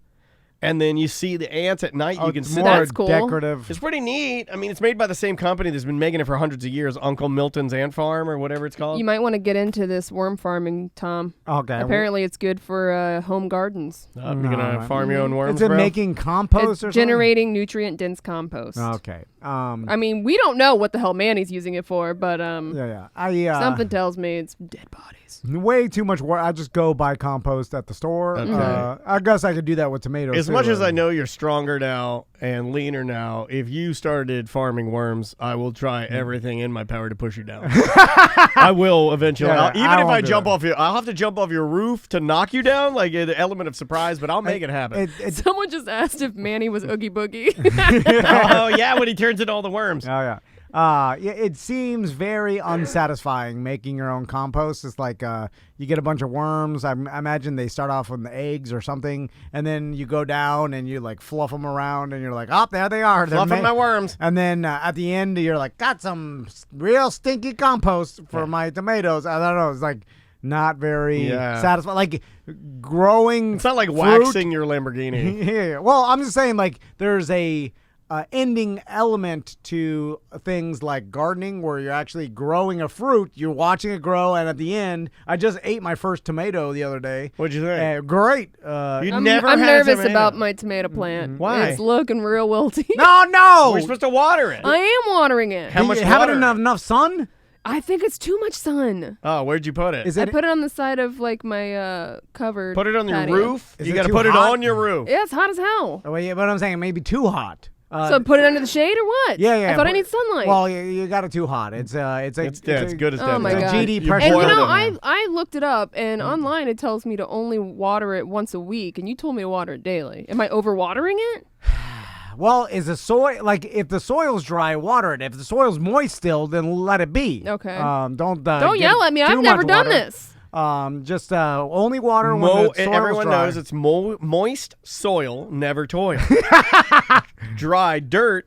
and then you see the ants at night. You can it's sit more there. That's cool. decorative. It's pretty neat. I mean, it's made by the same company that's been making it for hundreds of years, Uncle Milton's Ant Farm or whatever it's called. You might want to get into this worm farming, Tom. Okay. Apparently, it's good for home gardens. You're going to farm your own worms, Is it bro? making compost It's or generating nutrient-dense compost. something? Okay. I mean, we don't know what the hell Manny's using it for, but yeah. something tells me it's dead bodies. Way too much work. I just go buy compost at the store. Okay. I guess I could do that with tomatoes. As too, much as I know you're stronger now and leaner now, if you started farming worms, I will try everything in my power to push you down. I will eventually. Yeah, Even I if won't I do jump it. off you, I'll have to jump off your roof to knock you down, like an element of surprise, but I'll make it happen. Someone just asked if Manny was Oogie Boogie. Oh, yeah, when he turns into all the worms. Oh yeah. Yeah, it seems very unsatisfying making your own compost. It's like you get a bunch of worms. I imagine they start off with the eggs or something, and then you go down and you like fluff them around, and you're like, oh, there they are. They're Fluffing my worms. And then at the end, you're like, got some real stinky compost for my tomatoes. I don't know. It's like not very satisfying. Like growing. It's not like fruit. waxing your Lamborghini. Yeah. Well, I'm just saying, like, there's a ending element to things like gardening where you're actually growing a fruit. You're watching it grow, and at the end, I just ate my first tomato the other day. What'd you think? Great. I'm never had a nervous tomato. about my tomato plant. Why? It's looking real wilty. No. We're supposed to water it. I am watering it. How much You haven't water? enough sun? I think it's too much sun. Oh, where'd you put it? Is I it? put it on the side of like my covered. Put it on your patio. roof? Is You it got to too put it hot? on your roof. Yeah, it's hot as hell. Oh, yeah, but I'm saying maybe too hot. So put it under the shade or what? Yeah. I thought I need sunlight. Well, you got it too hot. It's It's good as Oh dead. my it's a God. GD pressure. And you boiled know, it. I looked it up, and online it tells me to only water it once a week, and you told me to water it daily. Am I overwatering it? Well, is the soil like if the soil's dry, water it. If the soil's moist still, then let it be. Okay. Don't Don't get yell at me. too I've never much done water. this. Just only water when the soil's Everyone dry. knows it's moist soil, never toil. Dry dirt,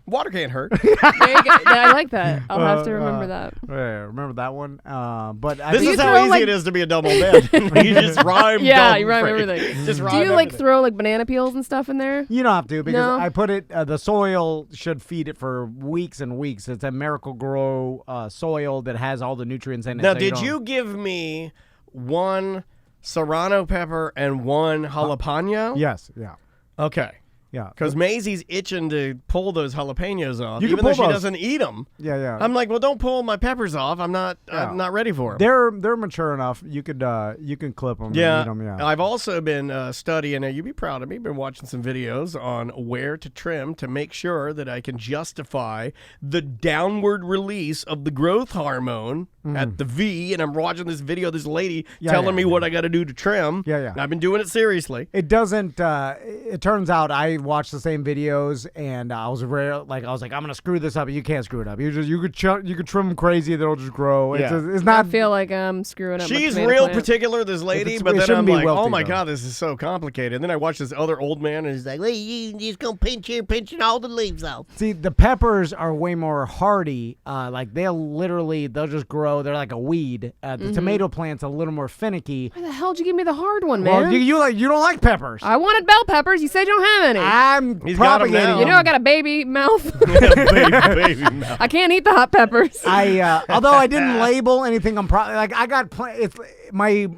water can't hurt. There you go. I like that. I'll have to remember that. Yeah, remember that one? But I This think is you how throw, easy like- it is to be a double bed. You just rhyme. Yeah, dumb you rhyme phrase. everything. Just Do rhyme you like everything. throw like banana peels and stuff in there? you don't have to because No. I put it. The soil should feed it for weeks and weeks. It's a Miracle Grow soil that has all the nutrients in it. Now, so did don't- you give me one serrano pepper and one jalapeno? Yes. Yeah. Okay. Yeah. Because Maisie's itching to pull those jalapenos off, You can even though pull she those. doesn't eat them. Yeah. I'm like, well, don't pull my peppers off. I'm not ready for them. They're mature enough. You can clip them. Yeah, And eat 'em, yeah. I've also been studying. Now, you'd be proud of me. Been watching some videos on where to trim to make sure that I can justify the downward release of the growth hormone at the V. And I'm watching this video. This lady telling me what I got to do to trim. Yeah. And I've been doing it seriously. It doesn't. It turns out I watched the same videos, and I was like, I'm gonna screw this up. You can't screw it up. You could trim them crazy. They'll just grow. It's, Yeah. it's I not. feel like I'm screwing up. my She's tomato real plant. particular, this lady, it's- but it then shouldn't I'm be like, wilty, oh my though. God, this is so complicated. And then I watch this other old man, and he's like, well, you just gonna pinching all the leaves off. See, the peppers are way more hardy. Like they'll just grow. They're like a weed. The tomato plant's a little more finicky. Why the hell did you give me the hard one, man? Well, you don't like peppers. I wanted bell peppers. You said you don't have any. I'm He's got 'em propagating now. You know, I got a baby mouth. baby mouth. I can't eat the hot peppers. Although I didn't label anything, I'm probably like I got it's my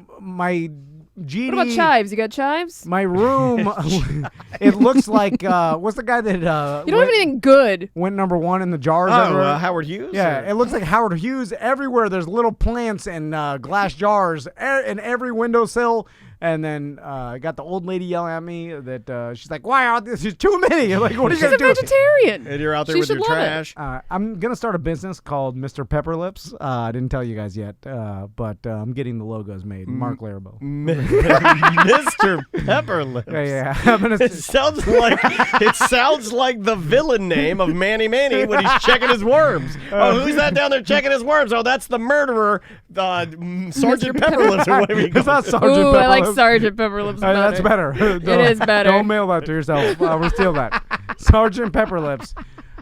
GD. What about chives? You got chives? My room, it looks like what's the guy that You don't have anything good. went number 1 in the jars? Oh, everywhere? Howard Hughes? Yeah, Or- it looks like Howard Hughes everywhere. There's little plants and glass jars in every windowsill. And then I got the old lady yelling at me that she's like, "Why are this? There's too many." Like, what are you She's gonna a do? vegetarian. And you're out there She with your should love it. trash. I'm gonna start a business called Mr. Pepper Lips. I didn't tell you guys yet, but I'm getting the logos made. Mark Larrabo. Mr. Pepperlips. Yeah. I'm gonna, It sounds like the villain name of Manny Manny when he's checking his worms. Who's that down there checking his worms? Oh, that's the murderer, Sergeant Pepperlips or whatever he it's goes. not Sergeant Ooh, Pepper I like Lips. Sergeant Pepperlips. That's better. It is better. Don't mail that to yourself. We'll steal that. Sergeant Pepperlips.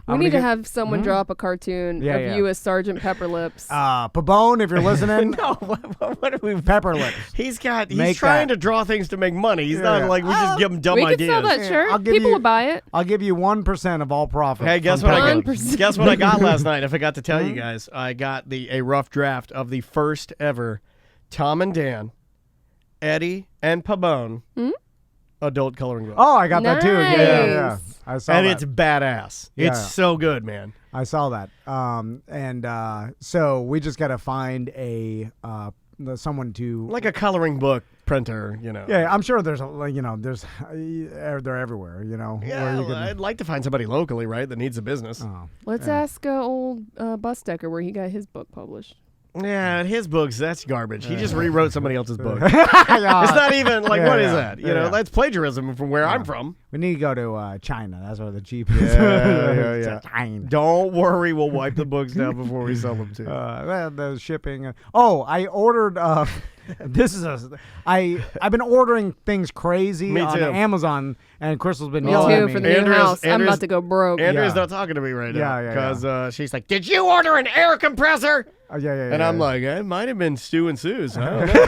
We need to have someone drop a cartoon Yeah, of yeah. you as Sergeant Pepperlips. Pabone, if you're listening. No, what are we? Pepperlips. He's Make trying that. to draw things to make money. He's Yeah. not like we just give him dumb we could ideas. sell that Yeah, shirt. I'll give People you- would buy it. I'll give you 1% of all profit. Hey, guess from what I got? 1%. Guess what I got last night? I forgot to tell you guys. I got a rough draft of the first ever Tom and Dan, Eddie and Pabone adult coloring book. Oh, I got that too. Yeah. Nice. I saw and that. it's badass. Yeah. It's so good, man. I saw that. So we just got to find someone to Like a coloring book printer, you know. Yeah, I'm sure there's they're everywhere, where Yeah, you can- I'd like to find somebody locally, right, that needs a business. Oh. Let's ask old Busdecker where he got his book published. Yeah, his books, that's garbage. He just rewrote somebody else's book. Yeah. It's not even like, Yeah, what is yeah, that? You yeah, know, yeah. that's plagiarism from where I'm from. We need to go to China. That's where the cheap is. Yeah. China. Don't worry, we'll wipe the books down before we sell them to you. Well, the shipping. I ordered. I've been ordering things crazy Me on too. Amazon, and Crystal's been Me yelling at too, me. for the new Andrea's- house. I'm Andrea's- about to go broke. Andrea's Yeah. not talking to me right now Yeah, because she's like, "Did you order an air compressor?" Yeah. And I'm like, "It might have been Stu and Sue's." I don't know.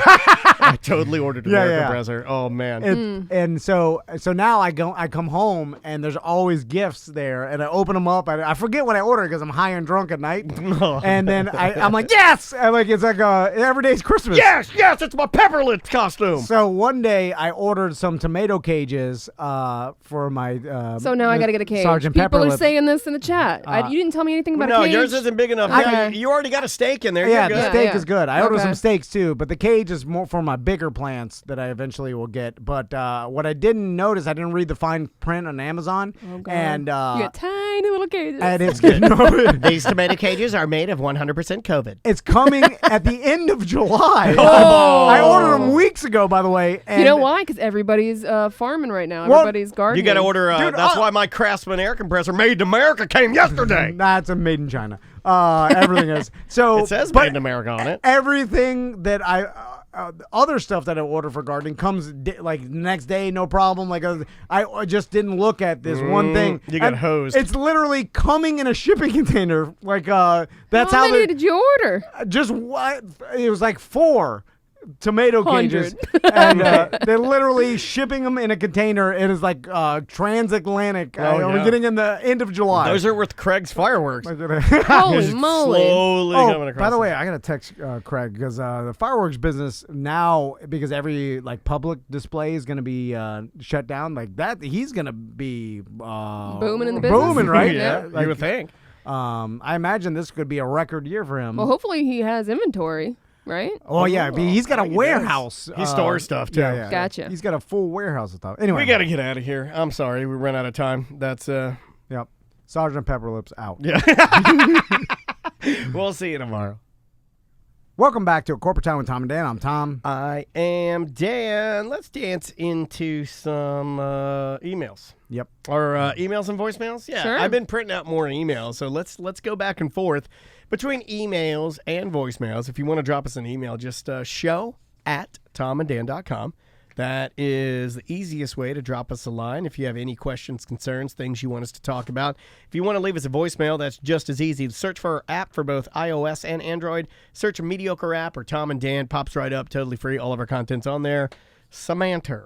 I totally ordered an air compressor. Oh man, And so now I come home and there's always gifts there, and I open them up. I forget what I ordered because I'm high and drunk at night, and then I'm like, yes, and like it's like every day's Christmas. yes, it's my Pepperlit costume. So one day I ordered some tomato cages for my. So now I got to get a cage. Sergeant People Pepperlips. are saying this in the chat. You didn't tell me anything about No, a cage. yours isn't big enough. Okay. Now, you already got a steak in there. Yeah, You're the good. steak Yeah. is good. I ordered Okay. some steaks too, but the cage is more for my bigger plants that I eventually will get. But what I didn't notice, I didn't read the fine print on Amazon, Oh, God. and You got tiny little cages. and it's no, These tomato cages are made of 100% COVID. it's coming at the end of July. Oh. I ordered them weeks ago, by the way. And you know why? Because everybody's farming right now. Well, Everybody's gardening. You got to order. Dude, that's why my Craftsman air compressor made in America came yesterday. That's a made in China. Everything is so. It says but made in America on it. everything that I other stuff that I order for gardening comes like the next day, no problem. Like I just didn't look at this one thing. you got And hosed. It's literally coming in a shipping container. Like that's How how many they did you order? just what it was like 4 tomato 100. cages, and they're literally shipping them in a container. It is like transatlantic. Oh, We're yeah. getting in the end of July. Those are with Craig's fireworks. Holy Just moly. Slowly coming Oh, across. by the way, I gotta text Craig because the fireworks business now, because every like public display is gonna be shut down, like that, he's gonna be Booming in the business. booming, right? yeah, Like, you would think. I imagine this could be a record year for him. Well, hopefully he has inventory, right? Oh yeah, he's got a he does. warehouse. He stores stuff, too. Yeah. Gotcha. He's got a full warehouse of stuff. Anyway, We got to get out of here. I'm sorry, we ran out of time. That's Yep. Sergeant Pepperlips out. yeah. We'll see you tomorrow. Welcome back to A Corporate Time with Tom and Dan. I'm Tom. I am Dan. Let's dance into some emails. Yep. Or emails and voicemails? Yeah, Sure. I've been printing out more emails, so let's go back and forth between emails and voicemails. If you want to drop us an email, just show@tomanddan.com. That is the easiest way to drop us a line if you have any questions, concerns, things you want us to talk about. If you want to leave us a voicemail, that's just as easy. Search for our app for both iOS and Android. Search a mediocre app or Tom and Dan. Pops right up, totally free. All of our content's on there. Samantha.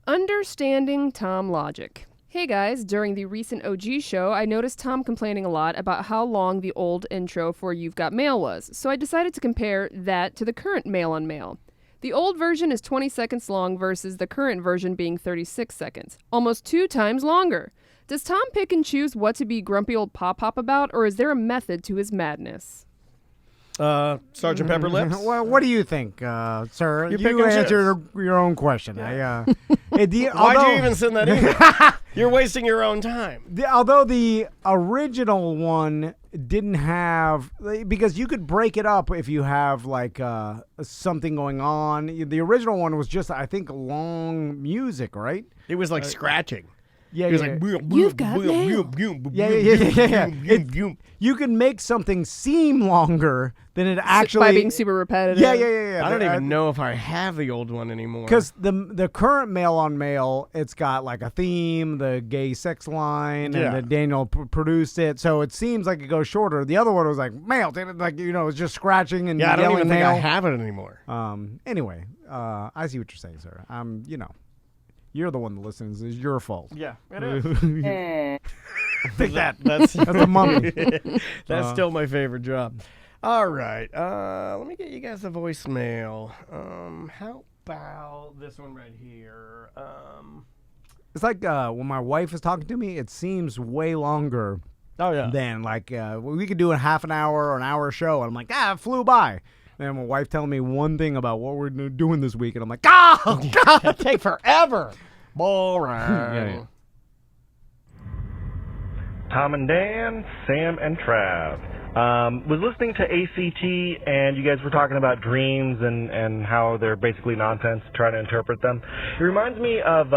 Understanding Tom logic. Hey guys, during the recent OG show, I noticed Tom complaining a lot about how long the old intro for You've Got Mail was, so I decided to compare that to the current Mail on Mail. The old version is 20 seconds long versus the current version being 36 seconds, almost 2 times longer. Does Tom pick and choose what to be grumpy old pop-pop about, or is there a method to his madness? Sergeant Pepper Lips? Well, what do you think, sir? You You answer your own question. Why'd you even send that email? You're wasting your own time. Although the original one didn't have, because you could break it up if you have like something going on. The original one was just, I think, long music, right? It was like scratching. Yeah, He was yeah. like, You've got mail. Yeah. You can make something seem longer than it actually By being super repetitive. Yeah. I don't even know if I have the old one anymore. Because the current Mail on Mail, it's got like a theme, the gay sex line, and then Daniel produced it, so it seems like it goes shorter. The other one was like mail, like it's just scratching and I don't yelling even think mail. I have it anymore. Anyway, I see what you're saying, sir. You're the one that listens. It's your fault. Yeah, it is. Take that. That's a mummy. That's still my favorite job. All right. Let me get you guys a voicemail. How about this one right here? It's like when my wife is talking to me, it seems way longer. Oh yeah. Than like we could do a half an hour or an hour show, and I'm like, it flew by. And my wife telling me one thing about what we're doing this week, and I'm like, God, it take forever. Boring. Yeah. Tom and Dan, Sam and Trav. Was listening to ACT, and you guys were talking about dreams and how they're basically nonsense, trying to interpret them. It reminds me of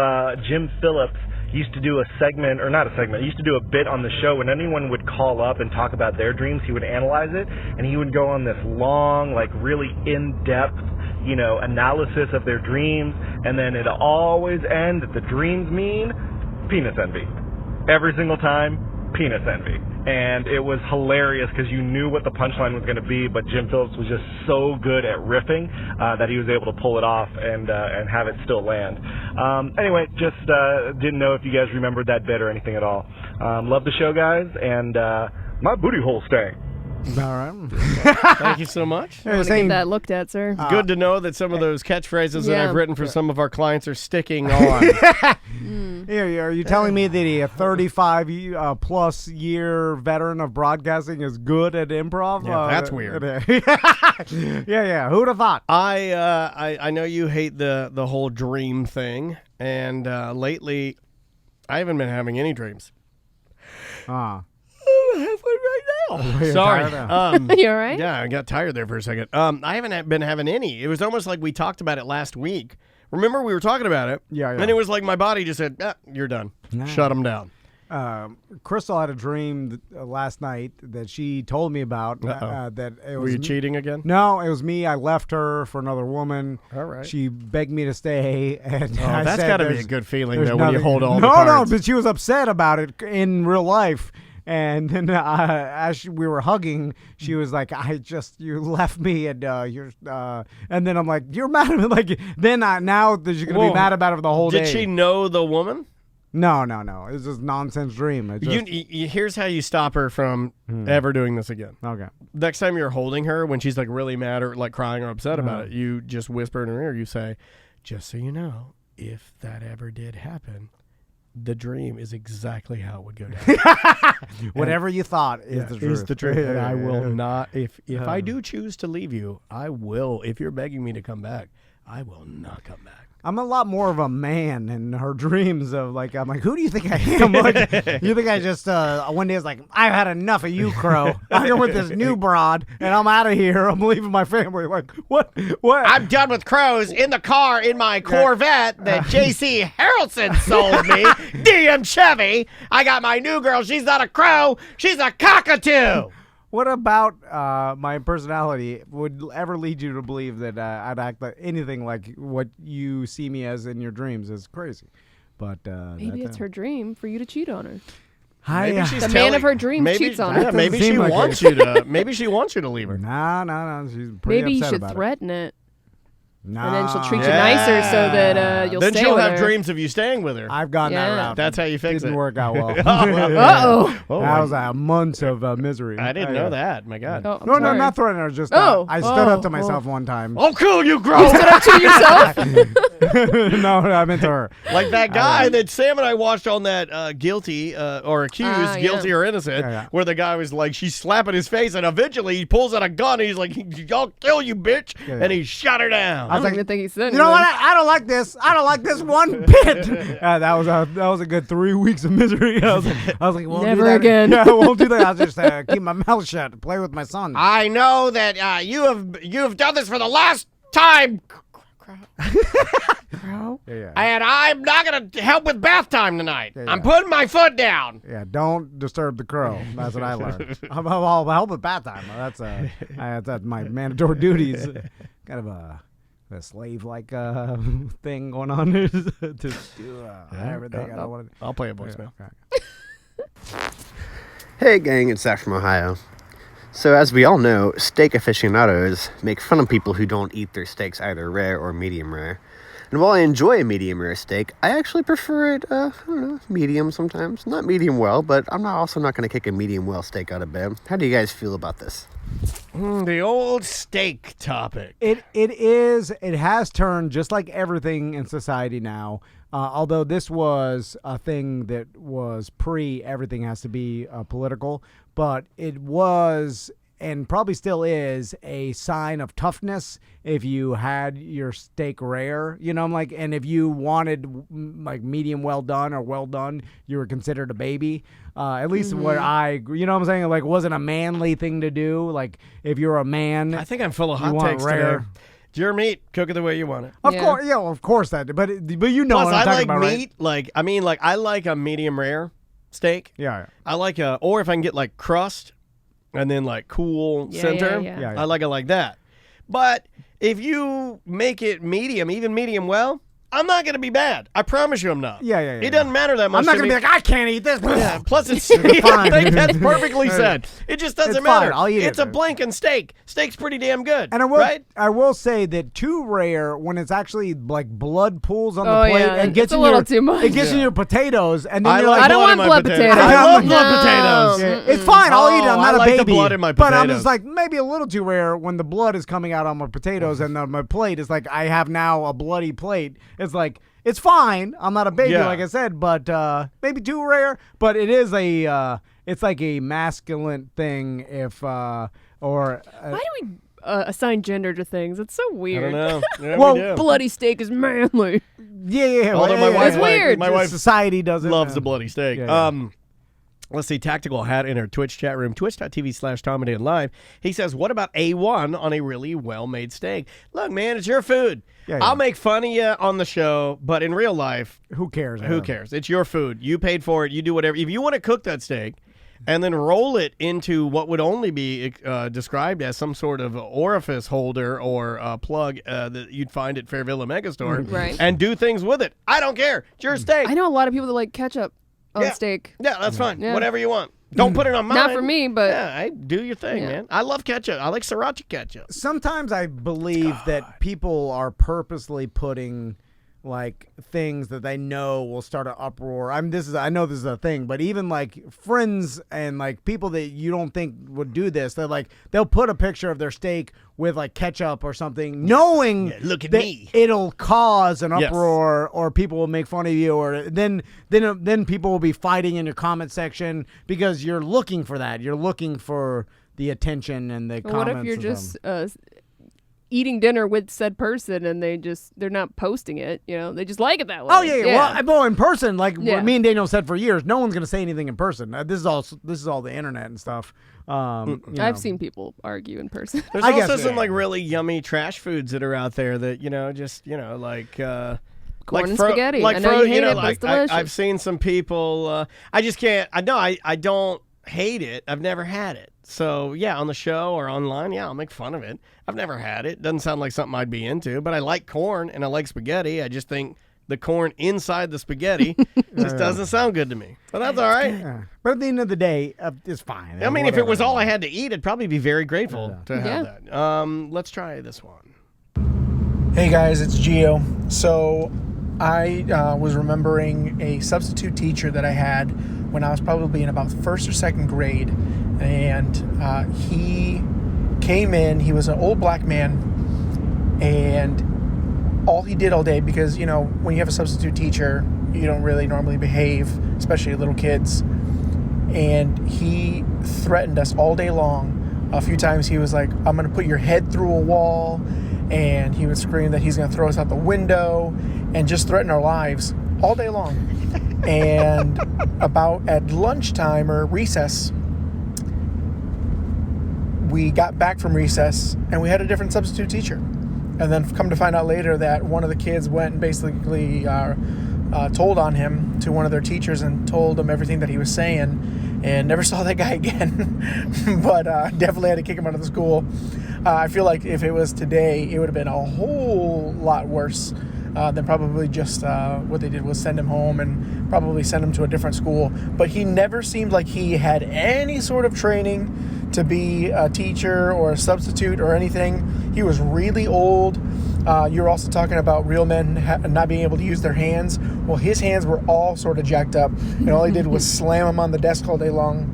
Jim Phillips used to do a segment, or not a segment, he used to do a bit on the show when anyone would call up and talk about their dreams, he would analyze it, and he would go on this long, like really in-depth, analysis of their dreams, and then it always ends that the dreams mean penis envy. Every single time, penis envy. And it was hilarious because you knew what the punchline was going to be, but Jim Phillips was just so good at riffing that he was able to pull it off and have it still land. Anyway, just didn't know if you guys remembered that bit or anything at all. Love the show, guys, and my booty hole stank. All right. Thank you so much. I want to get that looked at, sir. Good to know that some of those catchphrases that I've written for some of our clients are sticking on. Are you telling me that a 35 plus year veteran of broadcasting is good at improv? Yeah, that's weird. Yeah. Who'd have thought? I know you hate the whole dream thing, and lately I haven't been having any dreams. I have one right now. Sorry. You all right? Yeah, I got tired there for a second. I haven't been having any. It was almost like we talked about it last week. Remember, we were talking about it. Yeah. And it was like my body just said, you're done. Nah. Shut them down. Crystal had a dream last night that she told me about. That it was Were you cheating again? No, it was me. I left her for another woman. All right. She begged me to stay, and that's got to be a good feeling though when you nothing. hold all the cards. No, but she was upset about it in real life. And then as we were hugging, she was like, you left me, and and then I'm like, you're mad at me? Like, then now that you're going to be mad about it for the whole day. Did she know the woman? No. It was just a nonsense dream. Here's how you stop her from ever doing this again. Okay. Next time you're holding her when she's like really mad or like crying or upset about it, you just whisper in her ear, you say, just so you know, if that ever did happen, the dream is exactly how it would go down. Whatever you thought is the truth. Is the truth. And I will not, if I do choose to leave you, I will, if you're begging me to come back, I will not come back. I'm a lot more of a man in her dreams of like, I'm like, who do you think I am? Like, you think I just, one day I was like, I've had enough of you, Crow. I'm with this new broad and I'm out of here. I'm leaving my family. Like, what? I'm done with crows in the car in my Corvette that J.C. Harrelson sold me. DM Chevy. I got my new girl. She's not a crow. She's a cockatoo. What about my personality would ever lead you to believe that I'd act like anything like what you see me as in your dreams is crazy? But maybe it's her dream for you to cheat on her. Maybe she's the man of her dreams cheats on her. Maybe she wants you to. Maybe she wants you to leave her. No. She's pretty maybe you upset should about threaten it. Nah. And then she'll treat you nicer so that you'll then stay she'll with have her. dreams of you staying with her. I've gone that route. That's how you fix Didn't it. work out well. Uh-oh. That was months of misery. I didn't know that. My God. Oh, I'm No, sorry. not threatening her. Just I stood up to myself one time. I'll kill you, Grow. Stood up to yourself? No, I meant to her. Like that guy that Sam and I watched on that Guilty or Accused, Guilty or Innocent, where the guy was like, she's slapping his face, and eventually he pulls out a gun, and he's like, I'll kill you, bitch. And he shot her down. I don't even think he said You know what? anything. I don't like this. I don't like this one bit. That was a good 3 weeks of misery. I was like, won't Never do that. again. Yeah, I won't do that. I'll just keep my mouth shut and play with my son. I know that you have done this for the last time. And I'm not going to help with bath time tonight. I'm putting my foot down. Yeah, don't disturb the crow. That's what I learned. I'll help with bath time. That's my mandatory duties. Kind of a slave-like thing going on there to do everything I don't want to do. I'll play a voicemail. Hey gang, it's Zach from Ohio. So as we all know, steak aficionados make fun of people who don't eat their steaks either rare or medium rare. And while I enjoy a medium rare steak, I actually prefer it, medium sometimes. Not medium well, but I'm also not going to kick a medium well steak out of bed. How do you guys feel about this? The old steak topic. It has turned just like everything in society now. Although this was a thing that was everything has to be political, but it was and probably still is a sign of toughness if you had your steak rare, and if you wanted like medium well done or well done, you were considered a baby. At least what what I'm saying? Like, wasn't a manly thing to do. Like, if you're a man, I think I'm full of hot takes rare. today. It's your meat. Cook it the way you want it. Of course that. But you know Plus, what I'm I talking like about, meat. Right? I like a medium rare steak. Yeah. I like or if I can get like crust and then like cool center. Yeah. I like it like that. But if you make it medium, even medium well, I'm not going to be bad. I promise you I'm not. Yeah. It doesn't matter that much. I'm not going to be like, I can't eat this. Yeah, plus it's fine. I think that's perfectly said. It just doesn't It's matter. fine. I'll eat it's it. a blanking steak. Steak's pretty damn good. And right? I will say that too rare when it's actually like blood pools on the Oh, plate yeah. and gets It's a in little your, too much. It gets in your potatoes, and then I you're like like, I don't blood in want my blood potatoes. I love No. blood potatoes. Yeah, it's fine. I'll eat it. I'm Oh, not I a like baby. the blood in my But I'm potatoes. just like maybe a little too rare when the blood is coming out on my potatoes and my plate is like I have now a bloody plate. It's like it's fine. I'm not a baby, like I said, but maybe too rare. But it is it's like a masculine thing. If Why do we assign gender to things? It's so I weird. don't know. Yeah, Well, we do. Bloody steak is manly. yeah. Although my yeah, wife, It's weird. My wife society doesn't loves the bloody steak. Yeah. Let's see, Tactical Hat in our Twitch chat room, twitch.tv/TomAndDanLive. He says, what about A1 on a really well-made steak? Look, man, it's your food. Yeah. I'll make fun of you on the show, but in real life, Who cares? who cares? It's your food. You paid for it. You do whatever. If you want to cook that steak and then roll it into what would only be described as some sort of orifice holder or plug that you'd find at Fairville Megastore, Right. and do things with it, I don't care. It's your steak. I know a lot of people that like ketchup on steak. Yeah, that's fine. Yeah. Whatever you want. Don't put it on mine. Not for me, but Yeah, do your thing, man. I love ketchup. I like sriracha ketchup. Sometimes I believe that people are purposely putting like things that they know will start an uproar. I know this is a thing, but even like friends and like people that you don't think would do this, they'll put a picture of their steak with like ketchup or something, knowing look at that me. it'll cause an Yes. uproar or people will make fun of you, or then people will be fighting in your comment section because you're looking for that. You're looking for the attention and the comments. what if you're of just them. eating dinner with said person and they're not posting it, they just like it that way. Oh yeah. Well, in person, like Yeah. me and Daniel said for years, no one's gonna say anything in person. This is all the internet and stuff. I've seen people argue in person. There's I also guess, some yeah. like really yummy trash foods that are out there that like Corn and spaghetti. I know you hate it, but it's delicious. I've seen some people. I just can't. I don't hate it. I've never had it. So yeah, on the show or online, yeah, I'll make fun of it. I've never had it. Doesn't sound like something I'd be into, but I like corn and I like spaghetti. I just think the corn inside the spaghetti just doesn't sound good to me. But that's all right. Yeah. But at the end of the day, it's fine. I mean, if it was all I had to eat, I'd probably be very grateful to have Yeah. that. Let's try this one. Hey guys, it's Gio. So I was remembering a substitute teacher that I had when I was probably in about first or second grade, and he came in. He was an old black man, and all he did all day, because when you have a substitute teacher, you don't really normally behave, especially little kids, and he threatened us all day long. A few times he was like, "I'm gonna put your head through a wall," and he would scream that he's gonna throw us out the window, and just threaten our lives all day long. And about at lunchtime or recess, we got back from recess and we had a different substitute teacher. And then come to find out later that one of the kids went and basically told on him to one of their teachers and told him everything that he was saying, and never saw that guy again. But definitely had to kick him out of the school. I feel like if it was today, it would have been a whole lot worse than probably just what they did was send him home and probably send him to a different school. But he never seemed like he had any sort of training to be a teacher or a substitute or anything. He was really old. You're also talking about real men not being able to use their hands. Well, his hands were all sort of jacked up, and all he did was slam them on the desk all day long,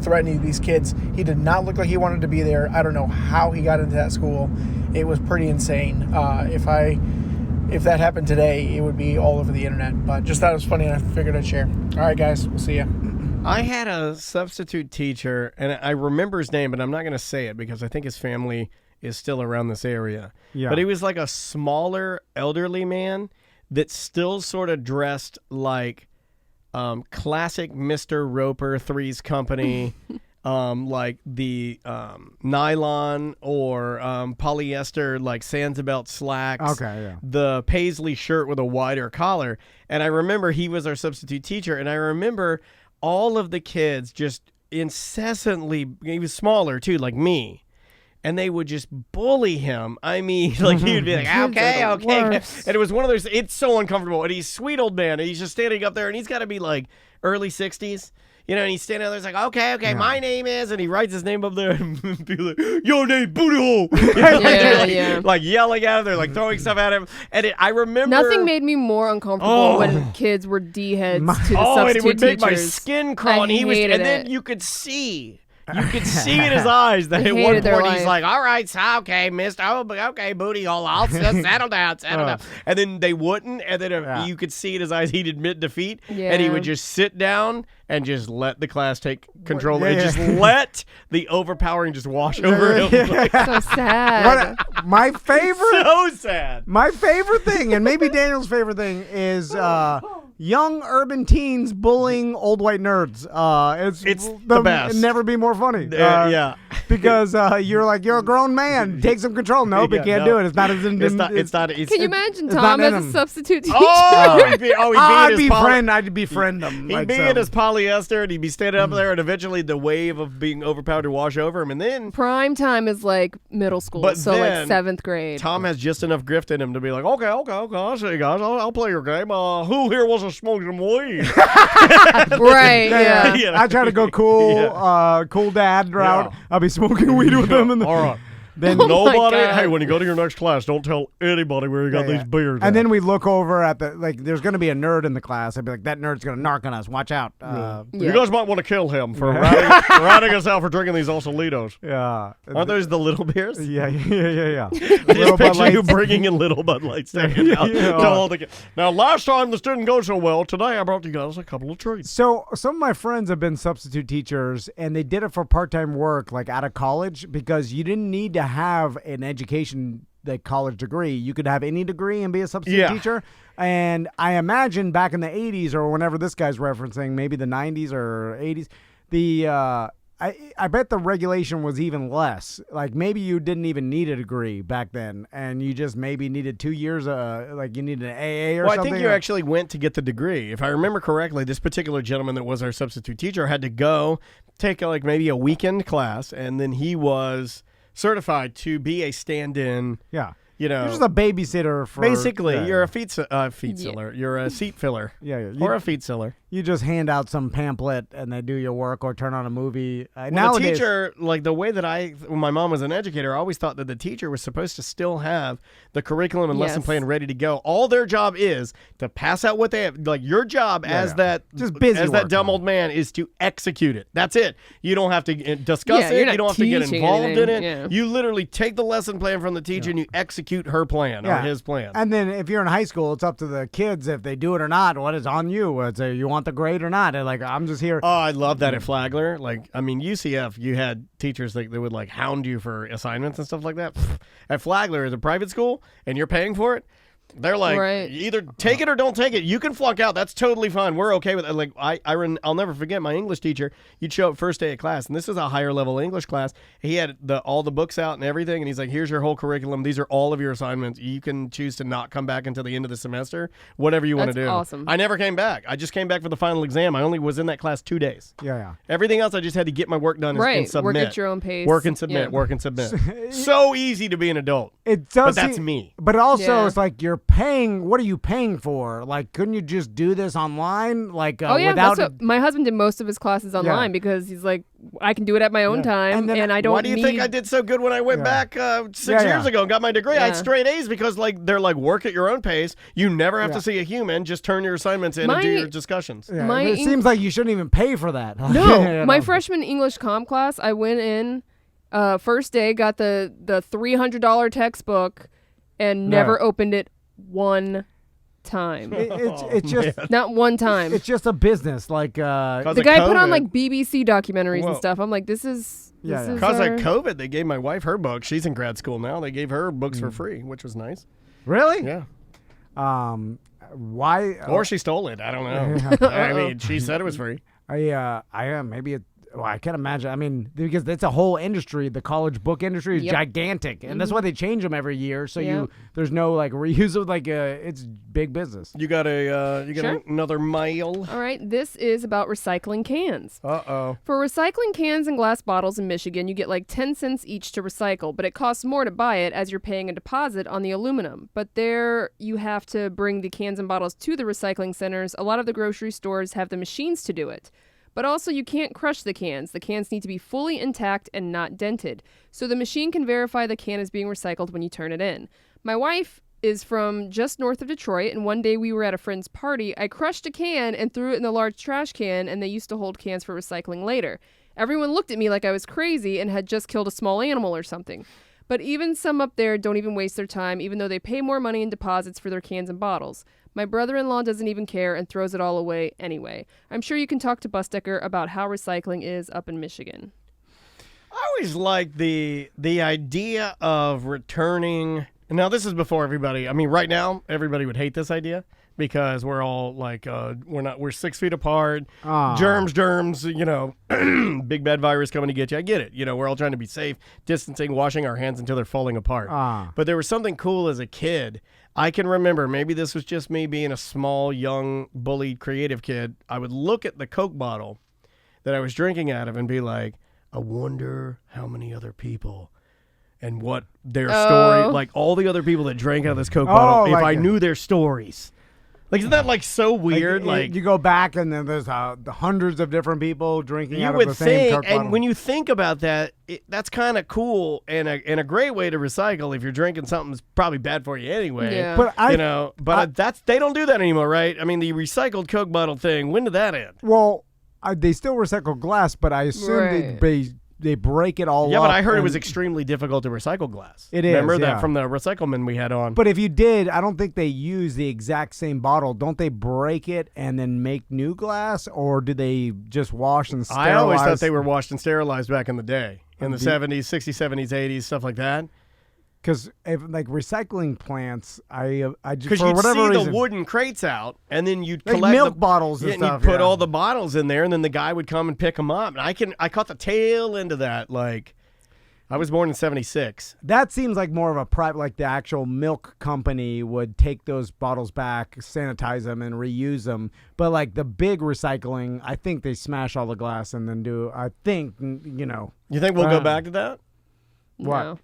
threatening these kids. He did not look like he wanted to be there. I don't know how he got into that school. It was pretty insane. If that happened today, it would be all over the internet. But just thought it was funny, and I figured I'd share. All right, guys, we'll see you. I had a substitute teacher, and I remember his name, but I'm not going to say it because I think his family is still around this area. Yeah. But he was like a smaller, elderly man that still sort of dressed like classic Mr. Roper, Three's Company, like the nylon or polyester, like Sansabelt slacks. Okay, yeah. The paisley shirt with a wider collar. And I remember he was our substitute teacher, and I remember all of the kids just incessantly, he was smaller too, like me, and they would just bully him. I mean, like he would be like, okay. And it was one of those, it's so uncomfortable. And he's a sweet old man, and he's just standing up there, and he's got to be like early 60s. And he's standing there, he's like, okay, my name is, and he writes his name up there, and be like, your name, booty hole. Like yelling at him, they're like throwing stuff at him. And I remember. Nothing made me more uncomfortable when kids were D-heads to the substitute and it would make teachers. my skin crawl. And then you could see. You could see in his eyes that at one point he's like, all right, so, okay, mister, okay, booty hole, I'll settle down. And then they wouldn't, and then you could see in his eyes he'd admit defeat, and he would just sit down and just let the class take control and just let the overpowering just wash over him. So sad. My favorite. So sad. My favorite thing, and maybe Daniel's favorite thing, is young urban teens bullying old white nerds. It's the best. It'd never be more funny. Yeah. Because you're a grown man. Take some control. Nope, you can't do it. It's not as in. Can you imagine Tom as a substitute teacher? I'd befriend him. He'd be in his polyester, and he'd be standing up there, and eventually the wave of being overpowered would wash over him. And then prime time is like middle school, like 7th grade. Tom has just enough grift in him to be like, okay, I'll see you guys. I'll play your game. Who here wants to smoke some weed? Right, yeah. I try to go cool dad route. I'll be smoking weed with them. All right. Then nobody. Hey, when you go to your next class, don't tell anybody where you got these beers. And then we look over at there's going to be a nerd in the class. I'd be like, that nerd's going to narc on us. Watch out. You guys might want to kill him for ratting us out for drinking these Osolitos. Yeah. Aren't those the little beers? Yeah. Just picture you bringing in little Bud Lights. Now, last time this didn't go so well. Today, I brought you guys a couple of treats. So some of my friends have been substitute teachers, and they did it for part-time work, like out of college, because you didn't need to have an education, like college degree. You could have any degree and be a substitute teacher. And I imagine back in the 80s or whenever this guy's referencing, maybe the 90s or 80s, I bet the regulation was even less. Like maybe you didn't even need a degree back then, and you just maybe needed 2 years, like you needed an AA or something. I think you actually went to get the degree. If I remember correctly, this particular gentleman that was our substitute teacher had to go take like maybe a weekend class, and then he was certified to be a stand-in. Yeah. You're just a babysitter for. Basically, you're a feet filler. You're a seat filler. Yeah. Or a feet filler. You just hand out some pamphlet and they do your work or turn on a movie. Well, Nowadays, the teacher, like the way that when my mom was an educator, I always thought that the teacher was supposed to still have the curriculum and lesson plan ready to go. All their job is to pass out what they have. Like your job as that just busy as that dumb old man is to execute it. That's it. You don't have to discuss it. You don't have to get involved in it. Yeah. You literally take the lesson plan from the teacher and you execute her plan or his plan. And then if you're in high school, it's up to the kids if they do it or not. What is on you? It's you want the grade or not? And like I'm just here. Oh, I love that at Flagler. Like, I mean, UCF, you had teachers that would like hound you for assignments and stuff like that. At Flagler, the private school, and you're paying for it. They're like, either take it or don't take it. You can flunk out. That's totally fine. We're okay with it. Like, I'll never forget my English teacher. You'd show up first day of class, and this is a higher level English class. He had all the books out and everything, and he's like, here's your whole curriculum. These are all of your assignments. You can choose to not come back until the end of the semester, whatever you want to do. Awesome. I never came back. I just came back for the final exam. I only was in that class 2 days. Yeah. Everything else, I just had to get my work done and submit. Work at your own pace. Work and submit. Work and submit. So easy to be an adult. It does, but that's me. But also, it's like you're paying. What are you paying for? Like, couldn't you just do this online? Like, without that's my husband did most of his classes online because he's like, I can do it at my own time, and I don't. Why do you think I did so good when I went back 6 years ago and got my degree? I had straight A's because they're like work at your own pace. You never have to see a human. Just turn your assignments in and do your discussions. Yeah, it seems like you shouldn't even pay for that. No, my freshman English comm class, I went in first day, got the $300 textbook, and never opened it one time. It's just not one time. It's just a business. Like the guy put on like BBC documentaries and stuff. I'm like, this is because of COVID. They gave my wife her book. She's in grad school now. They gave her books for free, which was nice. Really? Yeah. Why? Or she stole it. I don't know. I mean, she said it was free. Maybe it. Well, I can't imagine. I mean, because it's a whole industry. The college book industry is gigantic, and that's why they change them every year. So there's no like reuse of it's big business. You got another mail. All right, this is about recycling cans. Uh-oh. For recycling cans and glass bottles in Michigan, you get like 10 cents each to recycle, but it costs more to buy it as you're paying a deposit on the aluminum. But there you have to bring the cans and bottles to the recycling centers. A lot of the grocery stores have the machines to do it. But also, you can't crush the cans. The cans need to be fully intact and not dented. So the machine can verify the can is being recycled when you turn it in. My wife is from just north of Detroit, and one day we were at a friend's party. I crushed a can and threw it in the large trash can, and they used to hold cans for recycling later. Everyone looked at me like I was crazy and had just killed a small animal or something. But even some up there don't even waste their time, even though they pay more money in deposits for their cans and bottles. My brother-in-law doesn't even care and throws it all away anyway. I'm sure you can talk to Busdecker about how recycling is up in Michigan. I always like the idea of returning. Now, this is before everybody. I mean, right now, everybody would hate this idea because we're all like, we're 6 feet apart. Germs, big bad virus coming to get you. I get it. We're all trying to be safe, distancing, washing our hands until they're falling apart. But there was something cool as a kid. I can remember, maybe this was just me being a small, young, bullied, creative kid. I would look at the Coke bottle that I was drinking out of and be like, I wonder how many other people and what their story, like all the other people that drank out of this Coke bottle, if I knew their stories. Like, isn't that so weird? Like you go back and then there's the hundreds of different people drinking out of the same Coke bottle. And when you think about that, that's kind of cool and a great way to recycle if you're drinking something that's probably bad for you anyway. Yeah. But they don't do that anymore, right? I mean, the recycled Coke bottle thing. When did that end? Well, they still recycle glass, but I assume they break it all up. Yeah, but I heard it was extremely difficult to recycle glass. It is. Remember that from the recycleman we had on. But if you did, I don't think they use the exact same bottle. Don't they break it and then make new glass, or do they just wash and sterilize? I always thought they were washed and sterilized back in the day, in the 70s, 60s, 70s, 80s, stuff like that. Because recycling plants, I just because you'd see the wooden crates out, and then you'd collect milk bottles and stuff. And you'd put all the bottles in there, and then the guy would come and pick them up. And I caught the tail end of that. Like, I was born in '76. That seems like more of a private, like the actual milk company would take those bottles back, sanitize them, and reuse them. But like the big recycling, I think they smash all the glass and then do. I think You think we'll go back to that? What? No.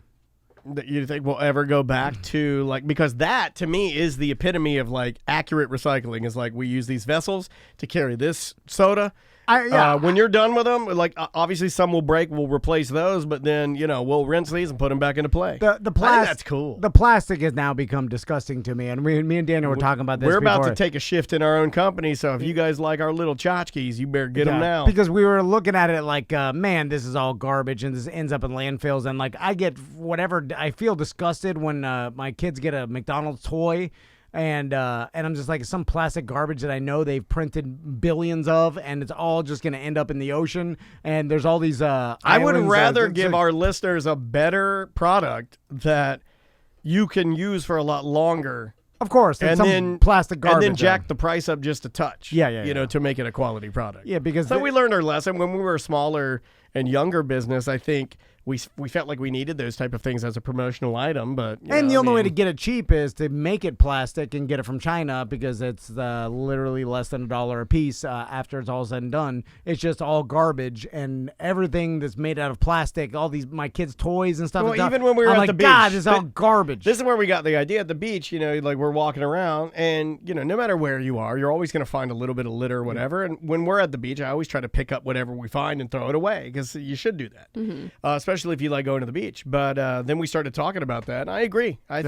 that you think we'll ever go back to, like, because that to me is the epitome of like accurate recycling. Is like we use these vessels to carry this soda. When you're done with them, like obviously some will break, we'll replace those, but then we'll rinse these and put them back into play. The plastic, that's cool. The plastic has now become disgusting to me, and me and Daniel were talking about this. We're about before. to take a shift in our own company, so if you guys like our little tchotchkes, you better get them now. Because we were looking at it like, man, this is all garbage, and this ends up in landfills, and like I get whatever. I feel disgusted when my kids get a McDonald's toy. And I'm just like, some plastic garbage that I know they've printed billions of, and it's all just going to end up in the ocean. And there's all these I would rather give our listeners a better product that you can use for a lot longer. Of course, and then plastic garbage. And then jack the price up just a touch. Yeah. To make it a quality product. Yeah, because so we learned our lesson when we were a smaller and younger business. I think we felt like we needed those type of things as a promotional item, but the only way to get it cheap is to make it plastic and get it from China, because it's literally less than $1 a piece after it's all said and done. It's just all garbage, and everything that's made out of plastic, all these my kids' toys and stuff. Well, even when we were at the beach, God, it's all garbage. This is where we got the idea at the beach. Like we're walking around, and no matter where you are, you're always going to find a little bit of litter or whatever. And when we're at the beach, I always try to pick up whatever we find and throw it away, because you should do that, especially if you like going to the beach. But then we started talking about that, and I agree. I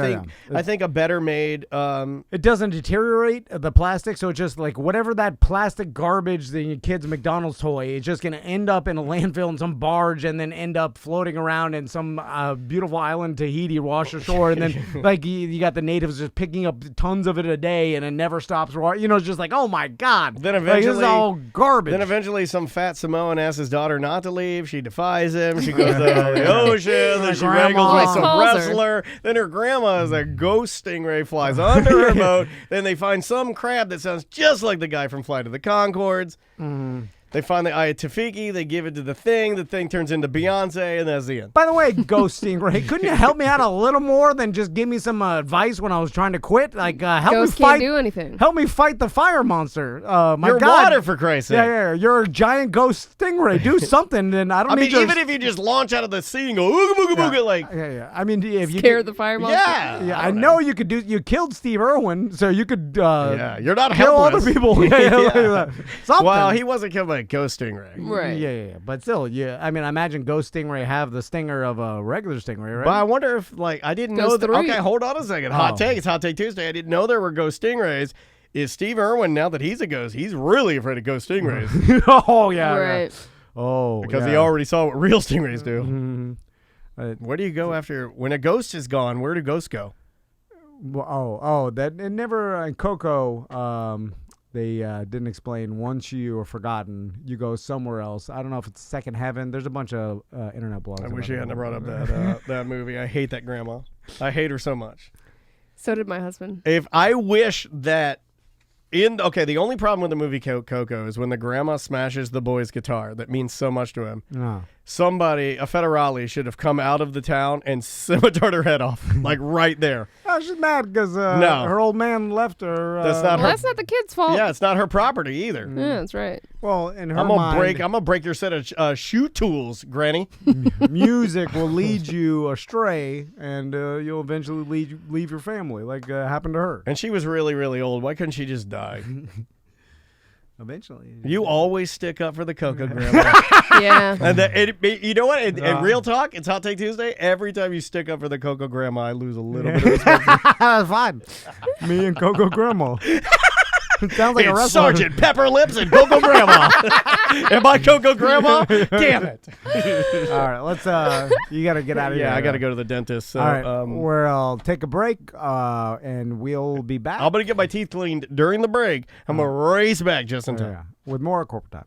think a better made it doesn't deteriorate the plastic, so it's just like whatever that plastic garbage, the kid's McDonald's toy, it's just going to end up in a landfill in some barge, and then end up floating around in some beautiful island, Tahiti, wash ashore, and then like you got the natives just picking up tons of it a day, and it never stops. It's just like, oh my God, then eventually this is all garbage. Then eventually some fat Samoan asks his daughter not to leave. She defies him. She goes to the ocean. Then she wrangles with some wrestler. Then her grandma is a ghost stingray, flies onto her boat. Then they find some crab that sounds just like the guy from Flight of the Conchords. They find the Eye of Tafiki. They give it to the thing. The thing turns into Beyonce, and that's the end. By the way, Ghost Stingray, couldn't you help me out a little more than just give me some advice when I was trying to quit? Like, help Ghost me fight. Can't do anything. Help me fight the fire monster. My You're God. water, for Christ's sake. Yeah. You're a giant ghost stingray. Do something. Then I mean, even if you just launch out of the sea and go ooga booga booga, like. Yeah. I mean, if you scare the fire monster. Yeah. I know you could do. You killed Steve Irwin, so you could. You're not kill helpless. other people. Something. Well, he wasn't killed by a ghost stingray. Right. Yeah. But still, I mean, I imagine ghost stingray have the stinger of a regular stingray, right? But I wonder if, like, I didn't know that. Okay, hold on a second. Hot take. It's Hot Take Tuesday. I didn't know there were ghost stingrays. Is Steve Irwin, now that he's a ghost, he's really afraid of ghost stingrays. Oh, yeah. Right. Oh, because he already saw what real stingrays do. Where do you go after when a ghost is gone? Where do ghosts go? That it never in Coco. They didn't explain. Once you are forgotten, you go somewhere else. I don't know if it's second heaven. There's a bunch of internet blogs. I wish you hadn't brought up that movie. I hate that grandma. I hate her so much. So did my husband. If I wish that the only problem with the movie Coco is when the grandma smashes the boy's guitar that means so much to him. No. Somebody, a federale, should have come out of the town and scimitarred her head off, like right there. Oh, she's mad because her old man left her. That's not her. That's not the kid's fault. Yeah, it's not her property either. Yeah, that's right. Well, in her I'm mind, gonna break your set of shoe tools, Granny. Music will lead you astray, and you'll eventually leave your family, like happened to her. And she was really, really old. Why couldn't she just die? Eventually. You always stick up for the Coco grandma. Yeah. And you know what? In real talk, it's Hot Take Tuesday. Every time you stick up for the Coco grandma, I lose a little bit of respect. That's fine. Me and Coco grandma. It sounds like a wrestler. Sergeant Pepper Lips and Coco Grandma. Am I Coco Grandma? Damn it. All right, let's. You got to get out of here. Yeah, I got to go to the dentist. So, all right, I'll take a break, and we'll be back. I'm going to get my teeth cleaned during the break. I'm going to race back just in time. With more Corporate Time.